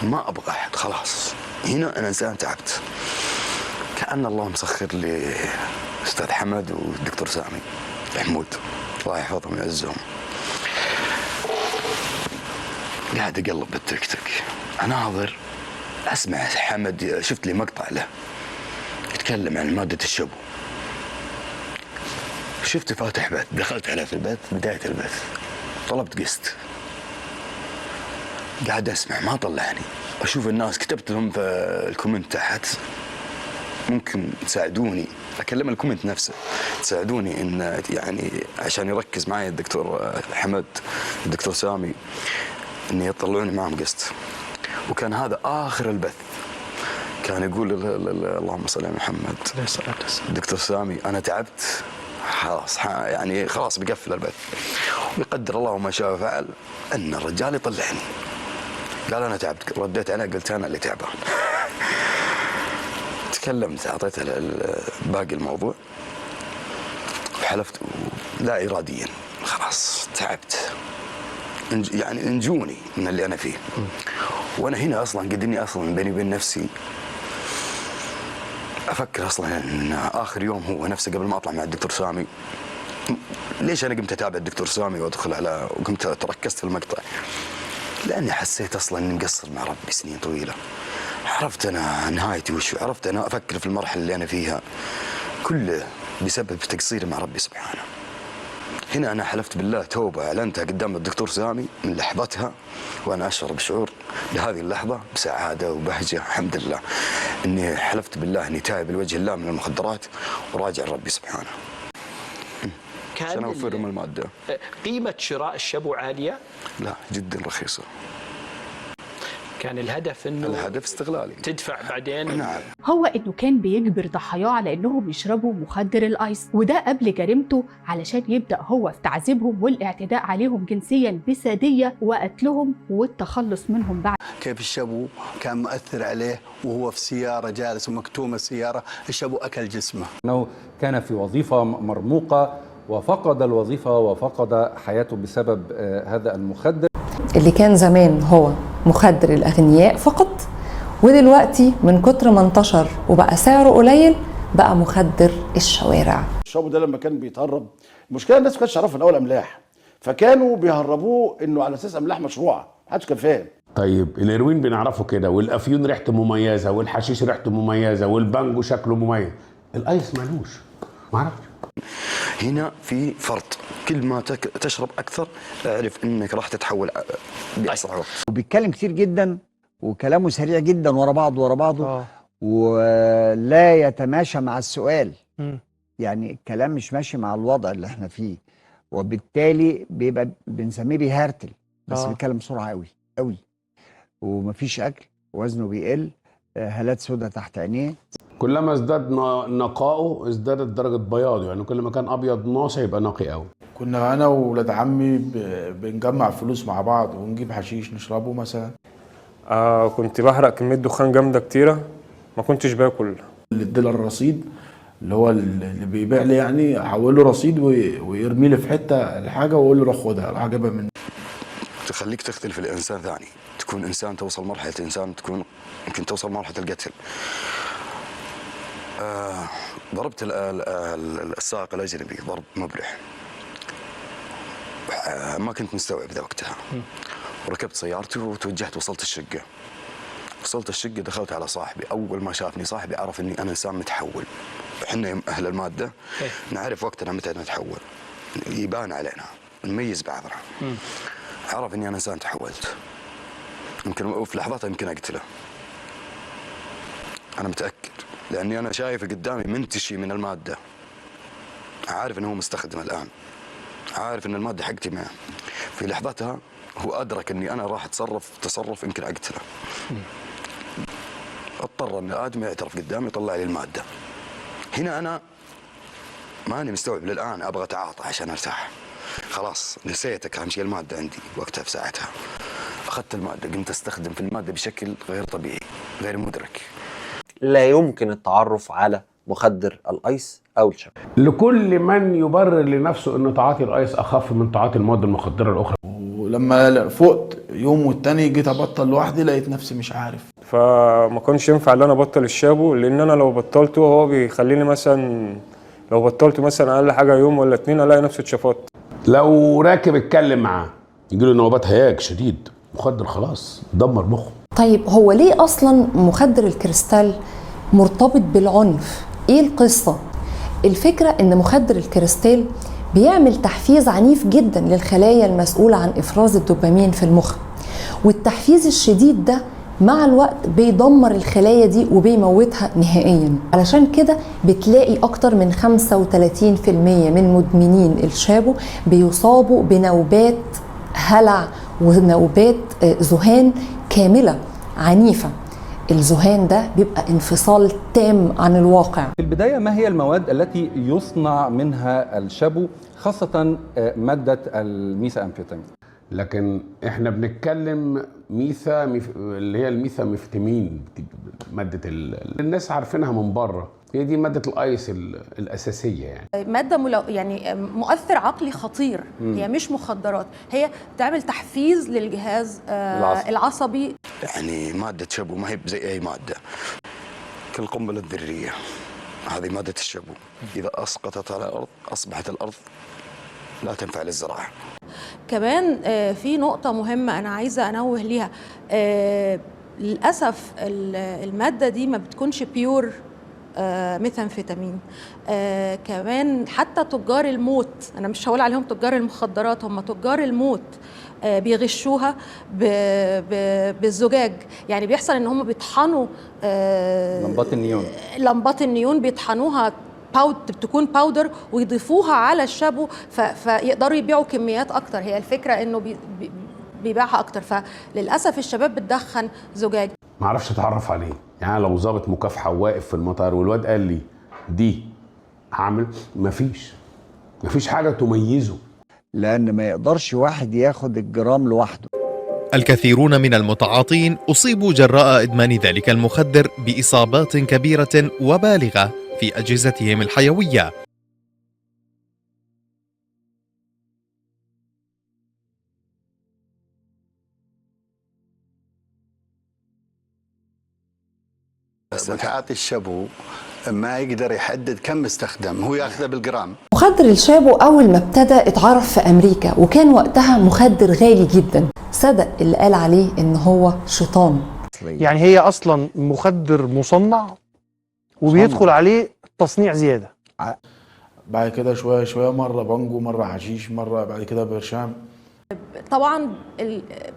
S21: ما ابغى احد، خلاص هنا انا انسان تعبت. كأن الله مسخر لي أستاذ حمد والدكتور سامي حمود الله يحفظهم ويعزهم. قاعد أقلب بالتيك توك أناظر أسمع حمد، شفت لي مقطع له يتكلم عن مادة الشبو، شفت فاتح بث، دخلت عليه في البث، بداية البث طلبت قسط، قاعد أسمع ما طلعني، أشوف الناس كتبت لهم في الكومنت تحت ممكن تساعدوني، أكلم الكومنت نفسه تساعدوني إن يعني عشان يركز معي الدكتور حمد الدكتور سامي إن يطلعوني معهم قسط. وكان هذا آخر البث، كان يقول اللهم صل على محمد الدكتور سامي أنا تعبت خلاص يعني خلاص بقفل البث، ويقدر الله ما شاء فعل أن الرجال يطلعني، قال أنا تعبت، رديت عليه قلت أنا اللي تعبان. تكلمت أعطيته باقي الموضوع وحلفت لا إراديا خلاص تعبت، يعني انجوني من اللي أنا فيه. وأنا هنا أصلا قد إني أصلا بيني وبين نفسي أفكر أصلا إن آخر يوم هو نفسه قبل ما أطلع مع الدكتور سامي. ليش أنا قمت أتابع الدكتور سامي وأدخل على وقمت تركزت في المقطع؟ لأني حسيت أصلا إني مقصر مع ربي سنين طويلة، عرفت أنا نهايتي وش، عرفت أنا أفكر في المرحلة اللي أنا فيها كله بسبب تقصيري مع ربي سبحانه. هنا أنا حلفت بالله توبة أعلنتها قدام الدكتور سامي من لحظتها، وأنا أشعر بشعور لهذه اللحظة بسعادة وبهجة الحمد لله إني حلفت بالله إني تائب لوجه الله من المخدرات وراجع ربي سبحانه عشان أوفرهم المادة.
S1: قيمة شراء الشبو عالية؟
S21: لا جدا رخيصة.
S1: كان الهدف انه
S21: الهدف استغلالي
S1: تدفع بعدين.
S21: نعم.
S5: هو انه كان بيجبر ضحاياه على انهم يشربوا مخدر الايس، وده قبل جريمته علشان يبدا هو في تعذيبهم والاعتداء عليهم جنسيا بساديه وقتلهم والتخلص منهم بعد.
S7: كيف الشبو كان مؤثر عليه وهو في سياره جالس ومكتومه السياره، الشبو اكل جسمه.
S12: انه كان في وظيفه مرموقه وفقد الوظيفه وفقد حياته بسبب هذا المخدر
S13: اللي كان زمان هو مخدر الأغنياء فقط، ودلوقتي من كتر ما انتشر وبقى سعره قليل بقى مخدر الشوارع.
S19: الشابو ده لما كان بيتهرب، المشكله الناس ما كانتش تعرفها في الاول املاح، فكانوا بيهربوه انه على اساس املاح مشروعه، محدش كان فاهم.
S4: طيب الهيروين بنعرفه كده، والافيون ريحته مميزه، والحشيش ريحته مميزه، والبانجو شكله مميز، الايس مالوش، ما اعرفش.
S21: هنا في فرط، كل ما تشرب اكثر اعرف انك راح تتحول باسرع وقت.
S8: وبيتكلم كتير جدا وكلامه سريع جدا ورا بعضه ولا يتماشى مع السؤال. يعني الكلام مش ماشي مع الوضع اللي احنا فيه، وبالتالي بيبقى بنسميه بيهرتل، بس بيتكلم بسرعه قوي قوي، ومفيش اكل، وزنه بيقل، هالات سودة تحت عينيه.
S4: كلما ازداد نقائه ازدادت درجه بياضه، يعني كل ما كان ابيض ناصع يبقى نقي قوي.
S3: كنا انا وولاد عمي بنجمع فلوس مع بعض ونجيب حشيش نشربه مثلا.
S22: كنت بحرق كميه دخان جامده كتيره، ما كنتش باكل.
S3: اللي ادالي الرصيد اللي هو اللي بيبيع لي، يعني احول له رصيد ويرمي لي في حته الحاجه واقول له روح خدها، راح اجيبها منه.
S21: تخليك تختلف الانسان ثاني، تكون انسان توصل مرحله انسان، تكون يمكن توصل مرحله القتل. ضربت السائق الاجنبي ضرب مبرح، ما كنت مستوعب ذا وقتها، وركبت سيارتي وتوجهت. وصلت الشقه دخلت على صاحبي. اول ما شافني صاحبي عرف اني انا انسان متحول. احنا اهل الماده نعرف وقتنا متى نتحول، يبان علينا، نميز بعضنا. عرف اني انا انسان تحولت، يمكن في لحظتها يمكن اقتله، انا متاكد، لاني انا شايفه قدامي منتشي من الماده، عارف انه هو مستخدم الان، عارف ان الماده حقتي معه. في لحظتها هو ادرك اني انا راح اتصرف تصرف يمكن اقتله. اضطر ان ادمي يعترف قدامي يطلع لي الماده. هنا انا ماني مستوعب للان، ابغى اتعاطى عشان ارتاح. خلاص نسيتك، اهم شيء الماده عندي وقتها في ساعتها. اخذت الماده، قمت استخدم في الماده بشكل غير طبيعي، غير مدرك.
S16: لا يمكن التعرف على مخدر الايس او الشبو.
S4: لكل من يبرر لنفسه ان تعاطي الايس اخف من تعاطي المواد المخدره الاخرى.
S3: ولما فقت يوم والتاني جيت ابطل لوحدي، لقيت نفسي مش عارف.
S22: فما كانش ينفع ان انا ابطل الشابو، لان انا لو بطلته هو بيخليني مثلا لو بطلته مثلا اقل حاجه يوم ولا 2 الاقي نفسي اتشفطت.
S4: لو راكب اتكلم معاه يجي له نوبات هياج شديد، مخدر خلاص دمر مخه.
S13: طيب هو ليه اصلا مخدر الكريستال مرتبط بالعنف؟ ايه القصه؟ الفكره ان مخدر الكريستال بيعمل تحفيز عنيف جدا للخلايا المسؤوله عن افراز الدوبامين في المخ، والتحفيز الشديد ده مع الوقت بيدمر الخلايا دي وبيموتها نهائيا. علشان كده بتلاقي اكتر من 35% من مدمنين الشابو بيصابوا بنوبات هلع ونوبات ذهان كاملة عنيفة. الذهان ده بيبقى انفصال تام عن الواقع.
S12: في البداية، ما هي المواد التي يصنع منها الشابو، خاصة مادة الميثامفيتامين؟
S4: لكن احنا بنتكلم اللي هي الميثامفيتامين، مادة الناس عارفينها من بره، هي دي مادة الايس الأساسية يعني.
S11: مادة يعني مؤثر عقلي خطير. هي مش مخدرات، هي بتعمل تحفيز للجهاز العصبي.
S21: يعني مادة شابو ما هي زي أي مادة، كالقنبلة الذرية، هذه مادة الشابو إذا أسقطت على الأرض أصبحت الأرض لا تنفع للزراعة.
S11: كمان في نقطة مهمة أنا عايزة أنوه ليها. للأسف المادة دي ما بتكونش بيور ميثامفيتامين. كمان حتى تجار الموت، أنا مش هقول عليهم تجار المخدرات، هم تجار الموت، بيغشوها بالزجاج. يعني بيحصل ان هم بيطحنوا لمبات النيون بيطحنوها بتكون باودر ويضيفوها على الشابو فيقدروا يبيعوا كميات اكتر. هي الفكره انه بيبيعها اكتر. فللاسف الشباب بتدخن زجاج.
S4: ما اعرفش اتعرف عليه، يعني لو ظابط مكافحه واقف في المطار والواد قال لي دي هعمل، مفيش حاجه تميزه،
S8: لان ما يقدرش واحد ياخد الجرام لوحده.
S9: الكثيرون من المتعاطين أصيبوا جراء إدمان ذلك المخدر بإصابات كبيرة وبالغة في أجهزتهم الحيوية.
S7: متعاطي الشابو ما يقدر يحدد كم استخدم، هو ياخذه بالجرام.
S13: مخدر الشابو أول ما ابتدى اتعرف في أمريكا، وكان وقتها مخدر غالي جدا. صدق اللي قال عليه إن هو شيطان.
S20: يعني هي أصلا مخدر مصنع وبيدخل عليه تصنيع زيادة.
S3: بعد كده شوية مرة بانجو، مرة حشيش، مرة بعد كده برشام.
S11: طبعا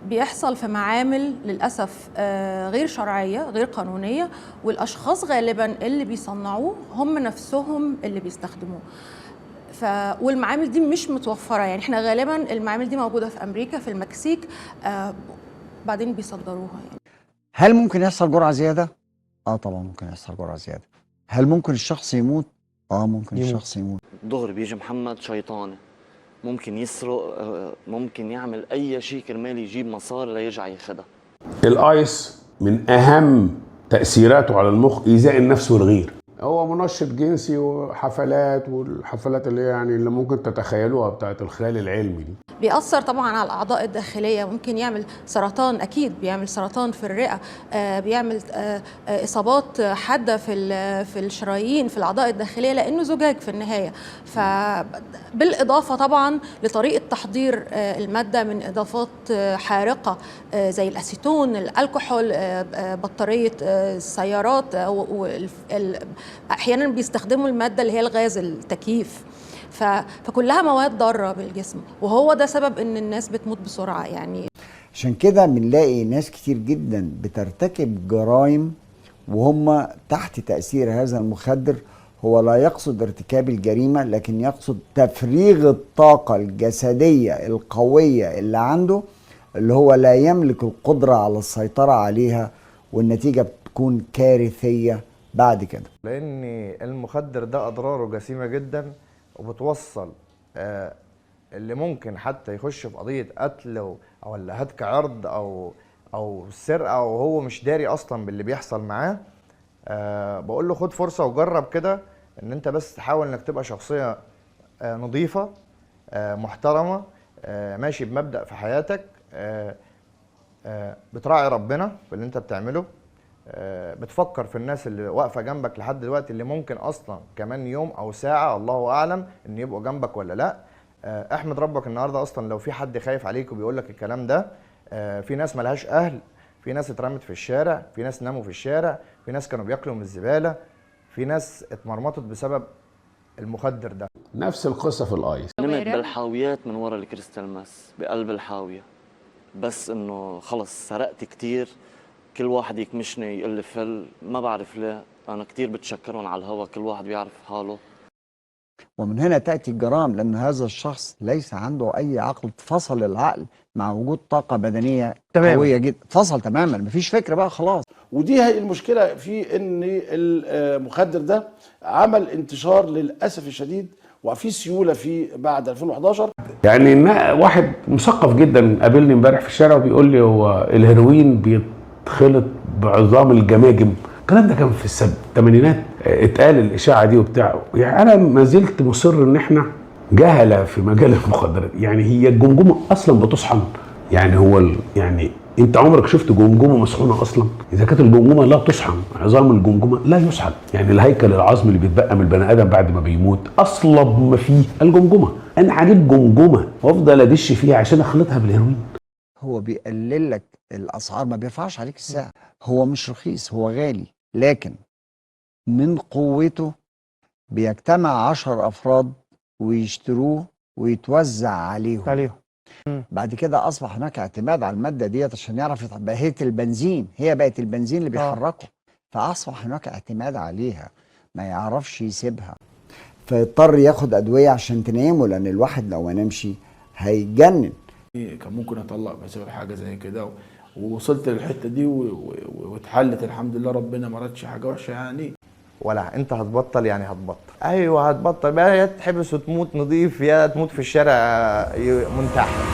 S11: بيحصل في معامل للأسف غير شرعية غير قانونية، والأشخاص غالبا اللي بيصنعوه هم نفسهم اللي بيستخدموه. والمعامل دي مش متوفرة. يعني احنا غالبا المعامل دي موجودة في أمريكا، في المكسيك، بعدين بيصدروها. يعني
S8: هل ممكن يحصل جرعة زيادة؟ طبعا ممكن يحصل جرعة زيادة. هل ممكن الشخص يموت؟ ممكن الشخص يموت.
S6: دغري بيجي محمد شيطاني، ممكن يسرق، ممكن يعمل اي شيء كرمال يجيب مصاري ليرجع ياخدها.
S4: الايس من اهم تاثيراته على المخ ايذاء النفس والغير. هو منشط جنسي وحفلات، والحفلات اللي يعني اللي ممكن تتخيلوها بتاعت الخيال العلمي دي.
S11: بيأثر طبعا على الأعضاء الداخلية، ممكن يعمل سرطان، أكيد بيعمل سرطان في الرئة، بيعمل إصابات حادة في الشرايين، في الأعضاء الداخلية، لأنه زجاج في النهاية. بالإضافة طبعا لطريقة تحضير المادة من إضافات حارقة زي الأسيتون، الكحول، بطارية السيارات، أحيانا بيستخدموا المادة اللي هي الغاز التكييف. فكلها مواد ضارة بالجسم، وهو ده سبب ان الناس بتموت بسرعة. يعني
S8: عشان كده بنلاقي ناس كتير جدا بترتكب جرائم وهم تحت تأثير هذا المخدر. هو لا يقصد ارتكاب الجريمة، لكن يقصد تفريغ الطاقة الجسدية القوية اللي عنده، اللي هو لا يملك القدرة على السيطرة عليها، والنتيجة بتكون كارثية بعد كده.
S10: لأن المخدر ده أضراره جسيمة جدا، وبتوصل اللي ممكن حتى يخش في قضية قتل أو هتك عرض أو سرقة، وهو مش داري أصلا باللي بيحصل معاه. بقول له خد فرصة وجرب كده، إن أنت بس تحاول إنك تبقى شخصية نظيفة محترمة، ماشي بمبدأ في حياتك، بتراعي ربنا في اللي أنت بتعمله، بتفكر في الناس اللي واقفه جنبك لحد دلوقتي، اللي ممكن اصلا كمان يوم او ساعه الله اعلم ان يبقوا جنبك ولا لا. احمد ربك النهارده اصلا لو في حد خايف عليك وبيقول لك الكلام ده. في ناس ملهاش اهل، في ناس اترمت في الشارع، في ناس ناموا في الشارع، في ناس كانوا بياكلوا من الزباله، في ناس اتمرمطت بسبب المخدر ده.
S4: نفس القصه في الايس.
S6: نمت بالحاويات من ورا الكريستال ماس بقلب الحاويه، بس انه خلص سرقت كتير. كل واحد يكمشني يقول لي فل، ما بعرف ليه. انا كتير بتشكرهم على الهوا، كل واحد بيعرف حاله.
S8: ومن هنا تأتي الجرائم، لأن هذا الشخص ليس عنده أي عقل. فصل العقل مع وجود طاقة بدنية قوية جدا، فصل تماما، مفيش فكرة بقى خلاص.
S19: ودي هي المشكلة في ان المخدر ده عمل انتشار للأسف الشديد، وفي سيولة في بعد 2011.
S4: يعني واحد مثقف جدا قابلني امبارح في الشارع وبيقول لي هو الهيروين بيتخلط بعظام الجماجم. الكلام ده كان في الثمانينات اتقال الاشاعه دي وبتاع. يعني انا ما زلت مصر ان احنا جهله في مجال المخدرات. يعني هي الجمجمه اصلا بتصحن؟ يعني هو يعني انت عمرك شفت جمجمه مسحونه اصلا؟ اذا كانت الجمجمه لا تصحن، عظام الجمجمه لا يسحن. يعني الهيكل العظمي اللي بيتبقى من البني ادم بعد ما بيموت اصلب ما فيه الجمجمه. انا هجيب جمجمه وافضل ادش فيها عشان اخلطها بالهيروين.
S8: هو بيقلل لك الاسعار، ما بيرفعش عليك السعر. هو مش رخيص، هو غالي، لكن من قوته بيجتمع 10 افراد ويشتروه ويتوزع عليهم. بعد كده اصبح هناك اعتماد على الماده ديت عشان يعرف بقت البنزين، هي بقت البنزين اللي بيحركه. فاصبح هناك اعتماد عليها، ما يعرفش يسيبها، فيضطر ياخد ادويه عشان تنامه، لان الواحد لو ما نامش هيتجنن.
S3: كان ممكن اطلق بسبب حاجه زي كده، ووصلت للحته دي واتحلت الحمد لله، ربنا ما ردش حاجه وحشه يعني.
S10: ولا انت هتبطل يعني هتبطل. ايوه هتبطل بقى، يا تحبس وتموت نظيف يا تموت في الشارع منتحر.